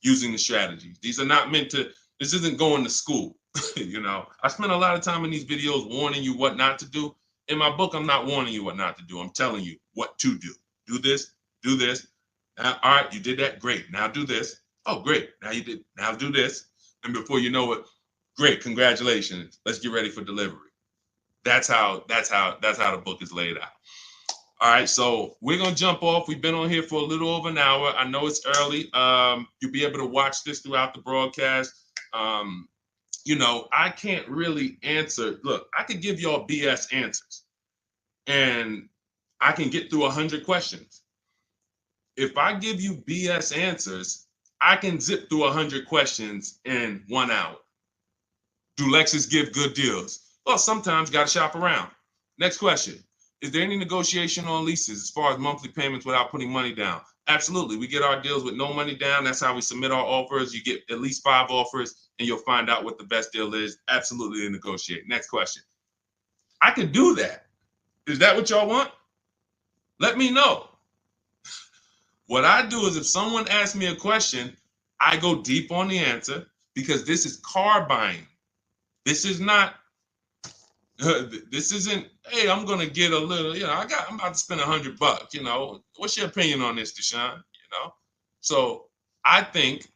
[SPEAKER 1] using the strategies. These are not meant to, this isn't going to school. You know, I spend a lot of time in these videos warning you what not to do. In my book, I'm not warning you what not to do. I'm telling you what to do. Do this, do this. Now, all right, you did that. Great. Now do this. Oh, great. Now you did. Now do this. And before you know it, great. Congratulations. Let's get ready for delivery. That's how the book is laid out. All right, so we're gonna jump off. We've been on here for a little over an hour. I know it's early. You'll be able to watch this throughout the broadcast. You know, I can't really answer. Look, I could give y'all BS answers, and I can get through 100 questions. If I give you BS answers, I can zip through 100 questions in 1 hour. Do Lexus give good deals? Well, sometimes got to shop around. Next question. Is there any negotiation on leases as far as monthly payments without putting money down? Absolutely. We get our deals with no money down. That's how we submit our offers. You get at least 5 offers and you'll find out what the best deal is. Absolutely negotiate. Next question. I could do that. Is that what y'all want? Let me know. What I do is if someone asks me a question, I go deep on the answer because this is car buying. This is not. This isn't, hey, I'm gonna get a little, you know, I'm about to spend $100, you know. What's your opinion on this, Deshone? You know? So I think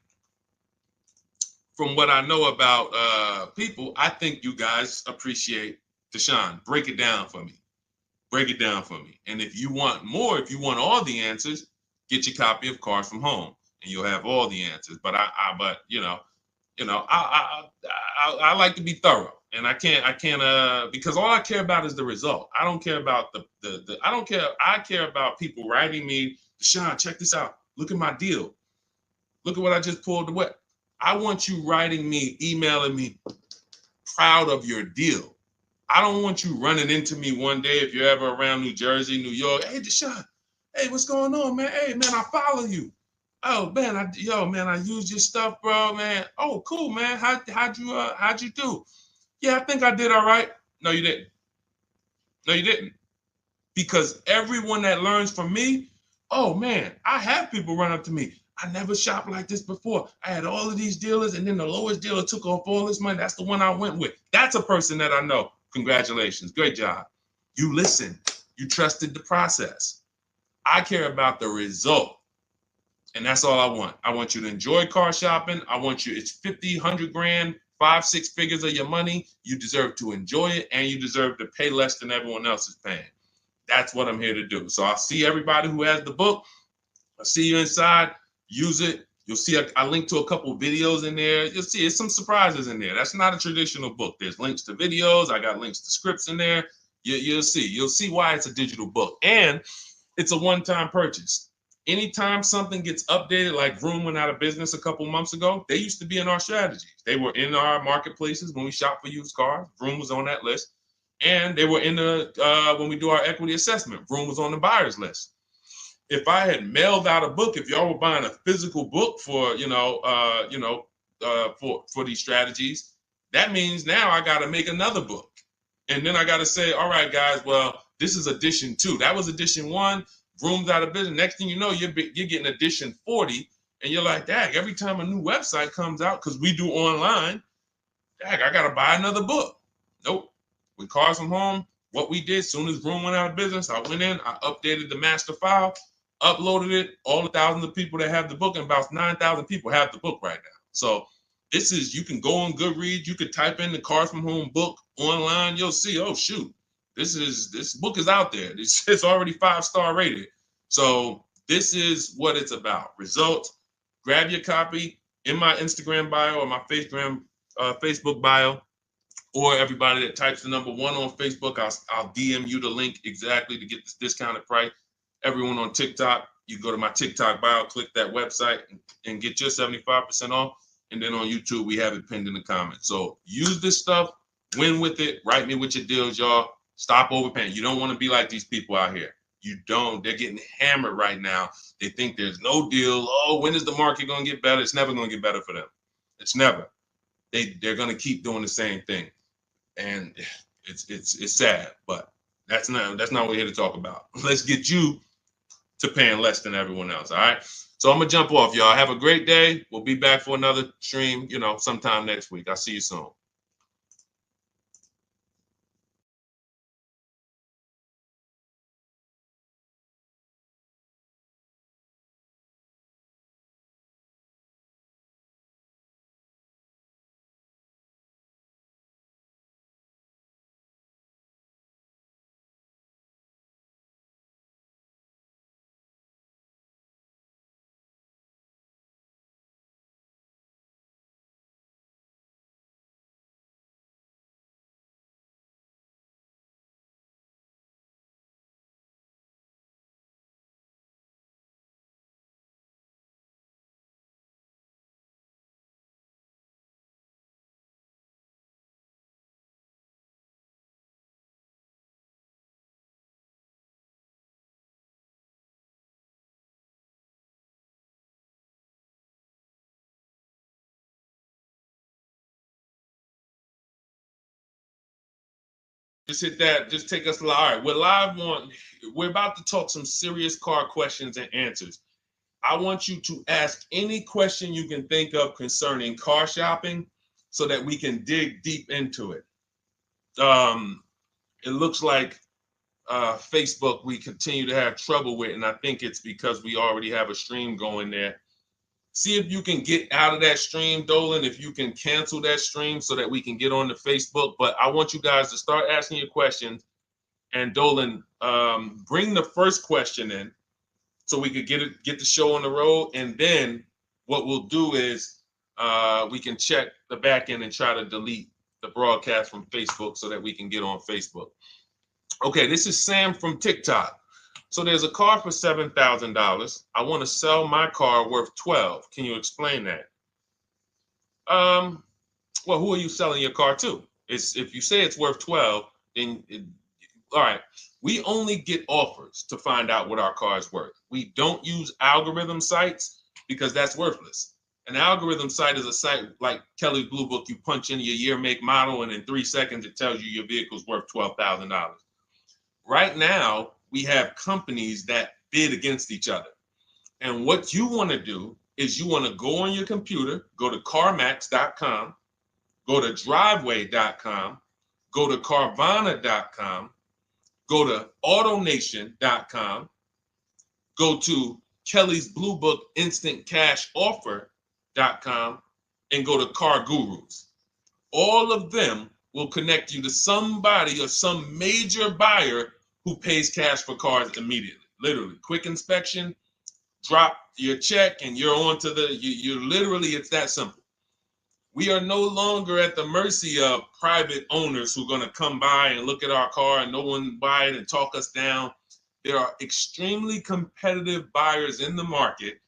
[SPEAKER 1] from what I know about people, I think you guys appreciate Deshone. Break it down for me. Break it down for me. And if you want more, if you want all the answers, get your copy of Cars from Home and you'll have all the answers. But I like to be thorough. And I can't because all I care about is the result. I don't care about I care about people writing me, Deshone, check this out. Look at my deal. Look at what I just pulled away. I want you writing me, emailing me, proud of your deal. I don't want you running into me one day if you're ever around New Jersey, New York. Hey, Deshone, hey, what's going on, man? Hey, man, I follow you. Oh, man, I used your stuff, bro, man. Oh, cool, man. How'd you do? Yeah, I think I did all right. No, you didn't. No, you didn't. Because everyone that learns from me, oh, man, I have people run up to me. I never shopped like this before. I had all of these dealers, and then the lowest dealer took off all this money. That's the one I went with. That's a person that I know. Congratulations. Great job. You listened. You trusted the process. I care about the result. And that's all I want. I want you to enjoy car shopping. I want you, it's 50, 100 grand, 5, 6 figures of your money. You deserve to enjoy it, and you deserve to pay less than everyone else is paying. That's what I'm here to do. So I'll see everybody who has the book. I'll see you inside. Use it. You'll see I link to a couple videos in there. You'll see it's some surprises in there. That's not a traditional book. There's links to videos. I got links to scripts in there. You'll see. You'll see why it's a digital book. And it's a one-time purchase. Anytime something gets updated, like Vroom went out of business a couple months ago, they used to be in our strategies. They were in our marketplaces when we shop for used cars. Vroom was on that list. And they were in the when we do our equity assessment, Vroom was on the buyers list. If I had mailed out a book, if y'all were buying a physical book for for these strategies, that means now I got to make another book, and then I got to say, all right, guys, well, this is edition 2. That was edition 1. Vroom's out of business. Next thing you know, you're getting edition 40, and you're like, dang, every time a new website comes out, because we do online, dang, I got to buy another book. Nope. With Cars from Home, what we did, soon as Vroom went out of business, I went in, I updated the master file, uploaded it, all the thousands of people that have the book, and about 9,000 people have the book right now. So this is, you can go on Goodreads, you could type in the Cars from Home book online, you'll see, oh shoot, this book is out there. It's already 5-star rated. So this is what it's about. Results. Grab your copy in my Instagram bio or my Facebook bio, or everybody that types the number 1 on Facebook, I'll DM you the link exactly to get this discounted price. Everyone on TikTok, you go to my TikTok bio, click that website, and get your 75% off. And then on YouTube, we have it pinned in the comments. So use this stuff, win with it, write me with your deals, y'all. Stop overpaying. You don't want to be like these people out here. You don't. They're getting hammered right now. They think there's no deal. Oh, when is the market going to get better? It's never going to get better for them. It's never. They're going to keep doing the same thing. And it's sad, but that's not what we're here to talk about. Let's get you to paying less than everyone else. All right. So I'm gonna jump off, y'all. Have a great day. We'll be back for another stream, sometime next week. I'll see you soon. Just hit that. Just take us live. All right, we're about to talk some serious car questions and answers. I want you to ask any question you can think of concerning car shopping so that we can dig deep into it. It looks like Facebook we continue to have trouble with, and I think it's because we already have a stream going there. See if you can get out of that stream, Dolan, if you can cancel that stream so that we can get on the Facebook. But I want you guys to start asking your questions. And Dolan, bring the first question in so we could get the show on the road. And then what we'll do is we can check the back end and try to delete the broadcast from Facebook so that we can get on Facebook. Okay, this is Sam from TikTok. So there's a car for $7,000. I want to sell my car worth $12,000. Can you explain that? Well, who are you selling your car to? If you say it's worth $12,000, then all right. We only get offers to find out what our car is worth. We don't use algorithm sites because that's worthless. An algorithm site is a site like Kelly's Blue Book. You punch in your year, make, model, and in 3 seconds it tells you your vehicle's worth $12,000. Right now, we have companies that bid against each other. And what you want to do is you want to go on your computer, go to CarMax.com, go to Driveway.com, go to Carvana.com, go to AutoNation.com, go to Kelly's Blue Book Instant Cash Offer.com, and go to Car Gurus. All of them will connect you to somebody or some major buyer who pays cash for cars immediately. Literally, quick inspection, drop your check, and you're on to you're literally, it's that simple. We are no longer at the mercy of private owners who are going to come by and look at our car and no one buy it and talk us down. There are extremely competitive buyers in the market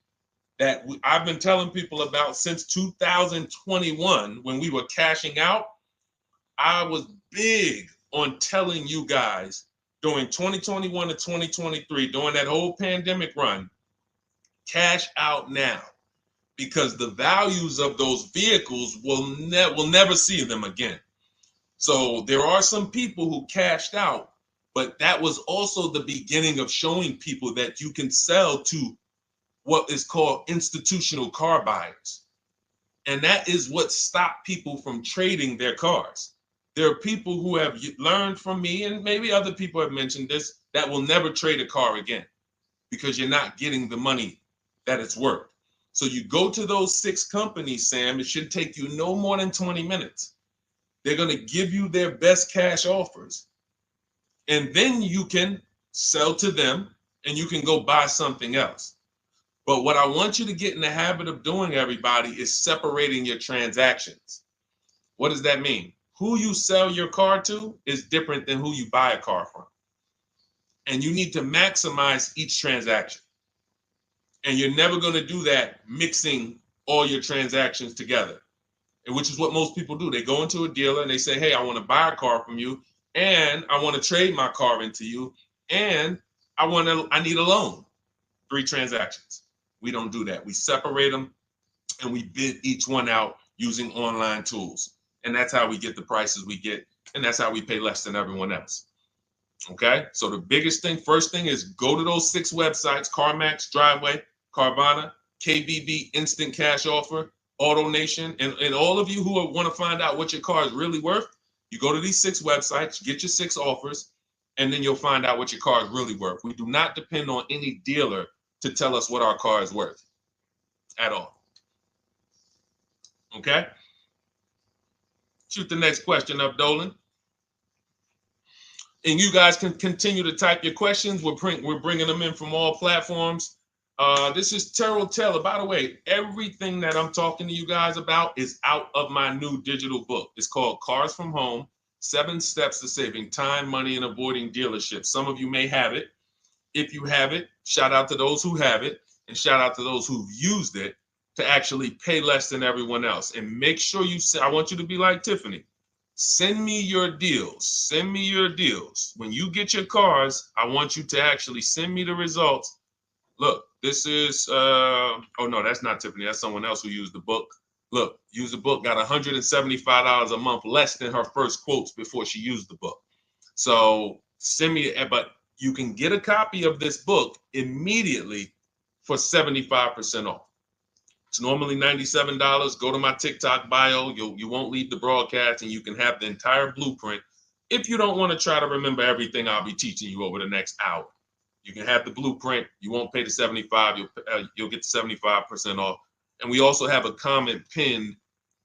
[SPEAKER 1] that I've been telling people about since 2021 when we were cashing out. I was big on telling you guys during 2021 to 2023, during that whole pandemic run, cash out now, because the values of those vehicles will never see them again. So there are some people who cashed out, but that was also the beginning of showing people that you can sell to what is called institutional car buyers. And that is what stopped people from trading their cars. There are people who have learned from me, and maybe other people have mentioned this, that will never trade a car again because you're not getting the money that it's worth. So you go to those 6 companies, Sam, it should take you no more than 20 minutes. They're going to give you their best cash offers. And then you can sell to them and you can go buy something else. But what I want you to get in the habit of doing, everybody, is separating your transactions. What does that mean? Who you sell your car to is different than who you buy a car from. And you need to maximize each transaction. And you're never going to do that mixing all your transactions together, which is what most people do. They go into a dealer and they say, hey, I want to buy a car from you, and I want to trade my car into you, and I need a loan. 3 transactions. We don't do that. We separate them and we bid each one out using online tools. And that's how we get the prices we get. And that's how we pay less than everyone else. Okay. So the biggest thing, first thing, is go to those 6 websites: CarMax, Driveway, Carvana, KBB, Instant Cash Offer, AutoNation. And all of you who want to find out what your car is really worth, you go to these 6 websites, get your 6 offers, and then you'll find out what your car is really worth. We do not depend on any dealer to tell us what our car is worth at all. Okay? Shoot the next question up, Dolan. And you guys can continue to type your questions. We're bringing them in from all platforms. This is Terrell Taylor. By the way, everything that I'm talking to you guys about is out of my new digital book. It's called Cars from Home: 7 Steps to Saving Time, Money, and Avoiding Dealerships. Some of you may have it. If you have it, shout out to those who have it, and shout out to those who've used it to actually pay less than everyone else. And make sure I want you to be like Tiffany. Send me your deals. Send me your deals. When you get your cars, I want you to actually send me the results. Look, this is, oh no, that's not Tiffany. That's someone else who used the book. Look, used the book, got $175 a month less than her first quotes before she used the book. So send me, but you can get a copy of this book immediately for 75% off. It's normally $97. Go to my TikTok bio. You won't leave the broadcast, and you can have the entire blueprint. If you don't want to try to remember everything I'll be teaching you over the next hour, you can have the blueprint. You won't pay the $75. You'll get the 75% off. And we also have a comment pinned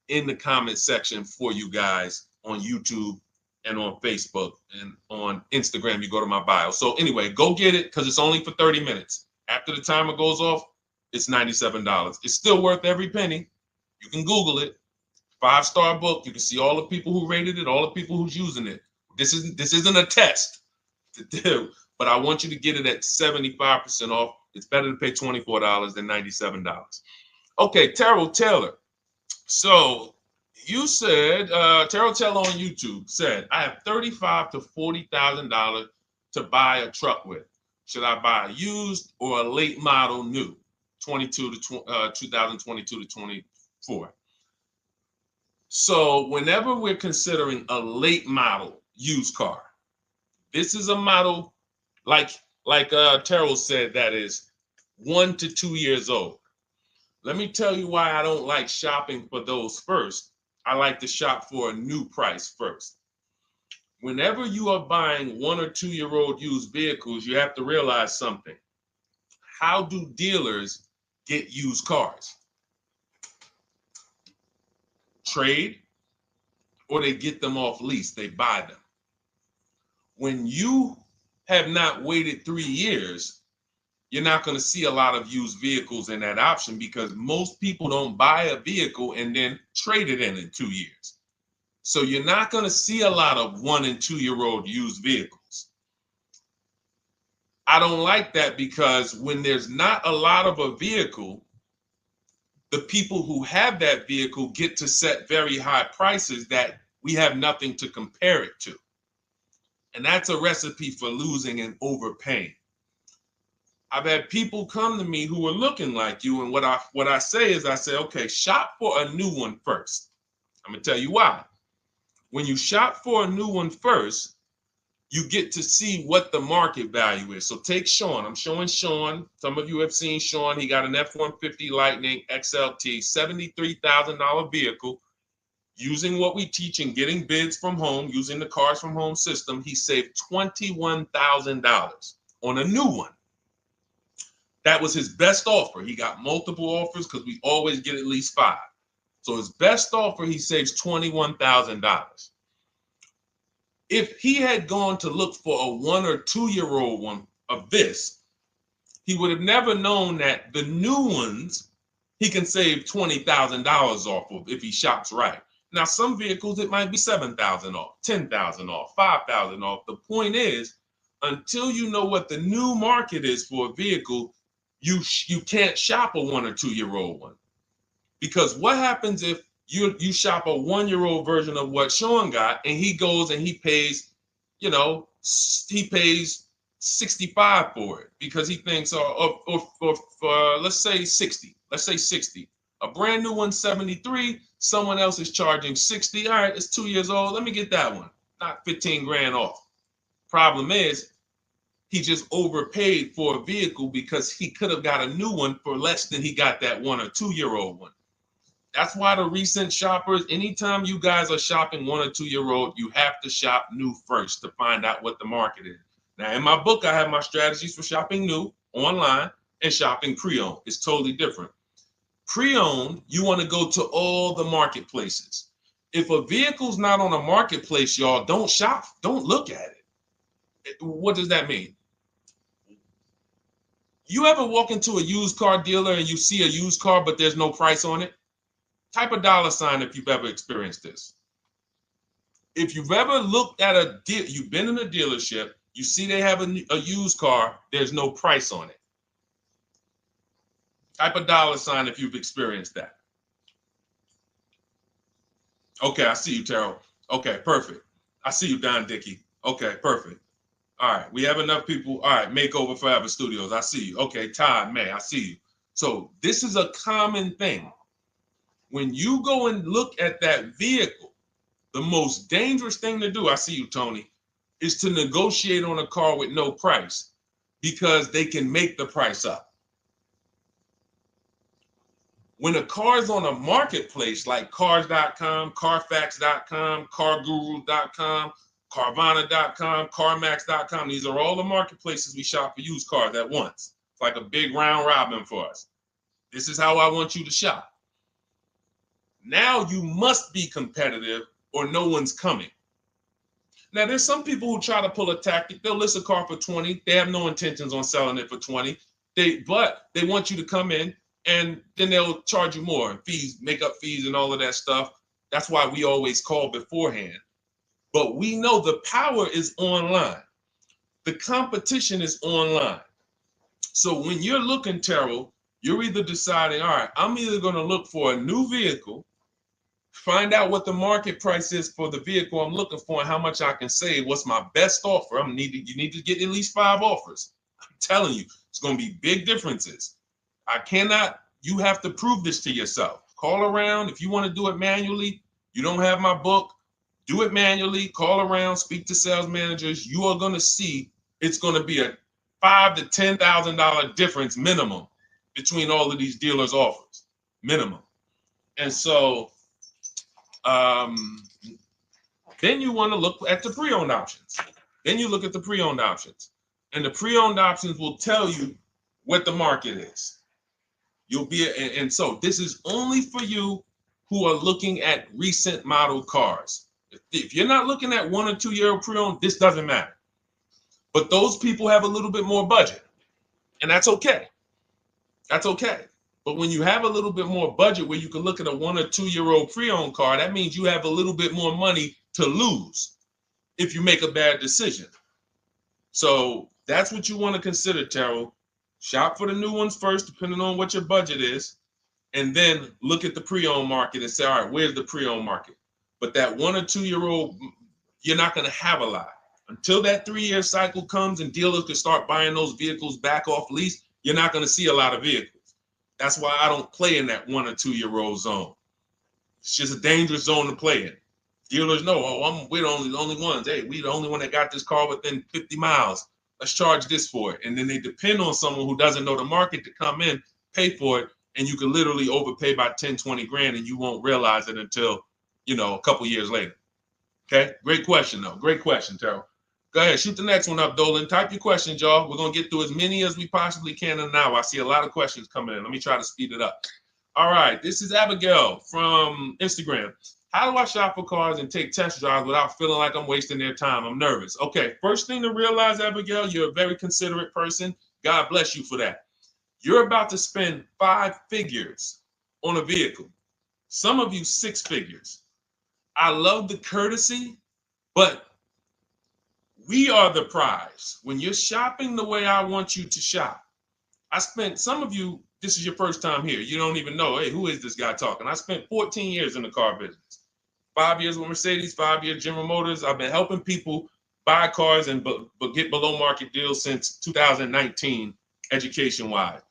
[SPEAKER 1] in the comment section for you guys on YouTube and on Facebook and on Instagram. You go to my bio. So anyway, go get it, because it's only for 30 minutes. After the timer goes off, it's $97. It's still worth every penny. You can Google it. 5-star book. You can see all the people who rated it, all the people who's using it. This isn't a test to do, but I want you to get it at 75% off. It's better to pay $24 than $97. Okay, Terrell Taylor. So you said, Terrell Taylor on YouTube said, I have $35,000 to $40,000 to buy a truck with. Should I buy a used or a late model new, 2022 to 24? So whenever we're considering a late model used car, this is a model like Terrell said, that is 1 to 2 years old. Let me tell you why I don't like shopping for those first. I like to shop for a new price first. Whenever you are buying 1 or 2 year old used vehicles, you have to realize something. How do dealers get used cars? Trade, or they get them off lease, they buy them. When you have not waited 3 years, you're not going to see a lot of used vehicles in that option, because most people don't buy a vehicle and then trade it in 2 years. So you're not going to see a lot of 1 and 2 year old used vehicles. I don't like that, because when there's not a lot of a vehicle, the people who have that vehicle get to set very high prices that we have nothing to compare it to. And that's a recipe for losing and overpaying. I've had people come to me who are looking like you, and what I say is, I say, okay, shop for a new one first. I'm gonna tell you why. When you shop for a new one first, you get to see what the market value is. So take Sean. I'm showing Sean. Some of you have seen Sean. He got an F-150 Lightning XLT, $73,000 vehicle. Using what we teach and getting bids from home, using the Cars from Home system, he saved $21,000 on a new one. That was his best offer. He got multiple offers because we always get at least 5. So his best offer, he saves $21,000. If he had gone to look for a 1 or 2 year old one of this, he would have never known that the new ones he can save $20,000 off of if he shops right. Now, some vehicles, it might be $7,000 off, $10,000 off, $5,000 off. The point is, until you know what the new market is for a vehicle, you can't shop a 1 or 2 year old one. Because what happens if you shop a 1 year old version of what Sean got, and he goes and he pays, he pays 65 for it because he thinks, or let's say 60. Let's say 60. A brand new one, 73. Someone else is charging 60. All right, it's 2 years old. Let me get that one. Not 15 grand off. Problem is, he just overpaid for a vehicle because he could have got a new one for less than he got that 1 or 2 year old one. That's why the recent shoppers, anytime you guys are shopping 1 or 2 year old, you have to shop new first to find out what the market is. Now, in my book, I have my strategies for shopping new online and shopping pre-owned. It's totally different. Pre-owned, you want to go to all the marketplaces. If a vehicle's not on a marketplace, y'all, don't shop. Don't look at it. What does that mean? You ever walk into a used car dealer and you see a used car, but there's no price on it? Type a $ if you've ever experienced this. If you've ever looked at a deal, you've been in a dealership, you see they have a used car, there's no price on it. Type a $ if you've experienced that. Okay, I see you, Terrell. Okay, perfect. I see you, Don Dickey. Okay, perfect. All right, we have enough people. All right, Makeover Forever Studios. I see you. Okay, Todd May, I see you. So this is a common thing. When you go and look at that vehicle, the most dangerous thing to do, I see you, Tony, is to negotiate on a car with no price because they can make the price up. When a car is on a marketplace like cars.com, carfax.com, carguru.com, carvana.com, carmax.com, these are all the marketplaces we shop for used cars at once. It's like a big round robin for us. This is how I want you to shop. Now you must be competitive or no one's coming. Now, there's some people who try to pull a tactic. They'll list a car for 20. They have no intentions on selling it for 20. But they want you to come in and then they'll charge you more, fees, makeup fees and all of that stuff. That's why we always call beforehand. But we know the power is online. The competition is online. So when you're looking, Terrell, you're either deciding, all right, I'm either going to look for a new vehicle, find out what the market price is for the vehicle I'm looking for and how much I can save. What's my best offer? You need to get at least 5 offers. I'm telling you, it's going to be big differences. You have to prove this to yourself. Call around. If you want to do it manually, you don't have my book, do it manually, call around, speak to sales managers. You are going to see it's going to be a $5,000 to $10,000 difference minimum between all of these dealers' offers, minimum. And so then you want to look at the pre-owned options. Then you look at the pre-owned options. And the pre-owned options will tell you what the market is. And so this is only for you who are looking at recent model cars. If you're not looking at 1 or 2 year pre-owned, this doesn't matter. But those people have a little bit more budget, and that's okay. That's okay. But when you have a little bit more budget where you can look at a 1 or 2 year old pre-owned car, that means you have a little bit more money to lose if you make a bad decision. So that's what you want to consider, Terrell. Shop for the new ones first, depending on what your budget is, and then look at the pre-owned market and say, all right, where's the pre-owned market? But that 1 or 2 year old, you're not going to have a lot. Until that 3-year cycle comes and dealers can start buying those vehicles back off lease, you're not going to see a lot of vehicles. That's why I don't play in that 1 or 2-year-old zone. It's just a dangerous zone to play in. Dealers know, oh, we're the only ones. Hey, we the only one that got this car within 50 miles. Let's charge this for it. And then they depend on someone who doesn't know the market to come in, pay for it, and you can literally overpay by 10, 20 grand and you won't realize it until, a couple years later. Okay, great question though. Great question, Terrell. Go ahead, shoot the next one up, Dolan. Type your questions, y'all. We're gonna get through as many as we possibly can in an hour. I see a lot of questions coming in. Let me try to speed it up. All right, this is Abigail from Instagram. How do I shop for cars and take test drives without feeling like I'm wasting their time? I'm nervous. Okay, first thing to realize, Abigail, you're a very considerate person. God bless you for that. You're about to spend 5 figures on a vehicle. Some of you 6 figures. I love the courtesy, but we are the prize. When you're shopping the way I want you to shop, some of you, this is your first time here. You don't even know, hey, who is this guy talking? I spent 14 years in the car business. 5 years with Mercedes, 5 years General Motors. I've been helping people buy cars and get below market deals since 2019, education-wise.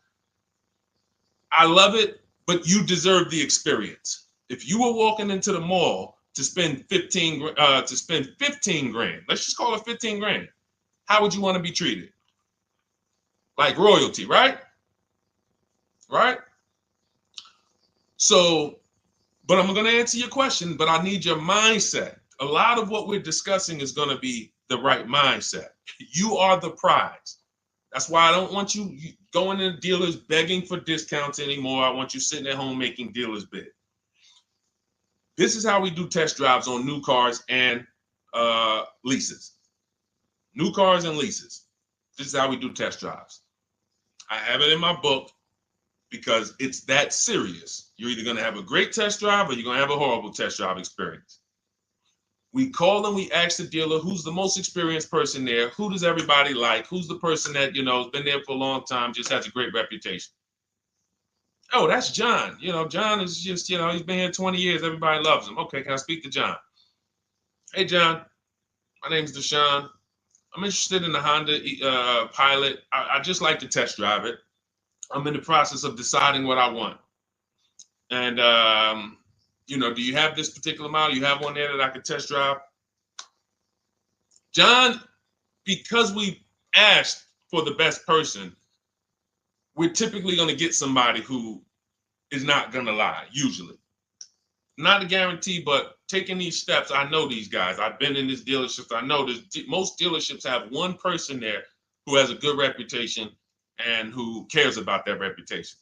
[SPEAKER 1] I love it, but you deserve the experience. If you were walking into the mall to spend 15 grand, let's just call it 15 grand, how would you want to be treated? Like royalty, right? Right? So, but I'm going to answer your question, but I need your mindset. A lot of what we're discussing is going to be the right mindset. You are the prize. That's why I don't want you going to dealers begging for discounts anymore. I want you sitting at home making dealers bid. This is how we do test drives on new cars and leases. New cars and leases. This is how we do test drives. I have it in my book because it's that serious. You're either going to have a great test drive or you're going to have a horrible test drive experience. We call and we ask the dealer, who's the most experienced person there? Who does everybody like? Who's the person that, has been there for a long time, just has a great reputation? Oh, that's John. John is just, he's been here 20 years. Everybody loves him. Okay, can I speak to John? Hey, John. My name's Deshone. I'm interested in the Honda Pilot. I just like to test drive it. I'm in the process of deciding what I want. And, do you have this particular model? You have one there that I could test drive? John, because we asked for the best person, we're typically going to get somebody who is not going to lie, usually. Not a guarantee, but taking these steps, I know these guys. I've been in this dealership. I know most dealerships have one person there who has a good reputation and who cares about that reputation.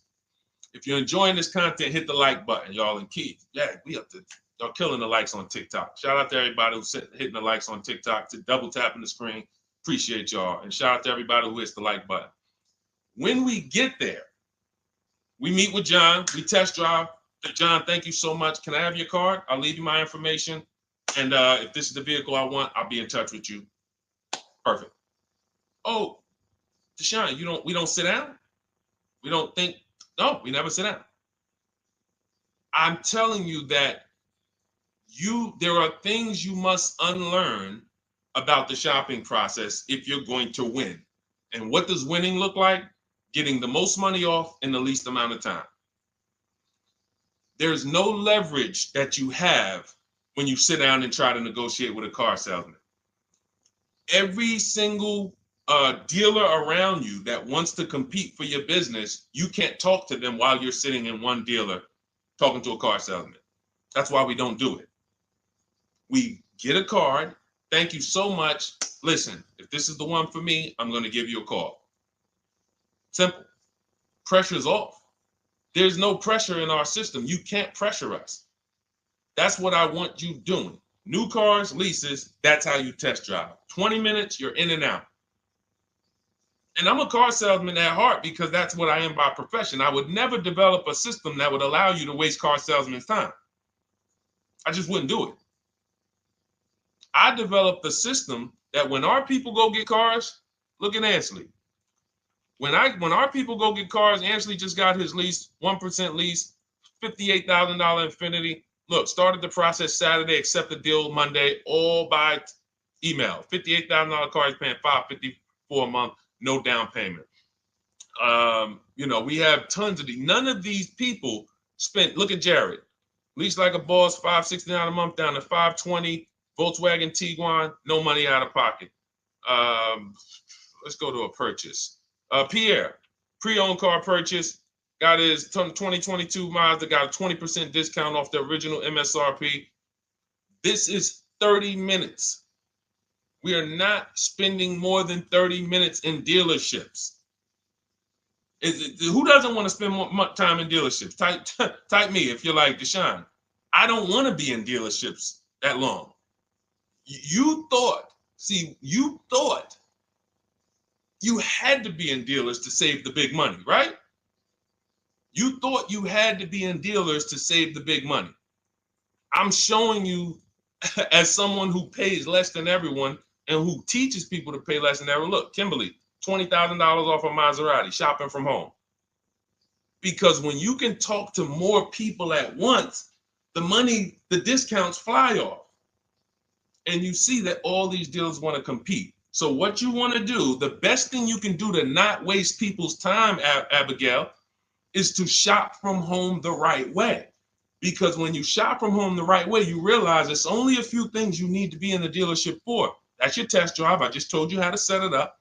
[SPEAKER 1] If you're enjoying this content, hit the like button, y'all. And Keith, y'all killing the likes on TikTok. Shout out to everybody who's hitting the likes on TikTok, to double tapping the screen. Appreciate y'all. And shout out to everybody who hits the like button. When we get there, we meet with John, we test drive. John, thank you so much. Can I have your card? I'll leave you my information. And if this is the vehicle I want, I'll be in touch with you. Perfect. Oh, Deshone, we don't sit down? We don't think? No, we never sit down. I'm telling you that there are things you must unlearn about the shopping process if you're going to win. And what does winning look like? Getting the most money off in the least amount of time. There's no leverage that you have when you sit down and try to negotiate with a car salesman. Every single dealer around you that wants to compete for your business, you can't talk to them while you're sitting in one dealer talking to a car salesman. That's why we don't do it. We get a card. Thank you so much. Listen, if this is the one for me, I'm going to give you a call. Simple. Pressure's off. There's no pressure in our system. You can't pressure us. That's what I want you doing. New cars, leases, that's how you test drive. 20 minutes, you're in and out. And I'm a car salesman at heart because that's what I am by profession. I would never develop a system that would allow you to waste car salesmen's time. I just wouldn't do it. I developed a system that when our people go get cars, look at Ansley. When our people go get cars, Ansley just got his lease, 1% lease, $58,000 Infiniti. Look, started the process Saturday, accepted deal Monday, all by email. $58,000 car is paying $554 a month, no down payment. You know, we have tons of these. None of these people spent. Look at Jared, lease like a boss, $569 a month down to $520. Volkswagen Tiguan, no money out of pocket. Let's go to a purchase. Pierre, pre-owned car purchase, got his 2022 Mazda, got a 20% discount off the original MSRP. This is 30 minutes. We are not spending more than 30 minutes in dealerships. Who doesn't want to spend more time in dealerships? Type me if you're like Deshone. I don't want to be in dealerships that long. You thought you had to be in dealers to save the big money, right? You thought you had to be in dealers to save the big money. I'm showing you as someone who pays less than everyone and who teaches people to pay less than everyone. Look, Kimberly, $20,000 off a Maserati, shopping from home. Because when you can talk to more people at once, the discounts fly off. And you see that all these dealers want to compete. So what you want to do, the best thing you can do to not waste people's time, Abigail, is to shop from home the right way. Because when you shop from home the right way, you realize it's only a few things you need to be in the dealership for. That's your test drive. I just told you how to set it up.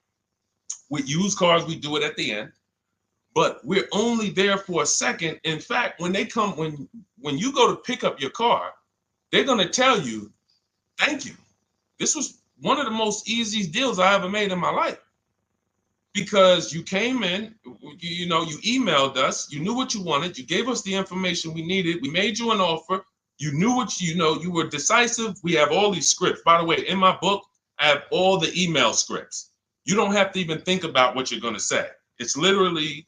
[SPEAKER 1] With used cars, we do it at the end. But we're only there for a second. In fact, when you go to pick up your car, they're going to tell you, thank you. This was one of the most easiest deals I ever made in my life. Because you came in, you emailed us, you knew what you wanted, you gave us the information we needed, we made you an offer, you knew what you were decisive. We have all these scripts. By the way, in my book, I have all the email scripts. You don't have to even think about what you're going to say. It's literally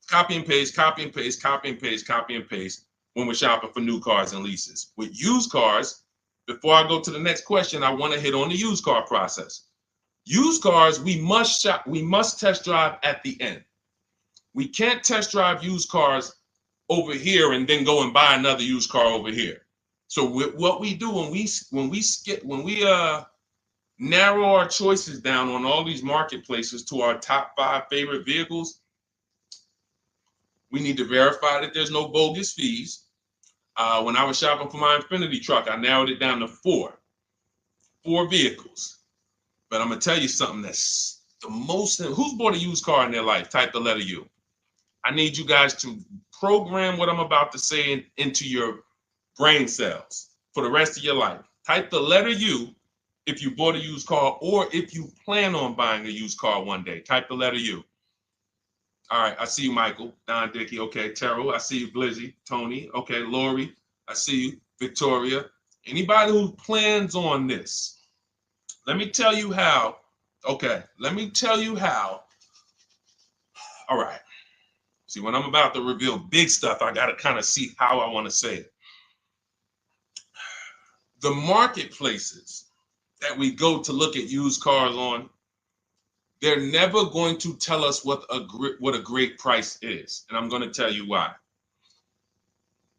[SPEAKER 1] copy and paste, copy and paste, copy and paste, copy and paste when we're shopping for new cars and leases. With used cars, before I go to the next question, I want to hit on the used car process. Used cars, we must test drive at the end. We can't test drive used cars over here and then go and buy another used car over here. So what we do when we narrow our choices down on all these marketplaces to our top 5 favorite vehicles, we need to verify that there's no bogus fees. When I was shopping for my Infinity truck, I narrowed it down to 4 vehicles. But I'm going to tell you something that's the most, who's bought a used car in their life? Type the letter U. I need you guys to program what I'm about to say into your brain cells for the rest of your life. Type the letter U if you bought a used car or if you plan on buying a used car one day. Type the letter U. All right, I see you, Michael. Don Dickey, okay. Terrell, I see you. Blizzy, Tony, okay. Lori, I see you. Victoria. Anybody who plans on this, let me tell you how. Okay, let me tell you how. All right. See, when I'm about to reveal big stuff, I got to kind of see how I want to say it. The marketplaces that we go to look at used cars on, they're never going to tell us what a great price is. And I'm going to tell you why.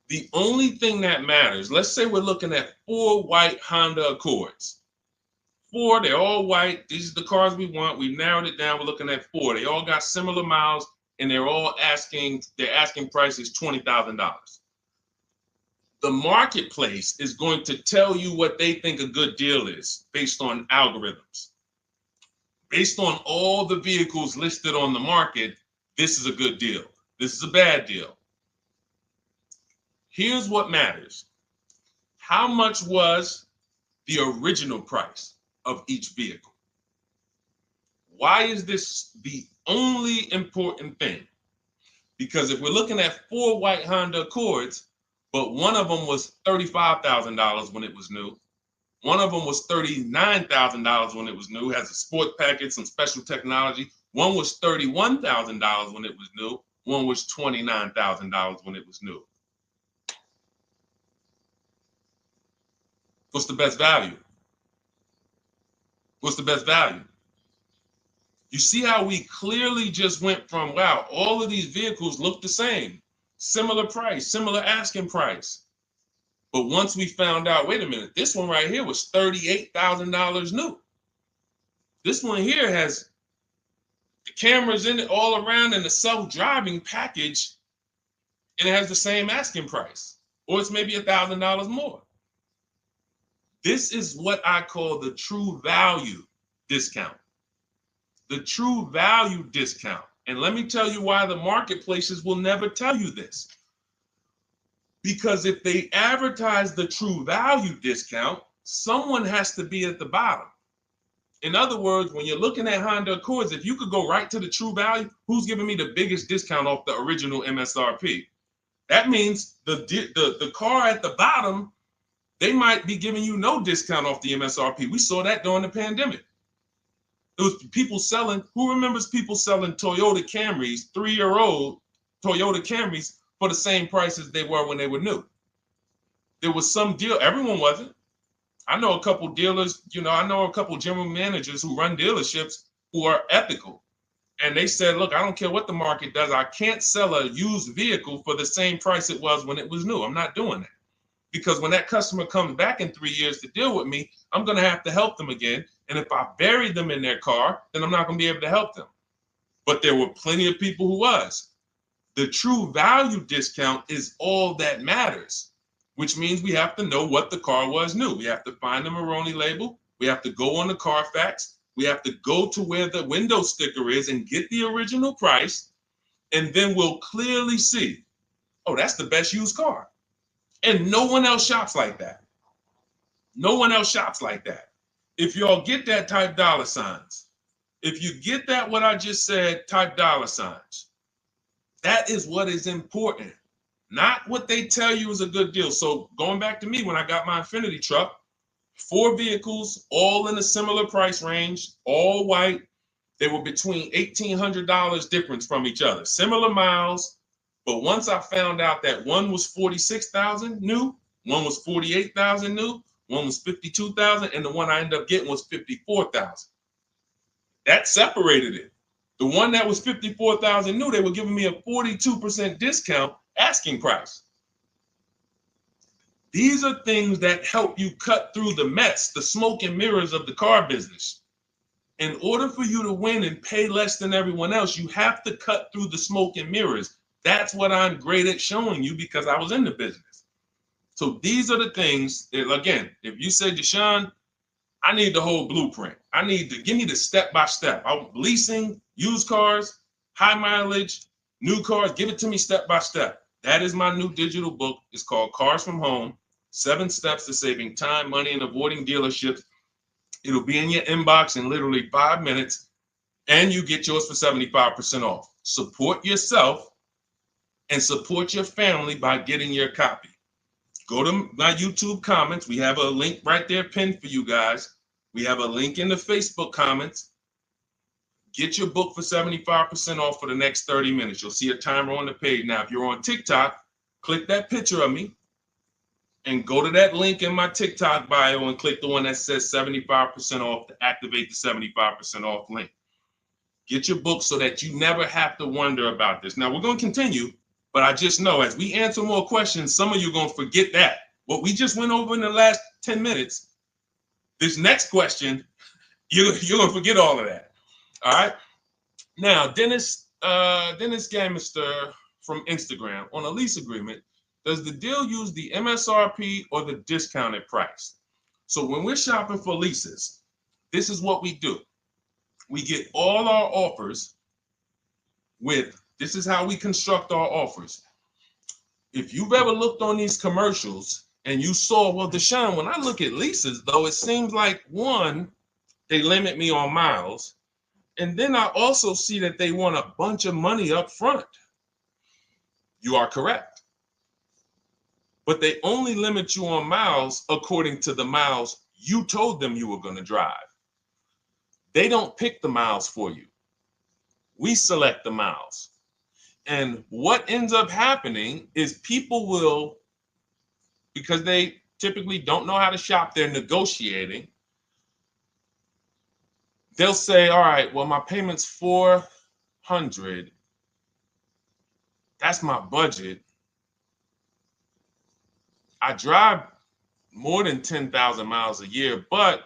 [SPEAKER 1] The only thing that matters, let's say we're looking at 4 white Honda Accords. 4, they're all white. These are the cars we want. We've narrowed it down. We're looking at 4. They all got similar miles, and they're asking price is $20,000. The marketplace is going to tell you what they think a good deal is based on algorithms. Based on all the vehicles listed on the market, this is a good deal. This is a bad deal. Here's what matters. How much was the original price of each vehicle? Why is this the only important thing? Because if we're looking at 4 white Honda Accords, but one of them was $35,000 when it was new, one of them was $39,000 when it was new, has a sport package, some special technology. One was $31,000 when it was new. One was $29,000 when it was new. What's the best value? What's the best value? You see how we clearly just went from, wow, all of these vehicles look the same, similar price, similar asking price. But once we found out, wait a minute, this one right here was $38,000 new. This one here has the cameras in it all around and the self-driving package, and it has the same asking price, or it's maybe $1,000 more. This is what I call the true value discount. The true value discount. And let me tell you why the marketplaces will never tell you this. Because if they advertise the true value discount, someone has to be at the bottom. In other words, when you're looking at Honda Accords, if you could go right to the true value, who's giving me the biggest discount off the original MSRP? That means the car at the bottom, they might be giving you no discount off the MSRP. We saw that during the pandemic. It was people selling, who remembers people selling Toyota Camrys, 3-year-old Toyota Camrys, for the same price as they were when they were new? There was some deal, everyone wasn't. I know a couple dealers, I know a couple general managers who run dealerships who are ethical. And they said, look, I don't care what the market does. I can't sell a used vehicle for the same price it was when it was new. I'm not doing that. Because when that customer comes back in 3 years to deal with me, I'm going to have to help them again. And if I bury them in their car, then I'm not going to be able to help them. But there were plenty of people who was. The true value discount is all that matters, which means we have to know what the car was new. We have to find the Maroni label. We have to go on the Carfax. We have to go to where the window sticker is and get the original price. And then we'll clearly see, oh, that's the best used car. And no one else shops like that. No one else shops like that. If y'all get that, type dollar signs. If you get that, what I just said, type dollar signs. That is what is important, not what they tell you is a good deal. So going back to me, when I got my Infiniti truck, 4 vehicles, all in a similar price range, all white. They were between $1,800 difference from each other, similar miles. But once I found out that one was 46,000 new, one was 48,000 new, one was 52,000, and the one I ended up getting was 54,000. That separated it. The one that was 54,000 new, they were giving me a 42% discount asking price. These are things that help you cut through the mess, the smoke and mirrors of the car business. In order for you to win and pay less than everyone else, you have to cut through the smoke and mirrors. That's what I'm great at showing you because I was in the business. So these are the things that, again, if you say, Deshone, I need the whole blueprint. I need to give me the step-by-step. I'm leasing, used cars, high mileage, new cars. Give it to me step-by-step. That is my new digital book. It's called Cars from Home, 7 Steps to Saving Time, Money, and Avoiding Dealerships. It'll be in your inbox in literally 5 minutes, and you get yours for 75% off. Support yourself and support your family by getting your copy. Go to my YouTube comments. We have a link right there pinned for you guys. We have a link in the Facebook comments. Get your book for 75% off for the next 30 minutes. You'll see a timer on the page. Now, if you're on TikTok, click that picture of me and go to that link in my TikTok bio and click the one that says 75% off to activate the 75% off link. Get your book so that you never have to wonder about this. Now, we're going to continue, but I just know as we answer more questions, some of you are going to forget that. What we just went over in the last 10 minutes, this next question, you're going to forget all of that. All right. Now, Dennis Gamister from Instagram, on a lease agreement, does the deal use the MSRP or the discounted price? So when we're shopping for leases, this is what we do. We get all our offers with, this is how we construct our offers. If you've ever looked on these commercials and you saw, well, Deshone, when I look at leases, though, it seems like, one, they limit me on miles. And then I also see that they want a bunch of money up front. You are correct. But they only limit you on miles according to the miles you told them you were going to drive. They don't pick the miles for you. We select the miles. And what ends up happening is people will, because they typically don't know how to shop, they're negotiating. They'll say, all right, well, my payment's $400. That's my budget. I drive more than 10,000 miles a year, but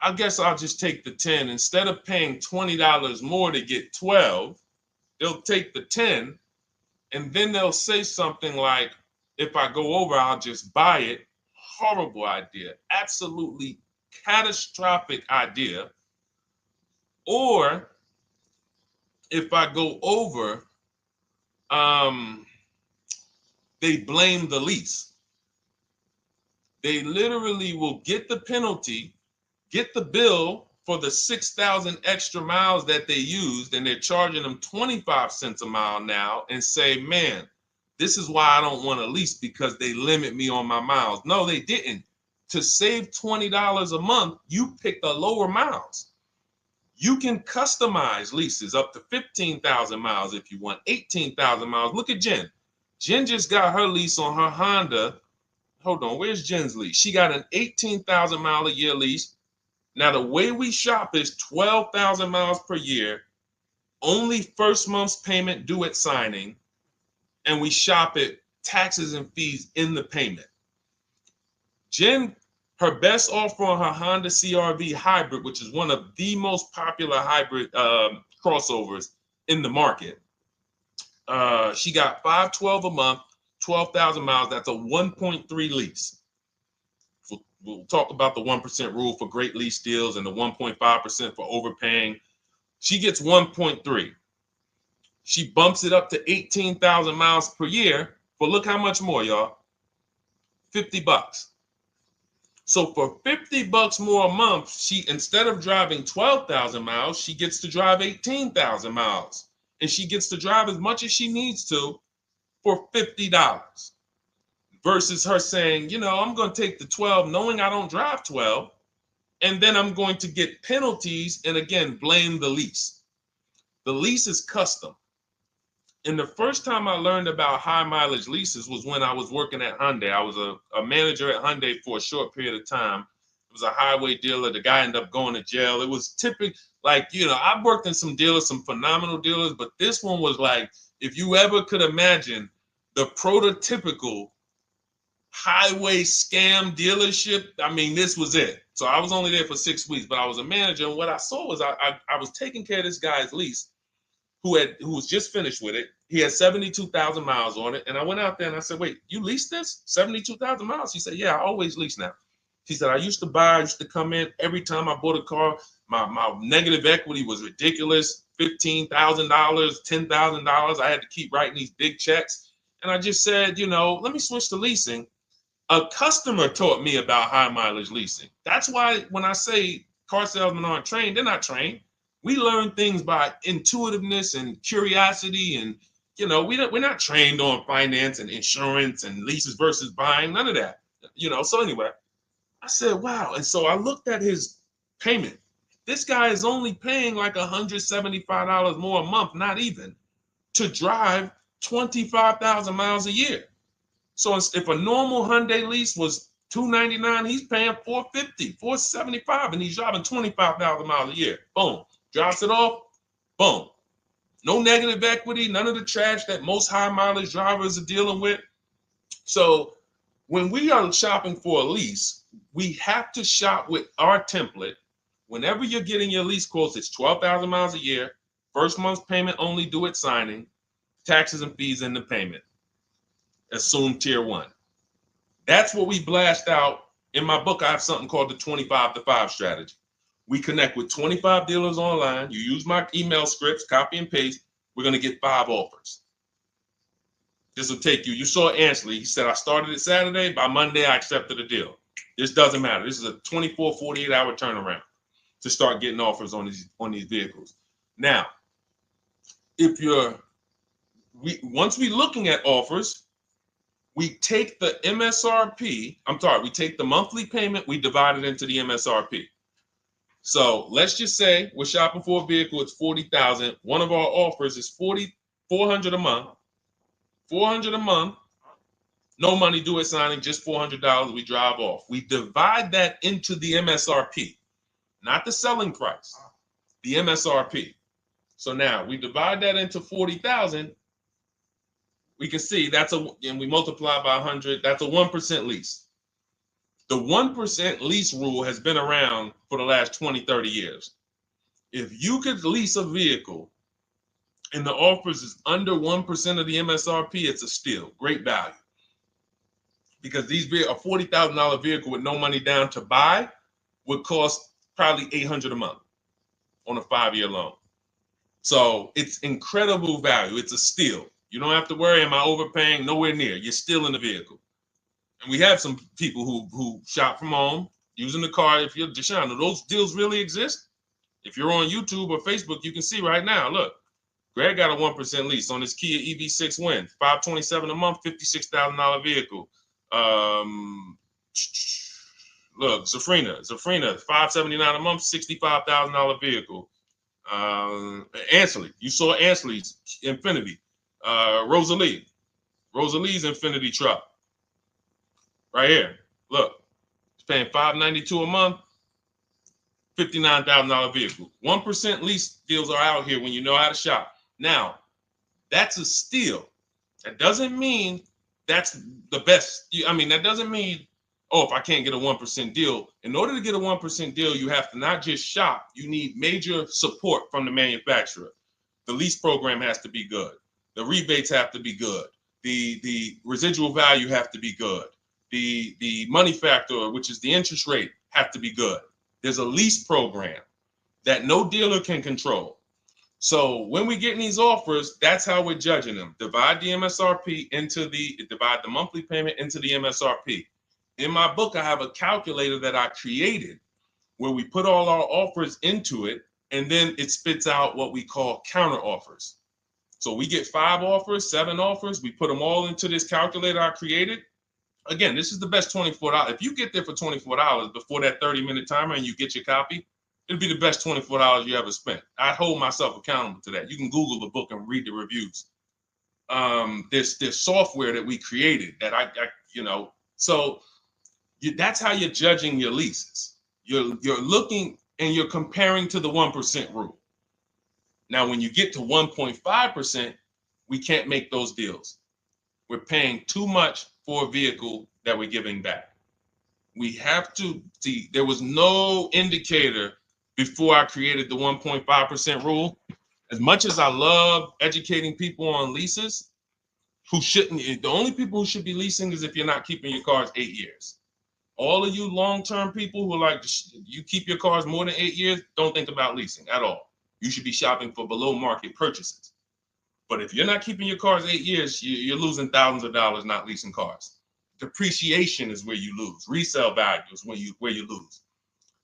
[SPEAKER 1] I guess I'll just take the 10. Instead of paying $20 more to get 12, they'll take the 10, and then they'll say something like, if I go over, I'll just buy it. Horrible idea. Absolutely catastrophic idea. Or if I go over, they blame the lease. They literally will get the penalty, get the bill for the 6,000 extra miles that they used, and they're charging them 25 cents a mile now, and say, man, this is why I don't want to lease, because they limit me on my miles. No, they didn't. To save $20 a month, you pick the lower miles. You can customize leases up to 15,000 miles if you want, 18,000 miles. Look at Jen. Jen just got her lease on her Honda. Hold on, where's Jen's lease? She got an 18,000 mile a year lease. Now, the way we shop is 12,000 miles per year, only first month's payment due at signing, and we shop it taxes and fees in the payment. Jen, her best offer on her Honda CR-V hybrid, which is one of the most popular hybrid crossovers in the market, she got $512 a month, 12,000 miles. That's a 1.3 lease. We'll talk about the 1% rule for great lease deals and the 1.5% for overpaying. She gets 1.3. She bumps it up to 18,000 miles per year. But look how much more, y'all. $50. So for $50 more a month, she, instead of driving 12,000 miles, she gets to drive 18,000 miles. And she gets to drive as much as she needs to for $50. Versus her saying, you know, I'm going to take the 12 knowing I don't drive 12, and then I'm going to get penalties and, again, blame the lease. The lease is custom. And the first time I learned about high mileage leases was when I was working at Hyundai. I was a manager at Hyundai for a short period of time. It was a highway dealer. The guy ended up going to jail. It was typical, like, you know, I've worked in some dealers, some phenomenal dealers, but this one was like, if you ever could imagine the prototypical highway scam dealership, I mean, this was it. So I was only there for 6 weeks, but I was a manager. And what I saw was I was taking care of this guy's lease who was just finished with it. He had 72,000 miles on it. And I went out there and I said, wait, you leased this? 72,000 miles? He said, yeah, I always lease now. He said, I used to come in every time I bought a car. My negative equity was ridiculous. $15,000, $10,000. I had to keep writing these big checks. And I just said, you know, let me switch to leasing. A customer taught me about high mileage leasing. That's why when I say car salesmen aren't trained, they're not trained. We learn things by intuitiveness and curiosity, and you know, we're not trained on finance and insurance and leases versus buying, none of that. You know, so anyway, I said, wow. And so I looked at his payment. This guy is only paying like $175 more a month, not even, to drive 25,000 miles a year. So if a normal Hyundai lease was $299, he's paying $450, $475, and he's driving 25,000 miles a year. Boom. Drops it off. Boom. No negative equity, none of the trash that most high mileage drivers are dealing with. So when we are shopping for a lease, we have to shop with our template. Whenever you're getting your lease quotes, it's 12,000 miles a year, first month's payment only due at signing, taxes and fees in the payment. Assume tier 1. That's what we blast out. In my book, I have something called the 25-to-5 strategy. We connect with 25 dealers online. You use my email scripts, copy and paste. We're going to get 5 offers. This will take you. You saw Ansley. He said, I started it Saturday. By Monday, I accepted the deal. This doesn't matter. This is a 24, 48-hour turnaround to start getting offers on these vehicles. Now, once we're looking at offers, we take the MSRP, we take the monthly payment, we divide it into the MSRP. So let's just say we're shopping for a vehicle, it's $40,000. One of our offers is $400 a month. $400 a month, no money due at signing, just $400, we drive off. We divide that into the MSRP, not the selling price, the MSRP. So now we divide that into 40,000. We can see and we multiply by 100, that's a 1% lease. The 1% lease rule has been around for the last 20, 30 years. If you could lease a vehicle and the offers is under 1% of the MSRP, it's a steal. Great value. Because these a $40,000 vehicle with no money down to buy would cost probably $800 a month on a 5-year loan. So it's incredible value. It's a steal. You don't have to worry, am I overpaying? Nowhere near. You're still in the vehicle. And we have some people who shop from home using the car. If you're Deshone, do those deals really exist? If you're on YouTube or Facebook, you can see right now, look, Greg got a 1% lease on his Kia EV6 Win, $527 a month, $56,000 vehicle. Look, Zafrina, $579 a month, $65,000 vehicle. Ansley, you saw Ansley's Infinity. Rosalie's Infinity truck. Right here, look, it's paying $592 a month, $59,000 vehicle. 1% lease deals are out here when you know how to shop. Now, that's a steal. That doesn't mean that's the best. That doesn't mean, oh, if I can't get a 1% deal. In order to get a 1% deal, you have to not just shop. You need major support from the manufacturer. The lease program has to be good. The rebates have to be good. The residual value have to be good. The money factor, which is the interest rate, have to be good. There's a lease program that no dealer can control. So when we get these offers, that's how we're judging them. Divide the monthly payment into the MSRP. In my book, I have a calculator that I created where we put all our offers into it, and then it spits out what we call counter offers. So we get 5 offers, 7 offers. We put them all into this calculator I created. Again, this is the best $24. If you get there for $24 before that 30-minute timer and you get your copy, it'll be the best $24 you ever spent. I hold myself accountable to that. You can Google the book and read the reviews. There's software that we created that that's how you're judging your leases. You're looking and you're comparing to the 1% rule. Now, when you get to 1.5%, we can't make those deals. We're paying too much for a vehicle that we're giving back. We have to see, there was no indicator before I created the 1.5% rule. As much as I love educating people on leases, the only people who should be leasing is if you're not keeping your cars 8 years. All of you long-term people who are like, you keep your cars more than 8 years, don't think about leasing at all. You should be shopping for below market purchases. But if you're not keeping your cars 8 years, you're losing thousands of dollars not leasing cars. Depreciation is where you lose. Resale value is where you lose.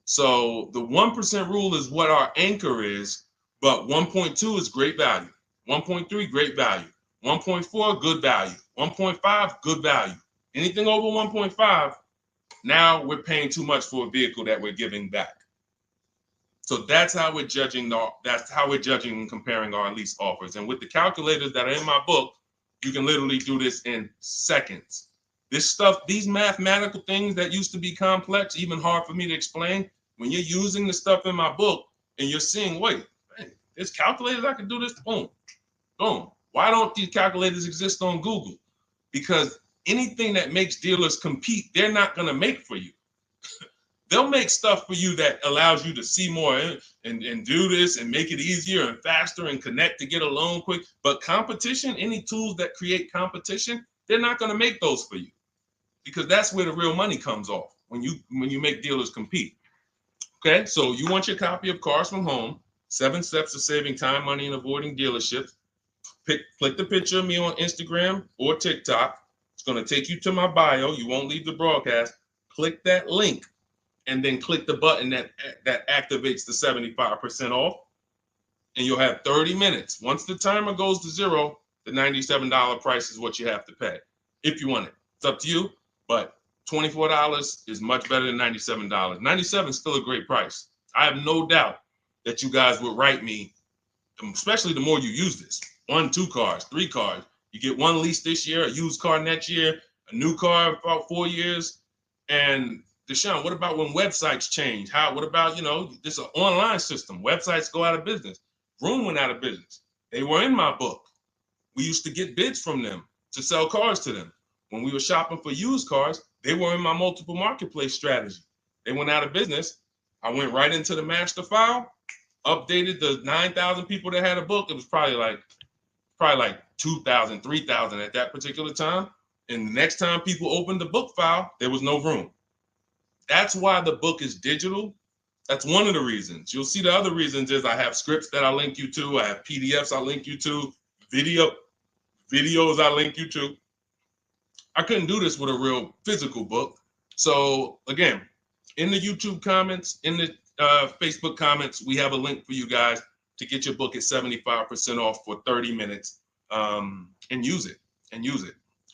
[SPEAKER 1] So the 1% rule is what our anchor is, but 1.2 is great value. 1.3, great value. 1.4, good value. 1.5, good value. Anything over 1.5, now we're paying too much for a vehicle that we're giving back. So that's how we're judging and comparing our lease offers. And with the calculators that are in my book, you can literally do this in seconds. This stuff, these mathematical things that used to be complex, even hard for me to explain, when you're using the stuff in my book and you're seeing, wait, man, there's calculators, I can do this, boom, boom. Why don't these calculators exist on Google? Because anything that makes dealers compete, they're not going to make for you. They'll make stuff for you that allows you to see more and do this and make it easier and faster and connect to get a loan quick. But competition, any tools that create competition, they're not going to make those for you, because that's where the real money comes off, when you make dealers compete. Okay, so you want your copy of Cars from Home, 7 Steps to Saving Time, Money, and Avoiding Dealerships. Click the picture of me on Instagram or TikTok. It's going to take you to my bio. You won't leave the broadcast. Click that link and then click the button that activates the 75% off, and you'll have 30 minutes. Once the timer goes to 0, the $97 price is what you have to pay if you want it. It's up to you, but $24 is much better than $97. $97 is still a great price. I have no doubt that you guys would write me, especially the more you use this. 1, 2 cars, 3 cars. You get 1 lease this year, a used car next year, a new car about 4 years. And Deshone, what about when websites change? What about, this is an online system. Websites go out of business. Vroom went out of business. They were in my book. We used to get bids from them to sell cars to them. When we were shopping for used cars, They were in my multiple marketplace strategy. They went out of business. I went right into the master file, updated the 9,000 people that had a book. It was probably like 2,000, 3,000 at that particular time. And the next time people opened the book file, there was no room. That's why the book is digital. That's one of the reasons. You'll see the other reasons is I have scripts that I link you to. I have PDFs I link you to, videos I link you to. I couldn't do this with a real physical book. So again, in the YouTube comments, in the Facebook comments, we have a link for you guys to get your book at 75% off for 30 minutes and use it.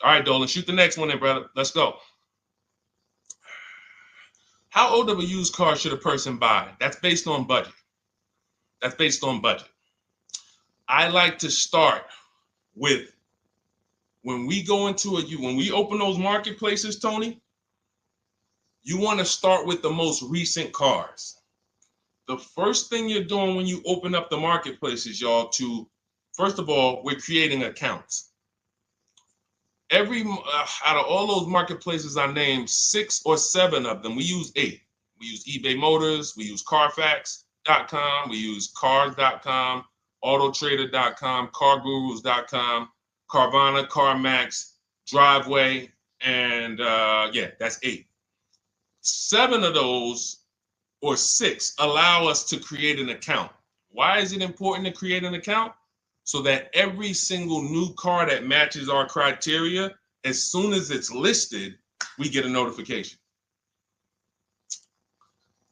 [SPEAKER 1] All right, Dolan, shoot the next one in, brother. Let's go. How old of a used car should a person buy? That's based on budget. I like to start with when we open those marketplaces, Tony, you want to start with the most recent cars. The first thing you're doing when you open up the marketplaces, y'all, first of all, we're creating accounts. Out of all those marketplaces I named, 6 or 7 of them, we use 8. We use eBay Motors, we use Carfax.com, we use Cars.com, Autotrader.com, CarGurus.com, Carvana, CarMax, Driveway, and that's 8. 7 of those, or 6, allow us to create an account. Why is it important to create an account? So that every single new car that matches our criteria, as soon as it's listed, we get a notification.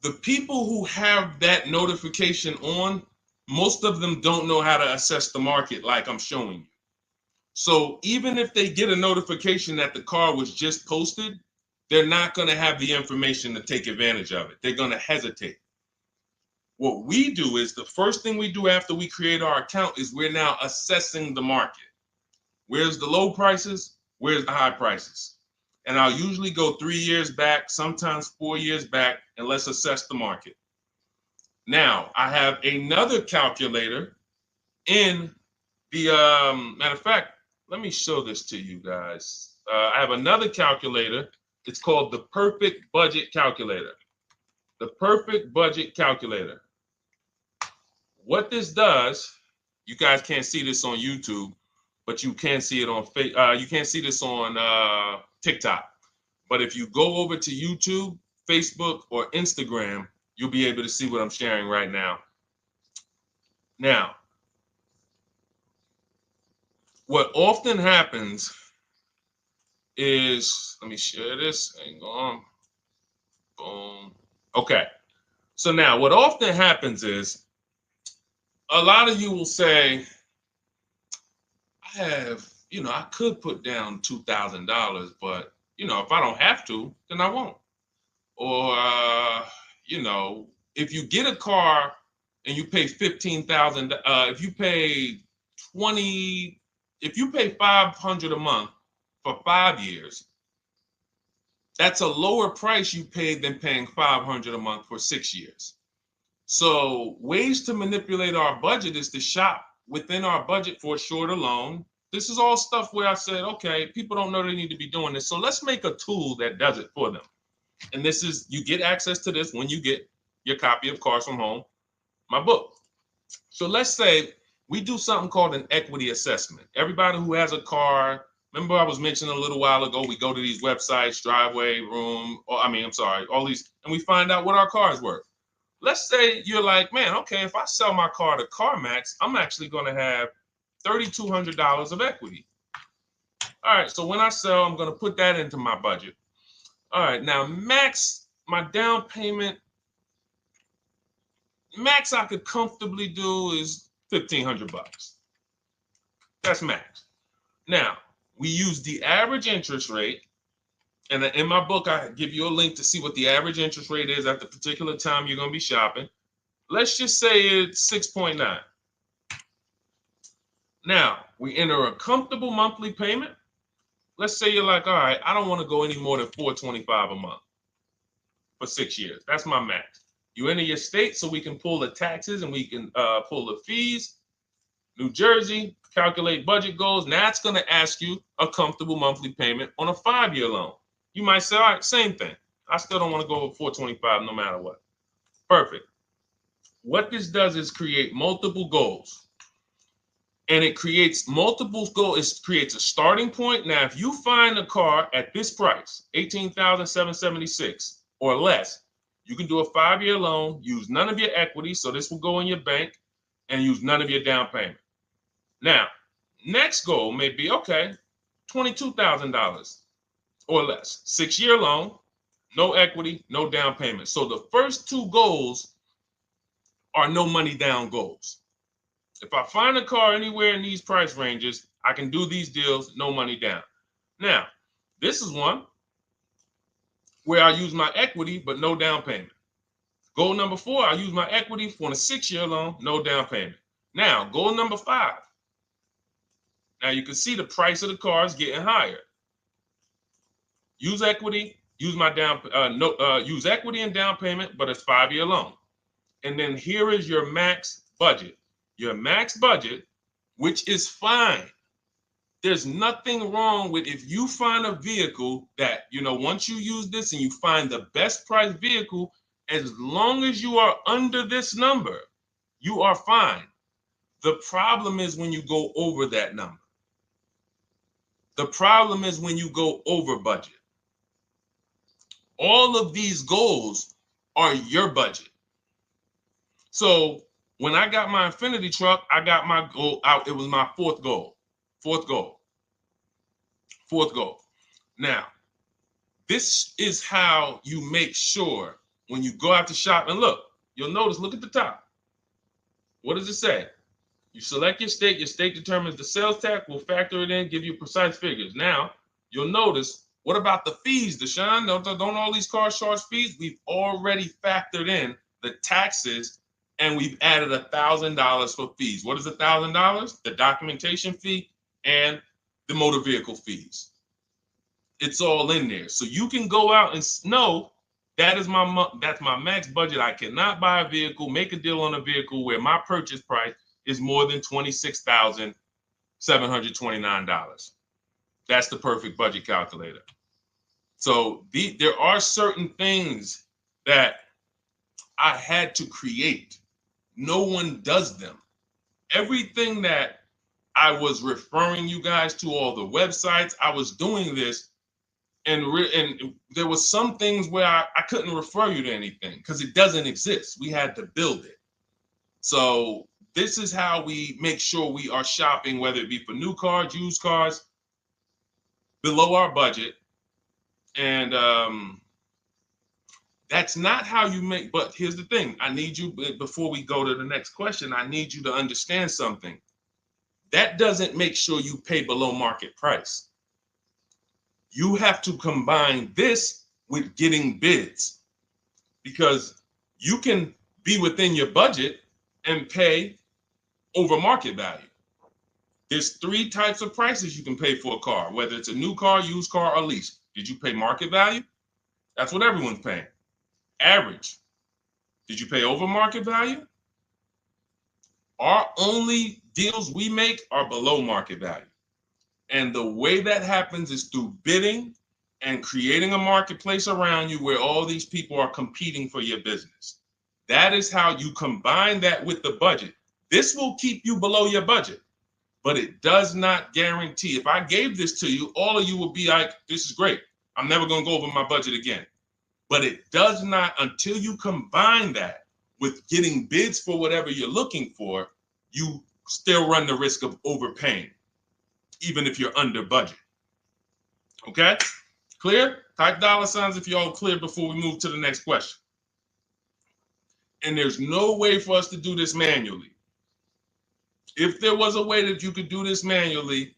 [SPEAKER 1] The people who have that notification on, most of them don't know how to assess the market like I'm showing you. So even if they get a notification that the car was just posted, they're not going to have the information to take advantage of it. They're going to hesitate. What we do is the first thing we do after we create our account is we're now assessing the market. Where's the low prices? Where's the high prices? And I'll usually go 3 years back, sometimes 4 years back, and let's assess the market. Now, I have another calculator in the, matter of fact, let me show this to you guys. I have another calculator. It's called the Perfect Budget Calculator. The Perfect Budget Calculator. What this does, you guys can't see this on YouTube, but you can see it on you can't see this on TikTok. But if you go over to YouTube, Facebook, or Instagram, you'll be able to see what I'm sharing right now. Now, what often happens is, let me share this. Hang on. Boom. Okay. So now what often happens is a lot of you will say, I could put down $2,000, but, if I don't have to, then I won't. Or, if you get a car and you pay $15,000, if you pay $500 a month for 5 years, that's a lower price you paid than paying $500 a month for 6 years. So ways to manipulate our budget is to shop within our budget for a shorter loan. This is all stuff where I said, okay, people don't know they need to be doing this. So let's make a tool that does it for them. And this is, you get access to this when you get your copy of Cars from Home, my book. So let's say we do something called an equity assessment. Everybody who has a car, remember I was mentioning a little while ago, we go to these websites, Driveway, all these, and we find out what our car is worth. Let's say you're like, man, okay, if I sell my car to CarMax, I'm actually going to have $3,200 of equity. All right, so when I sell, I'm going to put that into my budget. All right, now my down payment, max I could comfortably do is $1,500. That's max. Now, we use the average interest rate. And in my book, I give you a link to see what the average interest rate is at the particular time you're going to be shopping. Let's just say it's 6.9. Now, we enter a comfortable monthly payment. Let's say you're like, all right, I don't want to go any more than $425 a month for 6 years. That's my max. You enter your state so we can pull the taxes and we can pull the fees. New Jersey, calculate budget goals. Now it's going to ask you a comfortable monthly payment on a 5-year loan. You might say, all right, same thing. I still don't want to go over 425 no matter what. Perfect. What this does is create multiple goals. And it creates multiple goals. It creates a starting point. Now, if you find a car at this price, $18,776 or less, you can do a 5-year loan, use none of your equity, so this will go in your bank, and use none of your down payment. Now, next goal may be, okay, $22,000 or less. 6-year loan, no equity, no down payment. So the first two goals are no money down goals. If I find a car anywhere in these price ranges, I can do these deals, no money down. Now, this is one where I use my equity, but no down payment. Goal number 4, I use my equity for a 6-year loan, no down payment. Now, goal number 5. Now you can see the price of the car is getting higher. Use equity, use my use equity and down payment, but it's 5-year loan. And then here is your max budget. Your max budget, which is fine. There's nothing wrong with if you find a vehicle that, once you use this and you find the best price vehicle, as long as you are under this number, you are fine. The problem is when you go over that number. The problem is when you go over budget. All of these goals are your budget. So when I got my Infinity truck, I got my goal out. It was my fourth goal. Now, this is how you make sure when you go out to shop and look, you'll notice, look at the top. What does it say? You select your state determines the sales tax, will factor it in, give you precise figures. Now, you'll notice, what about the fees, Deshone? Don't all these cars charge fees? We've already factored in the taxes, and we've added $1,000 for fees. What is $1,000? The documentation fee and the motor vehicle fees. It's all in there. So you can go out and know that's my max budget. I cannot buy a vehicle, make a deal on a vehicle where my purchase price is more than $26,729. That's the perfect budget calculator. So there are certain things that I had to create. No one does them. Everything that I was referring you guys to, all the websites, I was doing this, and there was some things where I couldn't refer you to anything because it doesn't exist. We had to build it. So this is how we make sure we are shopping, whether it be for new cars, used cars, below our budget. And that's not how you make, but here's the thing. I need you, before we go to the next question, I need you to understand something. That doesn't make sure you pay below market price. You have to combine this with getting bids, because you can be within your budget and pay over market value. There's 3 types of prices you can pay for a car, whether it's a new car, used car, or lease. Did you pay market value? That's what everyone's paying. Average. Did you pay over market value? Our only deals we make are below market value. And the way that happens is through bidding and creating a marketplace around you where all these people are competing for your business. That is how you combine that with the budget. This will keep you below your budget, but it does not guarantee. If I gave this to you, all of you will be like, this is great. I'm never going to go over my budget again. But it does not, until you combine that with getting bids for whatever you're looking for, you still run the risk of overpaying, even if you're under budget. Okay? Clear? Type $ if you're all clear before we move to the next question. And there's no way for us to do this manually. If there was a way that you could do this manually,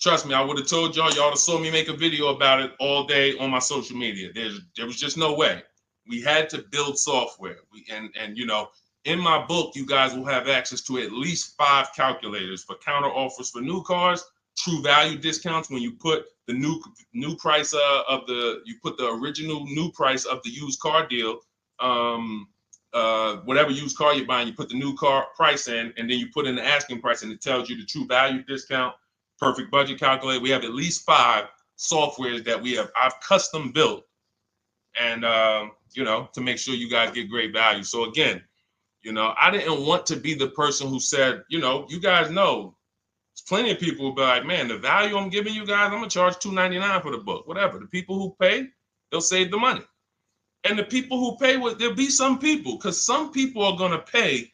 [SPEAKER 1] trust me, I would have told y'all to saw me make a video about it all day on my social media. There was just no way. We had to build software. And in my book, you guys will have access to at least 5 calculators for counter offers for new cars, true value discounts when you put the new price you put the original new price of the used car deal, whatever used car you're buying, you put the new car price in, and then you put in the asking price, and it tells you the true value discount, perfect budget calculator. We have at least 5 softwares that I've custom built, and to make sure you guys get great value. So again, I didn't want to be the person who said, you guys know, there's plenty of people who be like, man, the value I'm giving you guys, I'm gonna charge $2.99 for the book. Whatever. The people who pay, they'll save the money. And the people who pay, there'll be some people, because some people are gonna pay,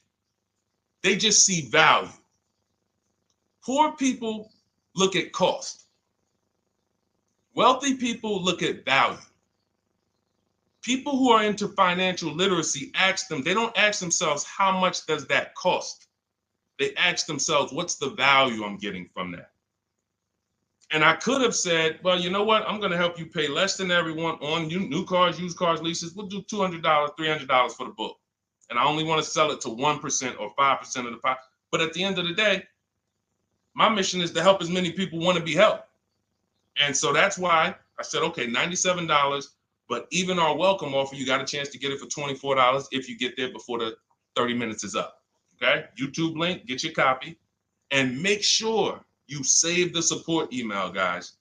[SPEAKER 1] they just see value. Poor people look at cost. Wealthy people look at value. People who are into financial literacy they don't ask themselves, how much does that cost? They ask themselves, what's the value I'm getting from that? And I could have said, well, you know what? I'm going to help you pay less than everyone on new cars, used cars, leases. We'll do $200, $300 for the book. And I only want to sell it to 1% or 5% of the pie. But at the end of the day, my mission is to help as many people want to be helped. And so that's why I said, okay, $97. But even our welcome offer, you got a chance to get it for $24 if you get there before the 30 minutes is up. Okay? YouTube link, get your copy. And make sure you save the support email, guys.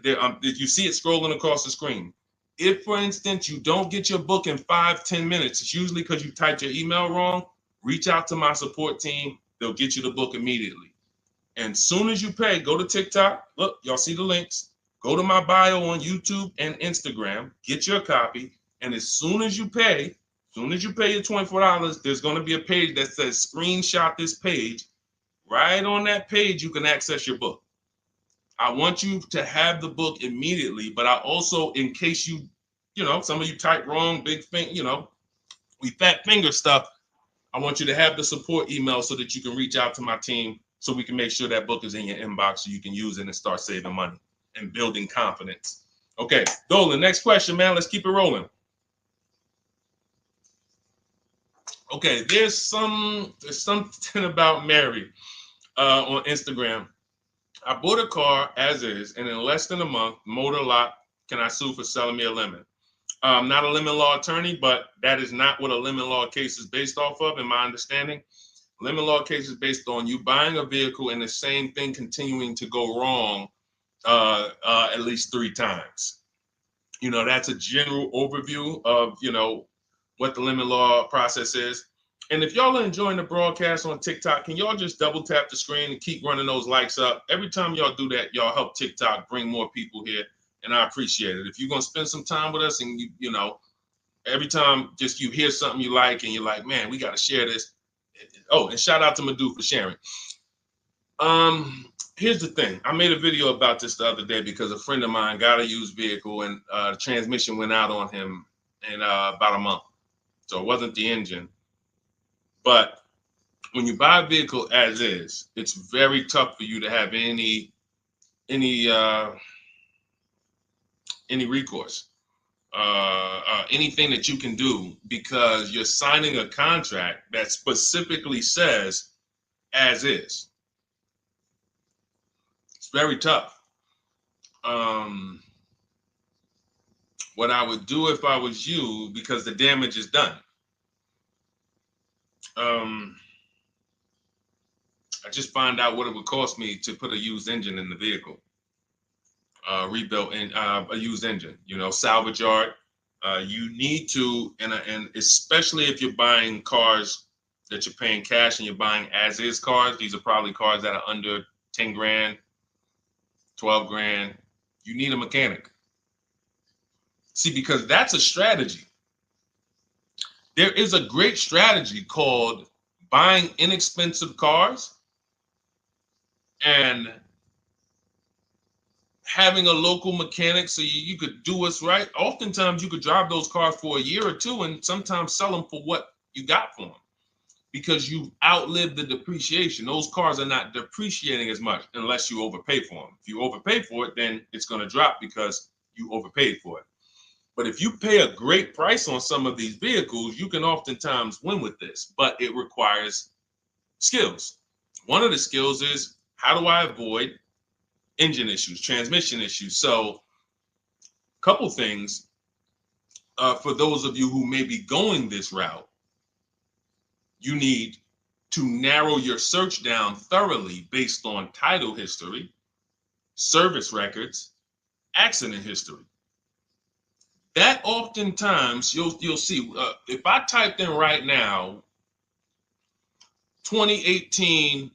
[SPEAKER 1] If you see it scrolling across the screen. If, for instance, you don't get your book in 5-10 minutes, it's usually because you typed your email wrong. Reach out to my support team. They'll get you the book immediately. And soon as you pay, go to TikTok. Look, y'all see the links. Go to my bio on YouTube and Instagram. Get your copy. And as soon as you pay your $24, there's going to be a page that says screenshot this page. Right on that page, you can access your book. I want you to have the book immediately, but I also, in case some of you type wrong, big thing, we fat finger stuff. I want you to have the support email so that you can reach out to my team so we can make sure that book is in your inbox so you can use it and start saving money and building confidence. Okay, Dolan, next question, man. Let's keep it rolling. Okay, there's something about Mary on Instagram. I bought a car as is, and in less than a month, motor lock, can I sue for selling me a lemon? Not a lemon law attorney, but that is not what a lemon law case is based off of, in my understanding. Lemon law case is based on you buying a vehicle and the same thing continuing to go wrong at least 3 times. That's a general overview of, what the lemon law process is. And if y'all are enjoying the broadcast on TikTok, can y'all just double tap the screen and keep running those likes up? Every time y'all do that, y'all help TikTok bring more people here, and I appreciate it. If you're going to spend some time with us and, every time just you hear something you like and you're like, man, we got to share this. Oh, and shout out to Madhu for sharing. Here's the thing. I made a video about this the other day because a friend of mine got a used vehicle and the transmission went out on him in about a month. So it wasn't the engine. But when you buy a vehicle as is, it's very tough for you to have any recourse, anything that you can do, because you're signing a contract that specifically says as is. It's very tough. What I would do if I was you, because the damage is done, I just find out what it would cost me to put a used engine in the vehicle, rebuilt in a used engine, salvage yard. You need to, and especially if you're buying cars that you're paying cash and you're buying as is cars, these are probably cars that are under 10 grand, 12 grand. You need a mechanic. See, because that's a strategy. There is a great strategy called buying inexpensive cars and having a local mechanic so you could do what's right. Oftentimes you could drive those cars for a year or two and sometimes sell them for what you got for them because you've outlived the depreciation. Those cars are not depreciating as much unless you overpay for them. If you overpay for it, then it's going to drop because you overpaid for it. But if you pay a great price on some of these vehicles, you can oftentimes win with this, but it requires skills. One of the skills is, how do I avoid engine issues, transmission issues? So a couple things for those of you who may be going this route, you need to narrow your search down thoroughly based on title history, service records, accident history. That oftentimes you'll see, if I typed in right now 2018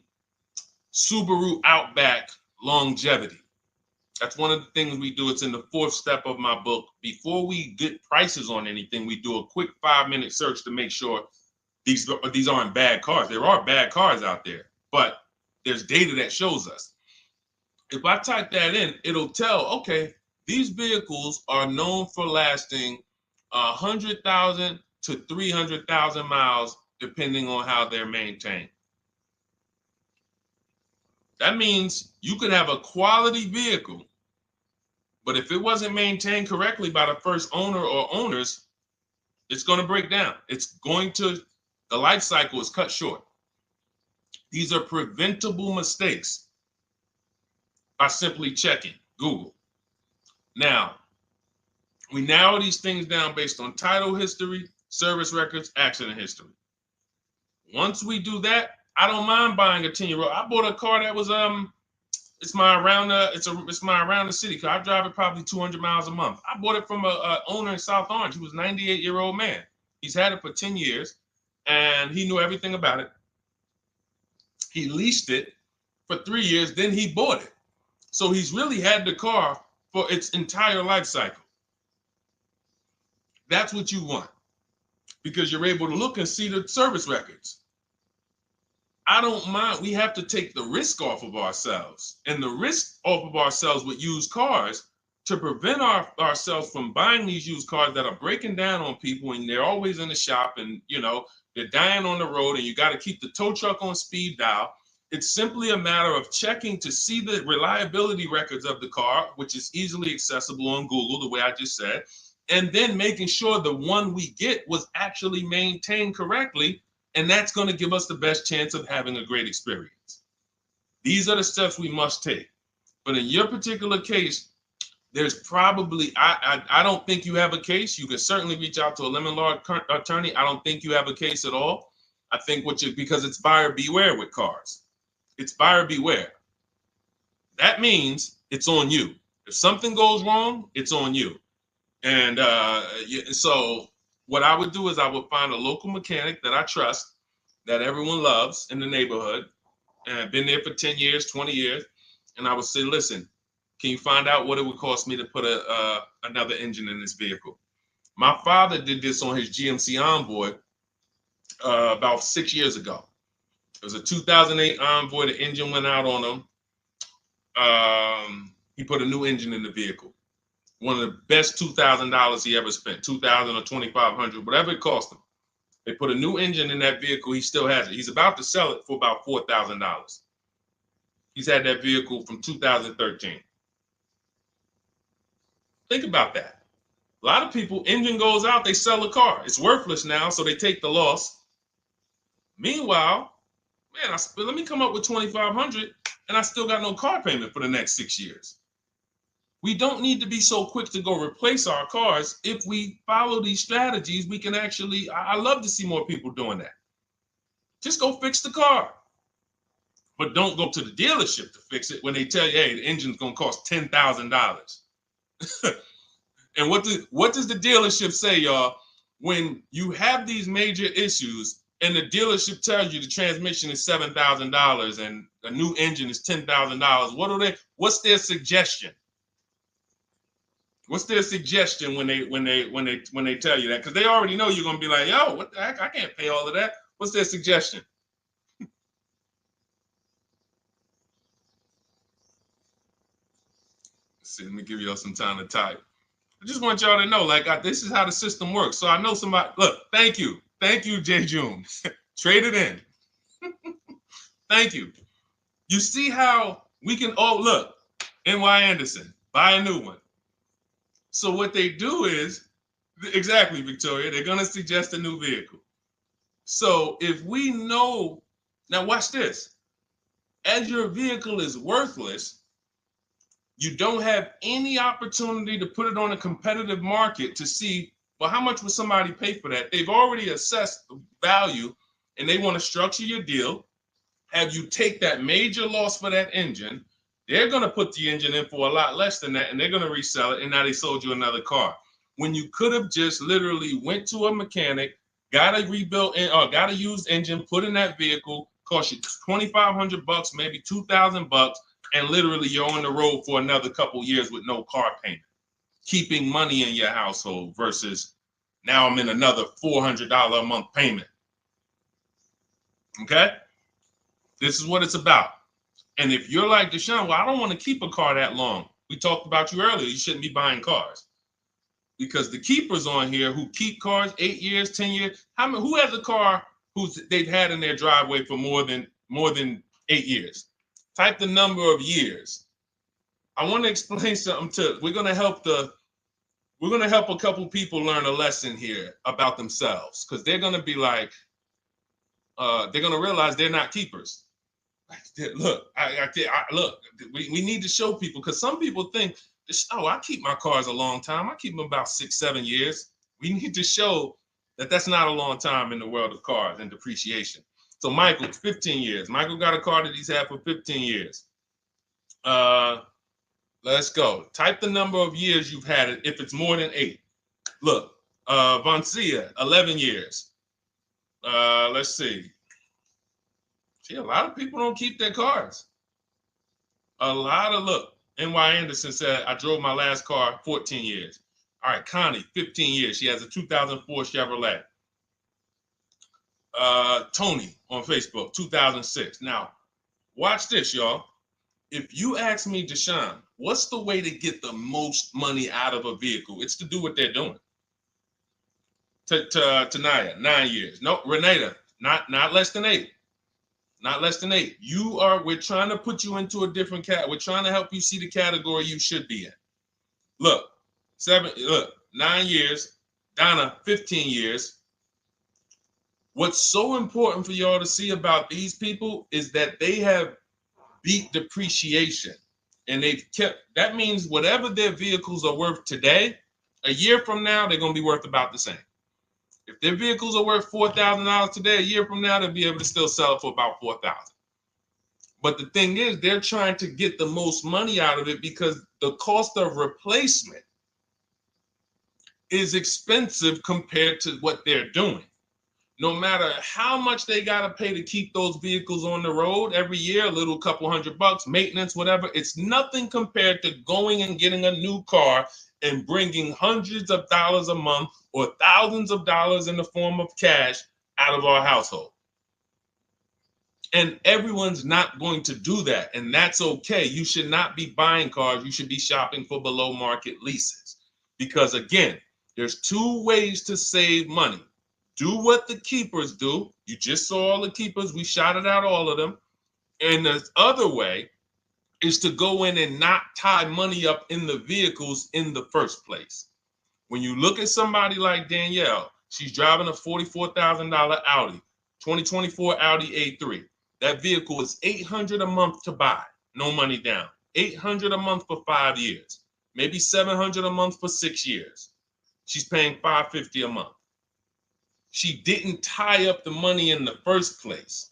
[SPEAKER 1] Subaru Outback longevity. That's one of the things we do. It's in the 4th step of my book. Before we get prices on anything, we do a quick 5-minute search to make sure these aren't bad cars. There are bad cars out there, but there's data that shows us. If I type that in, it'll tell, okay, these vehicles are known for lasting 100,000 to 300,000 miles, depending on how they're maintained. That means you could have a quality vehicle, but if it wasn't maintained correctly by the first owner or owners, it's going to break down. The life cycle is cut short. These are preventable mistakes by simply checking Google. Now, we narrow these things down based on title history, service records, accident history. Once we do that, I don't mind buying a 10-year-old. I bought a car that was it's my around the city car. I drive it probably 200 miles a month. I bought it from a owner in South Orange. He was a 98-year-old man. He's had it for 10 years, and he knew everything about it. He leased it for 3 years, then he bought it. So he's really had the car for its entire life cycle. That's what you want, because you're able to look and see the service records. I don't mind. We have to take the risk off of ourselves, and the risk off of ourselves with used cars to prevent ourselves from buying these used cars that are breaking down on people, and they're always in the shop, and they're dying on the road, and you got to keep the tow truck on speed dial. It's simply a matter of checking to see the reliability records of the car, which is easily accessible on Google, the way I just said, and then making sure the one we get was actually maintained correctly. And that's going to give us the best chance of having a great experience. These are the steps we must take. But in your particular case, there's probably, I don't think you have a case. You can certainly reach out to a lemon law attorney. I don't think you have a case at all. I think because it's buyer beware with cars. It's buyer beware. That means it's on you. If something goes wrong, it's on you. And so what I would do is I would find a local mechanic that I trust, that everyone loves in the neighborhood, and I've been there for 10 years, 20 years. And I would say, listen, can you find out what it would cost me to put another engine in this vehicle? My father did this on his GMC Envoy about 6 years ago. It was a 2008 Envoy. The engine went out on him. He put a new engine in the vehicle. One of the best $2,000 he ever spent, $2,000 or $2,500, whatever it cost him. They put a new engine in that vehicle. He still has it. He's about to sell it for about $4,000. He's had that vehicle from 2013. Think about that. A lot of people, engine goes out, they sell the car. It's worthless now, so they take the loss. Meanwhile, man, let me come up with $2,500, and I still got no car payment for the next 6 years. We don't need to be so quick to go replace our cars. If we follow these strategies, we can actually, I love to see more people doing that. Just go fix the car. But don't go to the dealership to fix it when they tell you, hey, the engine's going to cost $10,000. And what does the dealership say, y'all? When you have these major issues and the dealership tells you the transmission is $7,000 and a new engine is $10,000, what's their suggestion? What's their suggestion when they tell you that? Because they already know you're gonna be like, yo, what the heck? I can't pay all of that. What's their suggestion? Let's see, let me give y'all some time to type. I just want y'all to know, like, this is how the system works. So I know somebody. Look, thank you, J. June. Trade it in. Thank you. You see how we can? Oh, look, N.Y. Anderson, buy a new one. So what they do is, exactly, Victoria, they're going to suggest a new vehicle. So if we know, now watch this, as your vehicle is worthless, you don't have any opportunity to put it on a competitive market to see, well, how much would somebody pay for that? They've already assessed the value, and they want to structure your deal, have you take that major loss for that engine, They're going to put the engine in for a lot less than that, and they're going to resell it, and now they sold you another car. When you could have just literally went to a mechanic, got a rebuilt or got a used engine, put in that vehicle, cost you $2,500, maybe $2,000, and literally you're on the road for another couple years with no car payment, keeping money in your household versus now I'm in another $400 a month payment. Okay? This is what it's about. And if you're like Deshone, well, I don't want to keep a car that long. We talked about you earlier. You shouldn't be buying cars. Because the keepers on here who keep cars 8 years, 10 years, who has a car they've had in their driveway for more than 8 years? Type the number of years. I want to explain something we're gonna help a couple people learn a lesson here about themselves, because they're gonna be like, they're gonna realize they're not keepers. Look, look, we need to show people, because some people think, oh, I keep my cars a long time. I keep them about 6-7 years. We need to show that that's not a long time in the world of cars and depreciation. So Michael, 15 years. Michael got a car that he's had for 15 years. Let's go. Type the number of years you've had it if it's more than 8. Look, Vancia, 11 years. Let's see. See, a lot of people don't keep their cars. Look, N.Y. Anderson said, I drove my last car 14 years. All right, Connie, 15 years. She has a 2004 Chevrolet. Tony on Facebook, 2006. Now, watch this, y'all. If you ask me, Deshone, what's the way to get the most money out of a vehicle? It's to do what they're doing. Tanaya, 9 years. No, Renata, not less than 8. Not less than 8. We're trying to put you into a different cat. We're trying to help you see the category you should be in. Look, 9 years. Donna, 15 years. What's so important for y'all to see about these people is that they have beat depreciation. And that means whatever their vehicles are worth today, a year from now, they're going to be worth about the same. If their vehicles are worth $4,000 today, a year from now, they'll be able to still sell it for about $4,000. But the thing is, they're trying to get the most money out of it because the cost of replacement is expensive compared to what they're doing. No matter how much they got to pay to keep those vehicles on the road every year, a little couple $100, maintenance, whatever, it's nothing compared to going and getting a new car and bringing hundreds of dollars a month or thousands of dollars in the form of cash out of our household. And everyone's not going to do that. And that's okay. You should not be buying cars. You should be shopping for below market leases. Because again, there's 2 ways to save money. Do what the keepers do. You just saw all the keepers. We shouted out all of them. And the other way is to go in and not tie money up in the vehicles in the first place. When you look at somebody like Danielle, she's driving a $44,000 Audi, 2024 Audi A3. That vehicle is $800 a month to buy, no money down. $800 a month for 5 years, maybe $700 a month for 6 years. She's paying $550 a month. She didn't tie up the money in the first place.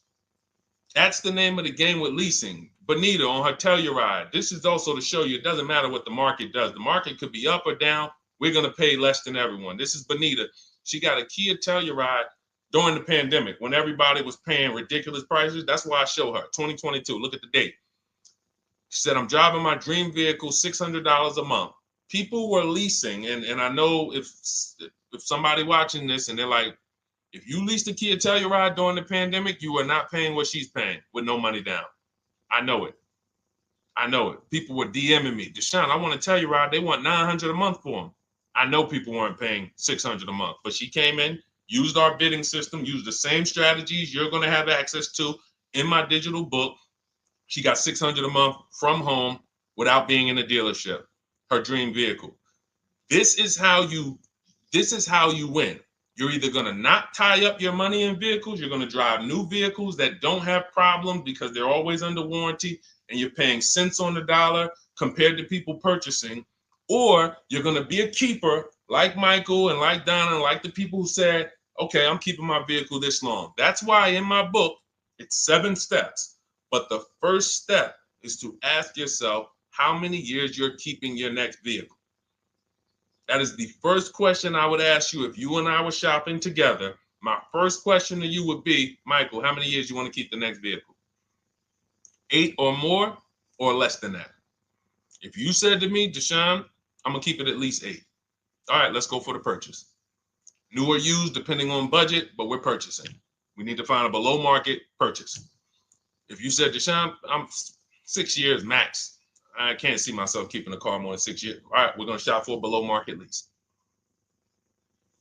[SPEAKER 1] That's the name of the game with leasing. Bonita on her Telluride. This is also to show you it doesn't matter what the market does. The market could be up or down. We're going to pay less than everyone. This is Bonita. She got a Kia Telluride during the pandemic when everybody was paying ridiculous prices. That's why I show her. 2022. Look at the date. She said, I'm driving my dream vehicle, $600 a month. People were leasing. And I know if somebody watching this and they're like, if you leased a Kia Telluride during the pandemic, you are not paying what she's paying with no money down. I know it. I know it. People were DMing me, Deshone, I want a Telluride. They want $900 a month for them. I know people weren't paying $600 a month, but she came in, used our bidding system, used the same strategies you're going to have access to in my digital book. She got $600 a month from home without being in a dealership. Her dream vehicle. This is how you win. You're either going to not tie up your money in vehicles. You're going to drive new vehicles that don't have problems because they're always under warranty and you're paying cents on the dollar compared to people purchasing. Or you're going to be a keeper like Michael and like Donna and like the people who said, okay, I'm keeping my vehicle this long. That's why in my book, it's 7 steps. But the first step is to ask yourself how many years you're keeping your next vehicle. That is the first question I would ask you if you and I were shopping together. My first question to you would be, Michael, how many years you want to keep the next vehicle? 8 or more or less than that? If you said to me, Deshone, I'm going to keep it at least 8. All right, let's go for the purchase. New or used, depending on budget, but we're purchasing. We need to find a below market purchase. If you said, Deshone, I'm 6 years max. I can't see myself keeping a car more than 6 years. All right, we're going to shop for a below market lease.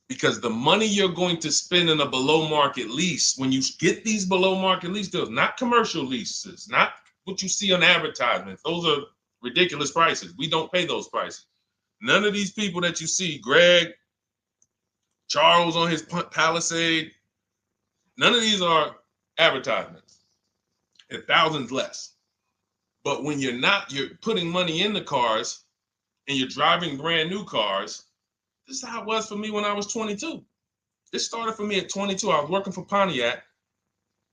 [SPEAKER 1] Because the money you're going to spend in a below market lease, when you get these below market lease deals, not commercial leases, not what you see on advertisements, those are ridiculous prices. We don't pay those prices. None of these people that you see, Greg, Charles on his Palisade, none of these are advertisements. At thousands less. But when you're putting money in the cars and you're driving brand new cars, this is how it was for me when I was 22. This started for me at 22. I was working for Pontiac,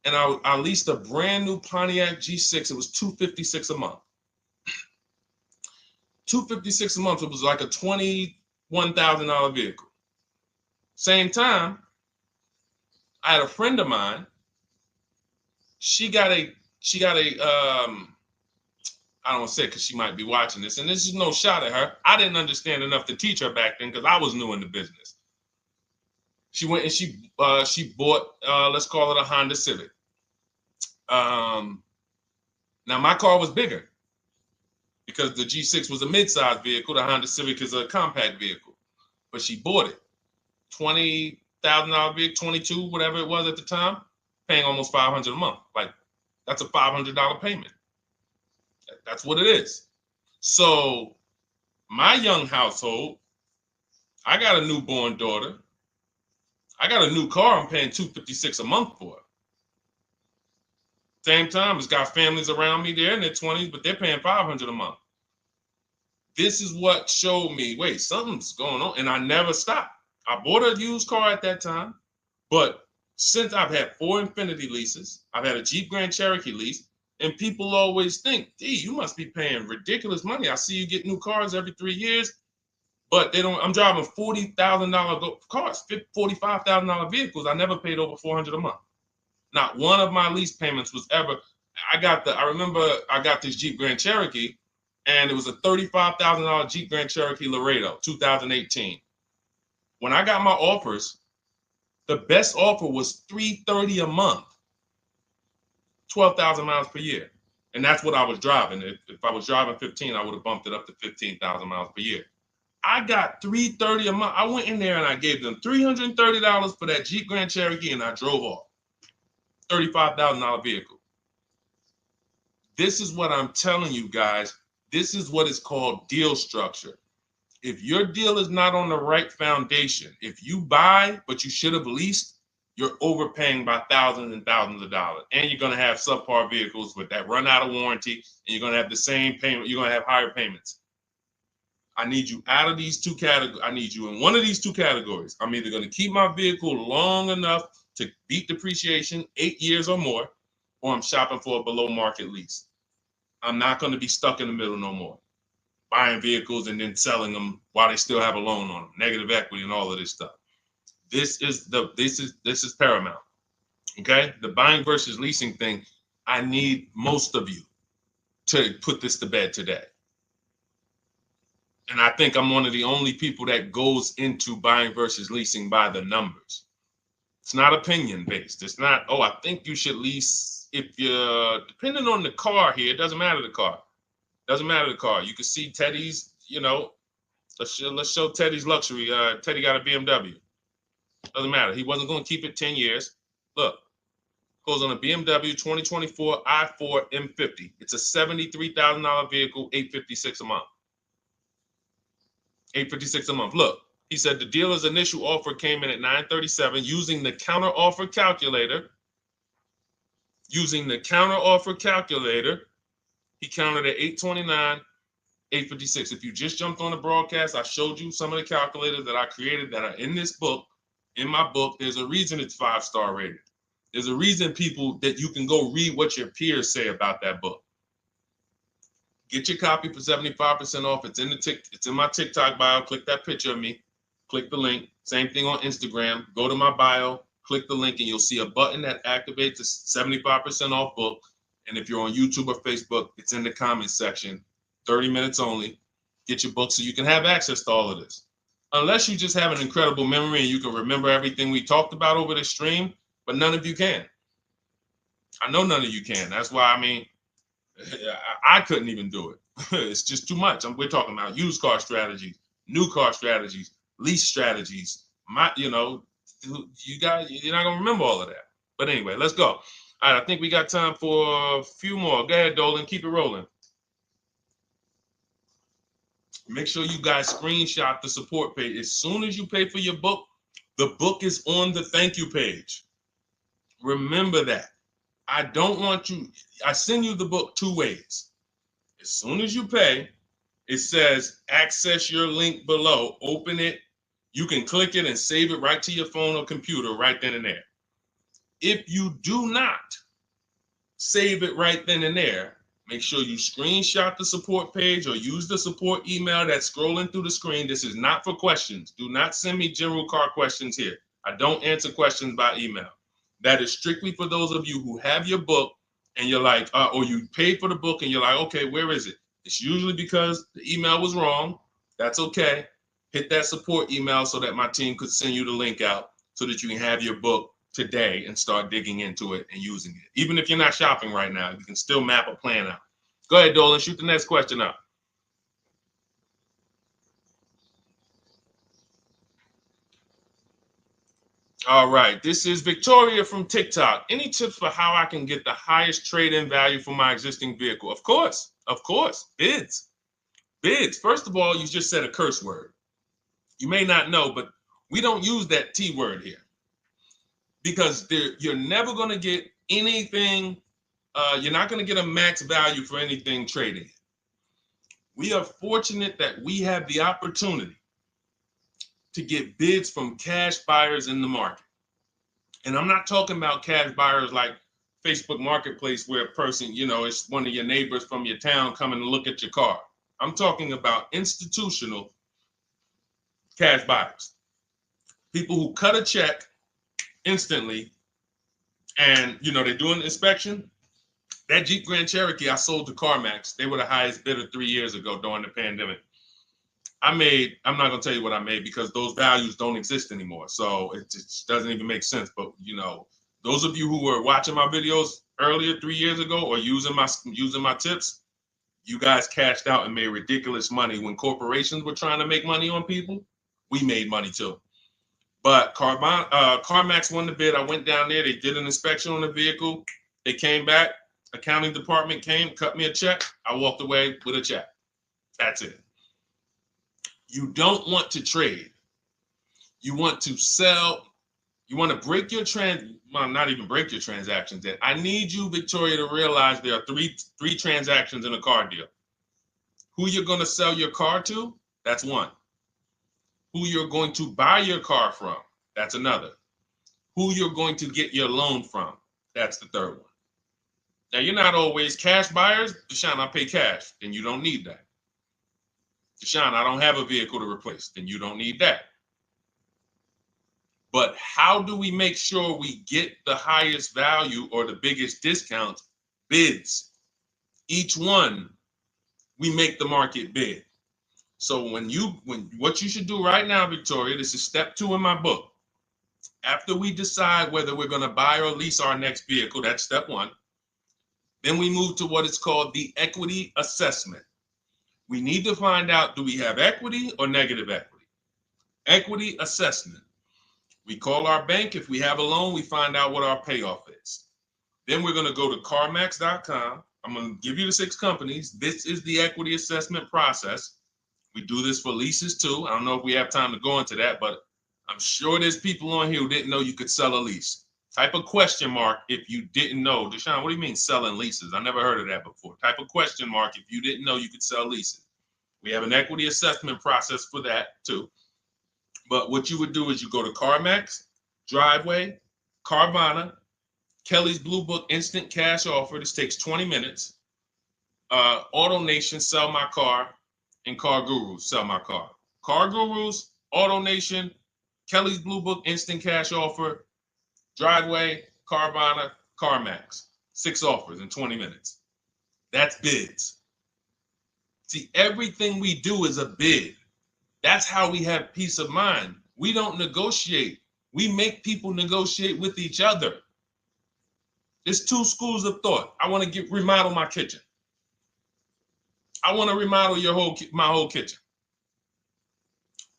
[SPEAKER 1] and I leased a brand new Pontiac G6. It was $256 a month. $256 a month. It was like a $21,000 vehicle. Same time, I had a friend of mine. She got a I don't want to say it because she might be watching this, and this is no shot at her. I didn't understand enough to teach her back then because I was new in the business. She went and she bought, let's call it a Honda Civic. Now my car was bigger because the G6 was a mid-sized vehicle. The Honda Civic is a compact vehicle, but she bought it. $20,000 vehicle, 22, whatever it was at the time, paying almost $500 a month. Like that's a $500 payment. That's what it is. So my young household, I got a newborn daughter. I got a new car I'm paying $256 a month for. Same time, it's got families around me there in their 20s, but they're paying $500 a month. This is what showed me, wait, something's going on. And I never stopped. I bought a used car at that time, but since I've had 4 Infiniti leases, I've had a Jeep Grand Cherokee lease, and people always think, "Gee, you must be paying ridiculous money. I see you get new cars every 3 years, but they don't." I'm driving $40,000 cars, $45,000 vehicles. I never paid over $400 a month. Not one of my lease payments was ever. I remember I got this Jeep Grand Cherokee, and it was a $35,000 Jeep Grand Cherokee Laredo, 2018. When I got my offers, the best offer was $330 a month. 12,000 miles per year. And that's what I was driving. If I was driving 15, I would have bumped it up to 15,000 miles per year. I got $330 a month. I went in there and I gave them $330 for that Jeep Grand Cherokee, and I drove off. $35,000 vehicle. This is what I'm telling you guys. This is what is called deal structure. If your deal is not on the right foundation, if you buy but you should have leased, you're overpaying by thousands and thousands of dollars. And you're going to have subpar vehicles with that run out of warranty, and you're going to have the same payment. You're going to have higher payments. I need you out of these two categories. I need you in one of these two categories. I'm either going to keep my vehicle long enough to beat depreciation, 8 years or more, or I'm shopping for a below market lease. I'm not going to be stuck in the middle no more, buying vehicles and then selling them while they still have a loan on them, negative equity and all of this stuff. This is paramount. Okay, the buying versus leasing thing. I need most of you to put this to bed today. And I think I'm one of the only people that goes into buying versus leasing by the numbers. It's not opinion based. It's not, oh, I think you should lease if you're depending on the car here. It doesn't matter the car. Doesn't matter the car. You can see Teddy's, let's show Teddy's luxury. Teddy got a BMW. Doesn't matter. He wasn't going to keep it 10 years. Look, goes on a BMW 2024 i4 M50. It's a $73,000 vehicle, $856 a month. $856 a month. Look, he said the dealer's initial offer came in at $937 using the counter offer calculator. Using the counter offer calculator, he counted at $829, $856. If you just jumped on the broadcast, I showed you some of the calculators that I created that are in this book. In my book, there's a reason it's 5-star rated. There's a reason people that you can go read what your peers say about that book. Get your copy for 75% off. It's in my TikTok bio. Click that picture of me. Click the link. Same thing on Instagram. Go to my bio, click the link, and you'll see a button that activates a 75% off book. And if you're on YouTube or Facebook, it's in the comments section. 30 minutes only. Get your book so you can have access to all of this. Unless you just have an incredible memory and you can remember everything we talked about over the stream, but none of you can. I know none of you can. That's why, I mean, I couldn't even do it. It's just too much. We're talking about used car strategies, new car strategies, lease strategies. You guys, you're not gonna remember all of that. But anyway, let's go. All right, I think we got time for a few more. Go ahead, Dolan, keep it rolling. Make sure you guys screenshot the support page. As soon as you pay for your book, the book is on the thank you page. Remember that. I don't want you, I send you the book 2 ways. As soon as you pay, it says access your link below, open it. You can click it and save it right to your phone or computer right then and there. If you do not save it right then and there, make sure you screenshot the support page or use the support email that's scrolling through the screen. This is not for questions. Do not send me general car questions here. I don't answer questions by email. That is strictly for those of you who have your book and you're like, or you paid for the book and you're like, okay, where is it? It's usually because the email was wrong. That's okay. Hit that support email so that my team could send you the link out so that you can have your book today and start digging into it and using it. Even if you're not shopping right now, you can still map a plan out. Go ahead, Dolan, shoot the next question up. All right, this is Victoria from TikTok. Any tips for how I can get the highest trade-in value for my existing vehicle? Of course, bids. Bids. First of all, you just said a curse word. You may not know, but we don't use that T word here because you're never going to get anything. You're not going to get a max value for anything trading. We are fortunate that we have the opportunity to get bids from cash buyers in the market. And I'm not talking about cash buyers like Facebook Marketplace where a person, it's one of your neighbors from your town coming to look at your car. I'm talking about institutional cash buyers. People who cut a check instantly and, they do an inspection. That Jeep Grand Cherokee I sold to CarMax, they were the highest bidder 3 years ago during the pandemic. I'm not going to tell you what I made because those values don't exist anymore. So it just doesn't even make sense. But, those of you who were watching my videos earlier 3 years ago or using my tips, you guys cashed out and made ridiculous money. When corporations were trying to make money on people, we made money too. But CarMax won the bid. I went down there. They did an inspection on the vehicle. They came back. Accounting department came, cut me a check. I walked away with a check. That's it. You don't want to trade. You want to sell. You want to break your not even break your transactions. I need you, Victoria, to realize there are three transactions in a car deal. Who you're going to sell your car to, that's one. Who you're going to buy your car from, that's another. Who you're going to get your loan from, that's the third one. Now, you're not always cash buyers. Deshone, I pay cash, then you don't need that. Deshone, I don't have a vehicle to replace, then you don't need that. But how do we make sure we get the highest value or the biggest discount? Bids. Each one, we make the market bid. So what you should do right now, Victoria, this is step 2 in my book. After we decide whether we're going to buy or lease our next vehicle, that's step 1. Then we move to what is called the equity assessment. We need to find out, do we have equity or negative equity? Equity assessment. We call our bank. If we have a loan, we find out what our payoff is. Then we're going to go to carmax.com. I'm going to give you the 6 companies. This is the equity assessment process. We do this for leases too. I don't know if we have time to go into that, but I'm sure there's people on here who didn't know you could sell a lease. Type a question mark if you didn't know. Deshone, what do you mean selling leases? I never heard of that before. Type a question mark if you didn't know you could sell leases. We have an equity assessment process for that too. But what you would do is you go to CarMax, Driveway, Carvana, Kelly's Blue Book Instant Cash Offer. This takes 20 minutes. Auto Nation, Sell My Car, and Car Gurus, Sell My Car. Car Gurus, Auto Nation, Kelly's Blue Book, Instant Cash Offer, Driveway, Carvana, CarMax. 6 offers in 20 minutes. That's bids. See, everything we do is a bid. That's how we have peace of mind. We don't negotiate. We make people negotiate with each other. There's 2 schools of thought. I want to remodel my kitchen. I want to remodel my whole kitchen.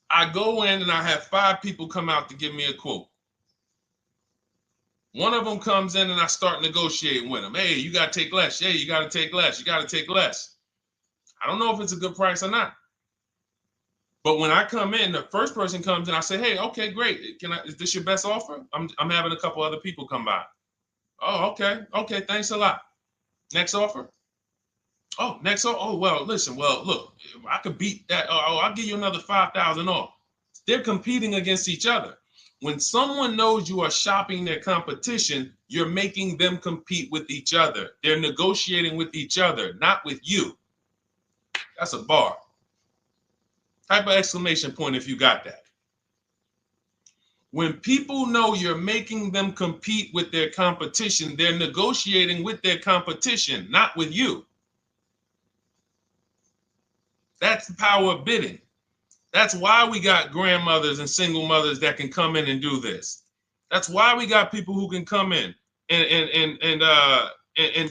[SPEAKER 1] I go in and I have 5 people come out to give me a quote. One of them comes in and I start negotiating with them. Hey, you got to take less. Hey, you got to take less. You got to take less. I don't know if it's a good price or not. But when I come in, the first person comes in, I say, hey, okay, great. Is this your best offer? I'm having a couple other people come by. Oh, okay. Okay, thanks a lot. Next offer? Oh, next offer? Oh, well, listen, look, I could beat that. Oh, I'll give you another 5,000 off. They're competing against each other. When someone knows you are shopping their competition, you're making them compete with each other. They're negotiating with each other, not with you. That's a bar. Type of exclamation point if you got that. When people know you're making them compete with their competition, they're negotiating with their competition, not with you. That's the power of bidding. That's why we got grandmothers and single mothers that can come in and do this. That's why we got people who can come in and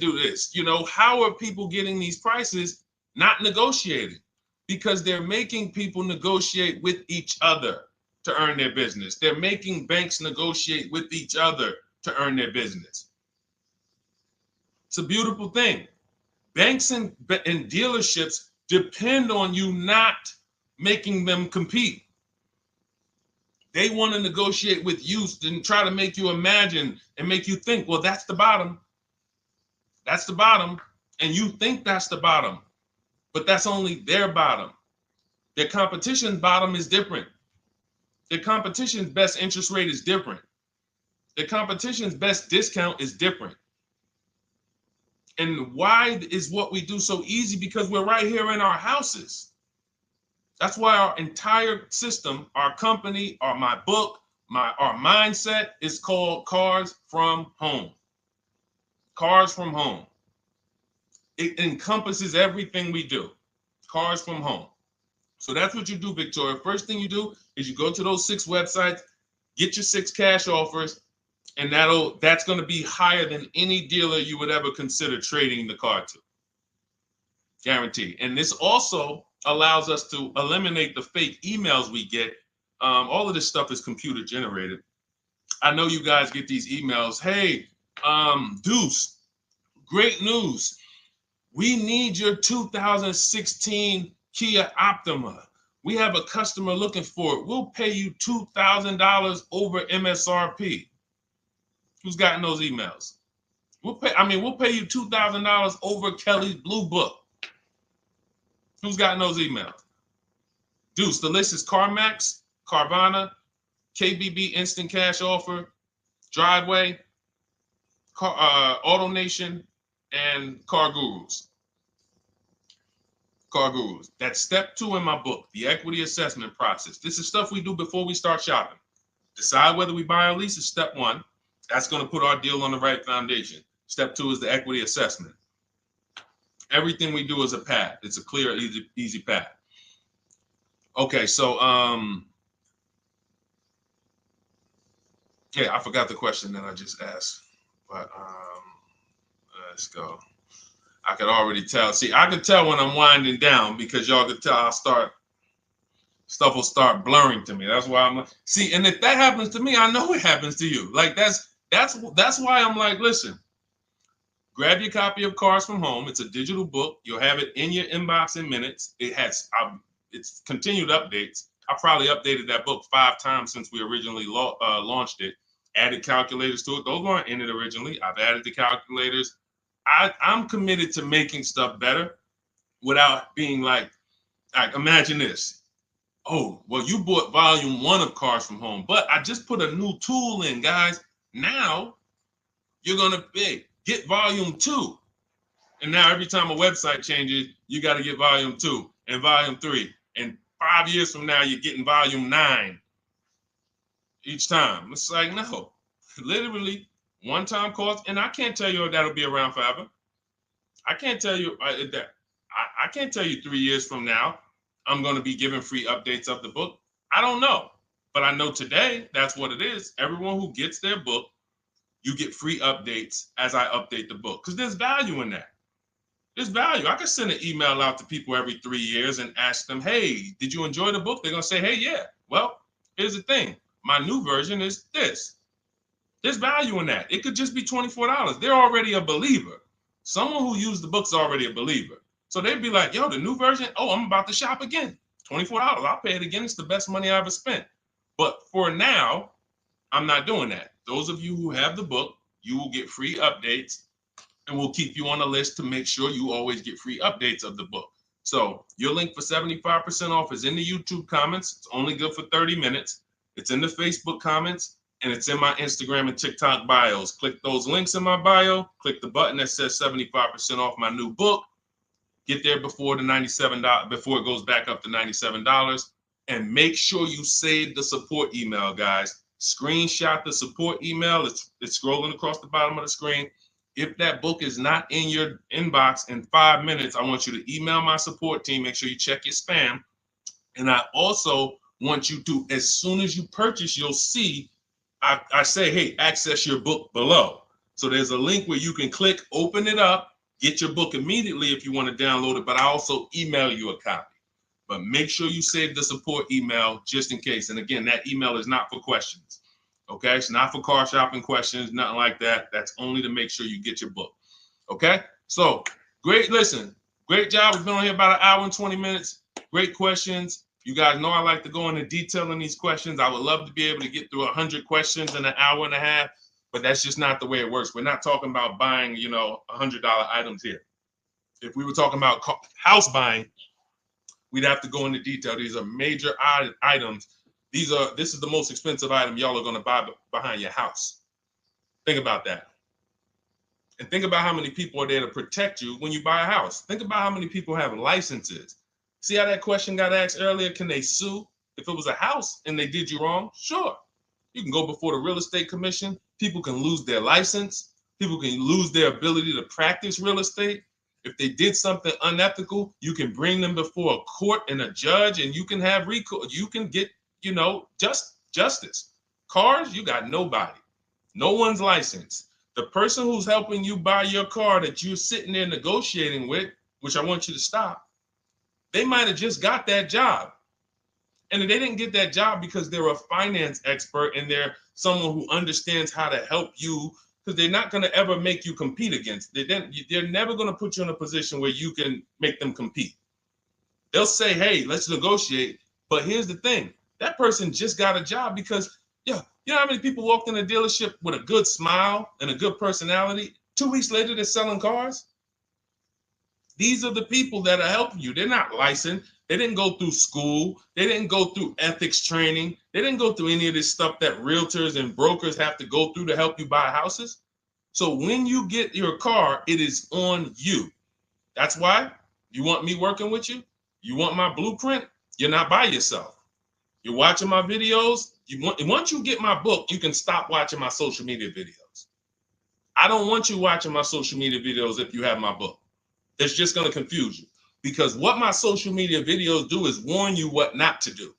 [SPEAKER 1] do this. You know, how are people getting these prices? Not negotiating, because they're making people negotiate with each other to earn their business. They're making banks negotiate with each other to earn their business. It's a beautiful thing. Banks and dealerships depend on you not making them compete. They want to negotiate with you and try to make you imagine and make you think, well, that's the bottom. That's the bottom. And you think that's the bottom, but that's only their bottom. Their competition's bottom is different. Their competition's best interest rate is different. Their competition's best discount is different. And why is what we do so easy? Because we're right here in our houses. That's why our entire system, our company, my book, our mindset is called Cars from Home. Cars from Home. It encompasses everything we do. Cars from Home. So that's what you do, Victoria. First thing you do is you go to those 6 websites, get your 6 cash offers, and that's going to be higher than any dealer you would ever consider trading the car to. Guaranteed. And this also allows us to eliminate the fake emails we get. All of this stuff is computer generated. I know you guys get these emails. Hey, Deuce, great news. We need your 2016 Kia Optima. We have a customer looking for it. We'll pay you $2,000 over MSRP. Who's gotten those emails? We'll pay you $2,000 over Kelly's Blue Book. Who's gotten those emails? Deuce, the list is CarMax, Carvana, KBB Instant Cash Offer, Driveway, Auto Nation, and Car Gurus. Car Gurus. That's step 2 in my book, the equity assessment process. This is stuff we do before we start shopping. Decide whether we buy or lease is step 1. That's going to put our deal on the right foundation. Step 2 is the equity assessment. Everything we do is a path. It's a clear, easy path. Okay, so yeah, I forgot the question that I just asked, but let's go. I could already tell. See, I could tell when I'm winding down because y'all could tell stuff will start blurring to me. That's why I'm like, see, and if that happens to me, I know it happens to you. Like that's why I'm like, listen, grab your copy of Cars from Home. It's a digital book. You'll have it in your inbox in minutes. It's continued updates. I probably updated that book 5 times since we originally launched it. Added calculators to it. Those weren't in it originally. I've added the calculators. I'm committed to making stuff better without being like, imagine this. Oh, well, you bought volume 1 of Cars from Home, but I just put a new tool in, guys. Now you're going to get volume 2. And now every time a website changes, you got to get volume 2 and volume 3. And 5 years from now, you're getting volume 9 each time. It's like, no, literally one-time cost. And I can't tell you if that'll be around forever. I can't tell you that. I can't tell you 3 years from now, I'm going to be giving free updates of the book. I don't know. But I know today, that's what it is. Everyone who gets their book, you get free updates as I update the book. Because there's value in that. There's value. I can send an email out to people every 3 years and ask them, hey, did you enjoy the book? They're going to say, hey, yeah. Well, here's the thing. My new version is this. There's value in that. It could just be $24. They're already a believer. Someone who used the book's already a believer. So they'd be like, yo, the new version, oh, I'm about to shop again. $24. I'll pay it again. It's the best money I ever spent. But for now, I'm not doing that. Those of you who have the book, you will get free updates, and we'll keep you on the list to make sure you always get free updates of the book. So your link for 75% off is in the YouTube comments. It's only good for 30 minutes. It's in the Facebook comments, and it's in my Instagram and TikTok bios. Click those links in my bio. Click the button that says 75% off my new book. Get there before the $97, before it goes back up to $97. And make sure you save the support email, guys. Screenshot the support email. It's scrolling across the bottom of the screen. If that book is not in your inbox in 5 minutes, I want you to email my support team. Make sure you check your spam. And I also want you to, as soon as you purchase, you'll see, I say, hey, access your book below. So there's a link where you can click, open it up, get your book immediately if you want to download it. But I also email you a copy. But make sure you save the support email just in case. And again, that email is not for questions. Okay, it's not for car shopping questions, nothing like that. That's only to make sure you get your book. Okay, so great. Listen, great job. We've been on here about 1 hour and 20 minutes. Great questions. You guys know I like to go into detail in these questions. I would love to be able to get through 100 questions in 1.5 hours, but that's just not the way it works. We're not talking about buying, $100 items here. If we were talking about house buying, we'd have to go into detail. These are major items. This is the most expensive item y'all are going to buy behind your house. Think about that. And think about how many people are there to protect you when you buy a house. Think about how many people have licenses. See how that question got asked earlier? Can they sue if it was a house and they did you wrong? Sure. You can go before the real estate commission. People can lose their license. People can lose their ability to practice real estate. If they did something unethical, you can bring them before a court and a judge, and you can have recourse. You can get, justice. Cars, you got nobody. No one's licensed. The person who's helping you buy your car that you're sitting there negotiating with, which I want you to stop, they might have just got that job. And they didn't get that job because they're a finance expert and they're someone who understands how to help you, because they're not going to ever make you compete against. They're never going to put you in a position where you can make them compete. They'll say, hey, let's negotiate. But here's the thing. That person just got a job because, you know how many people walked in a dealership with a good smile and a good personality? 2 weeks later, they're selling cars. These are the people that are helping you. They're not licensed. They didn't go through school. They didn't go through ethics training. They didn't go through any of this stuff that realtors and brokers have to go through to help you buy houses. So when you get your car, it is on you. That's why you want me working with you. You want my blueprint. You're not by yourself. You're watching my videos. Once you get my book, you can stop watching my social media videos. I don't want you watching my social media videos if you have my book. It's just going to confuse you, because what my social media videos do is warn you what not to do.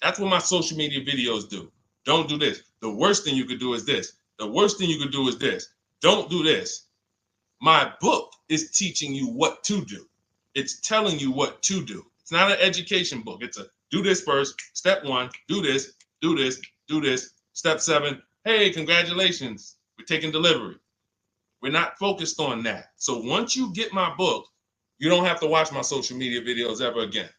[SPEAKER 1] That's what my social media videos do. Don't do this. The worst thing you could do is this. The worst thing you could do is this. Don't do this. My book is teaching you what to do. It's telling you what to do. It's not an education book. It's a do this first. Step 1, do this, do this, do this. Step 7, hey, congratulations, we're taking delivery. We're not focused on that. So once you get my book, you don't have to watch my social media videos ever again.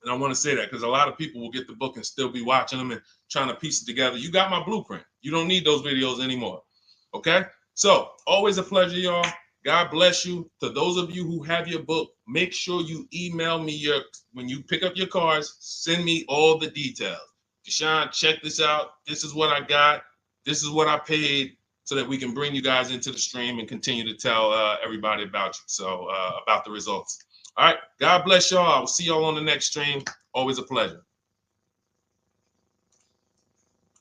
[SPEAKER 1] And I want to say that because a lot of people will get the book and still be watching them and trying to piece it together. You got my blueprint. You don't need those videos anymore. Okay? So always a pleasure, y'all. God bless you. To those of you who have your book, make sure you email me when you pick up your cars, send me all the details. Deshone, check this out. This is what I got. This is what I paid. so that we can bring you guys into the stream and continue to tell everybody about you. So about the results. All right. God bless y'all. I will see y'all on the next stream. Always a pleasure.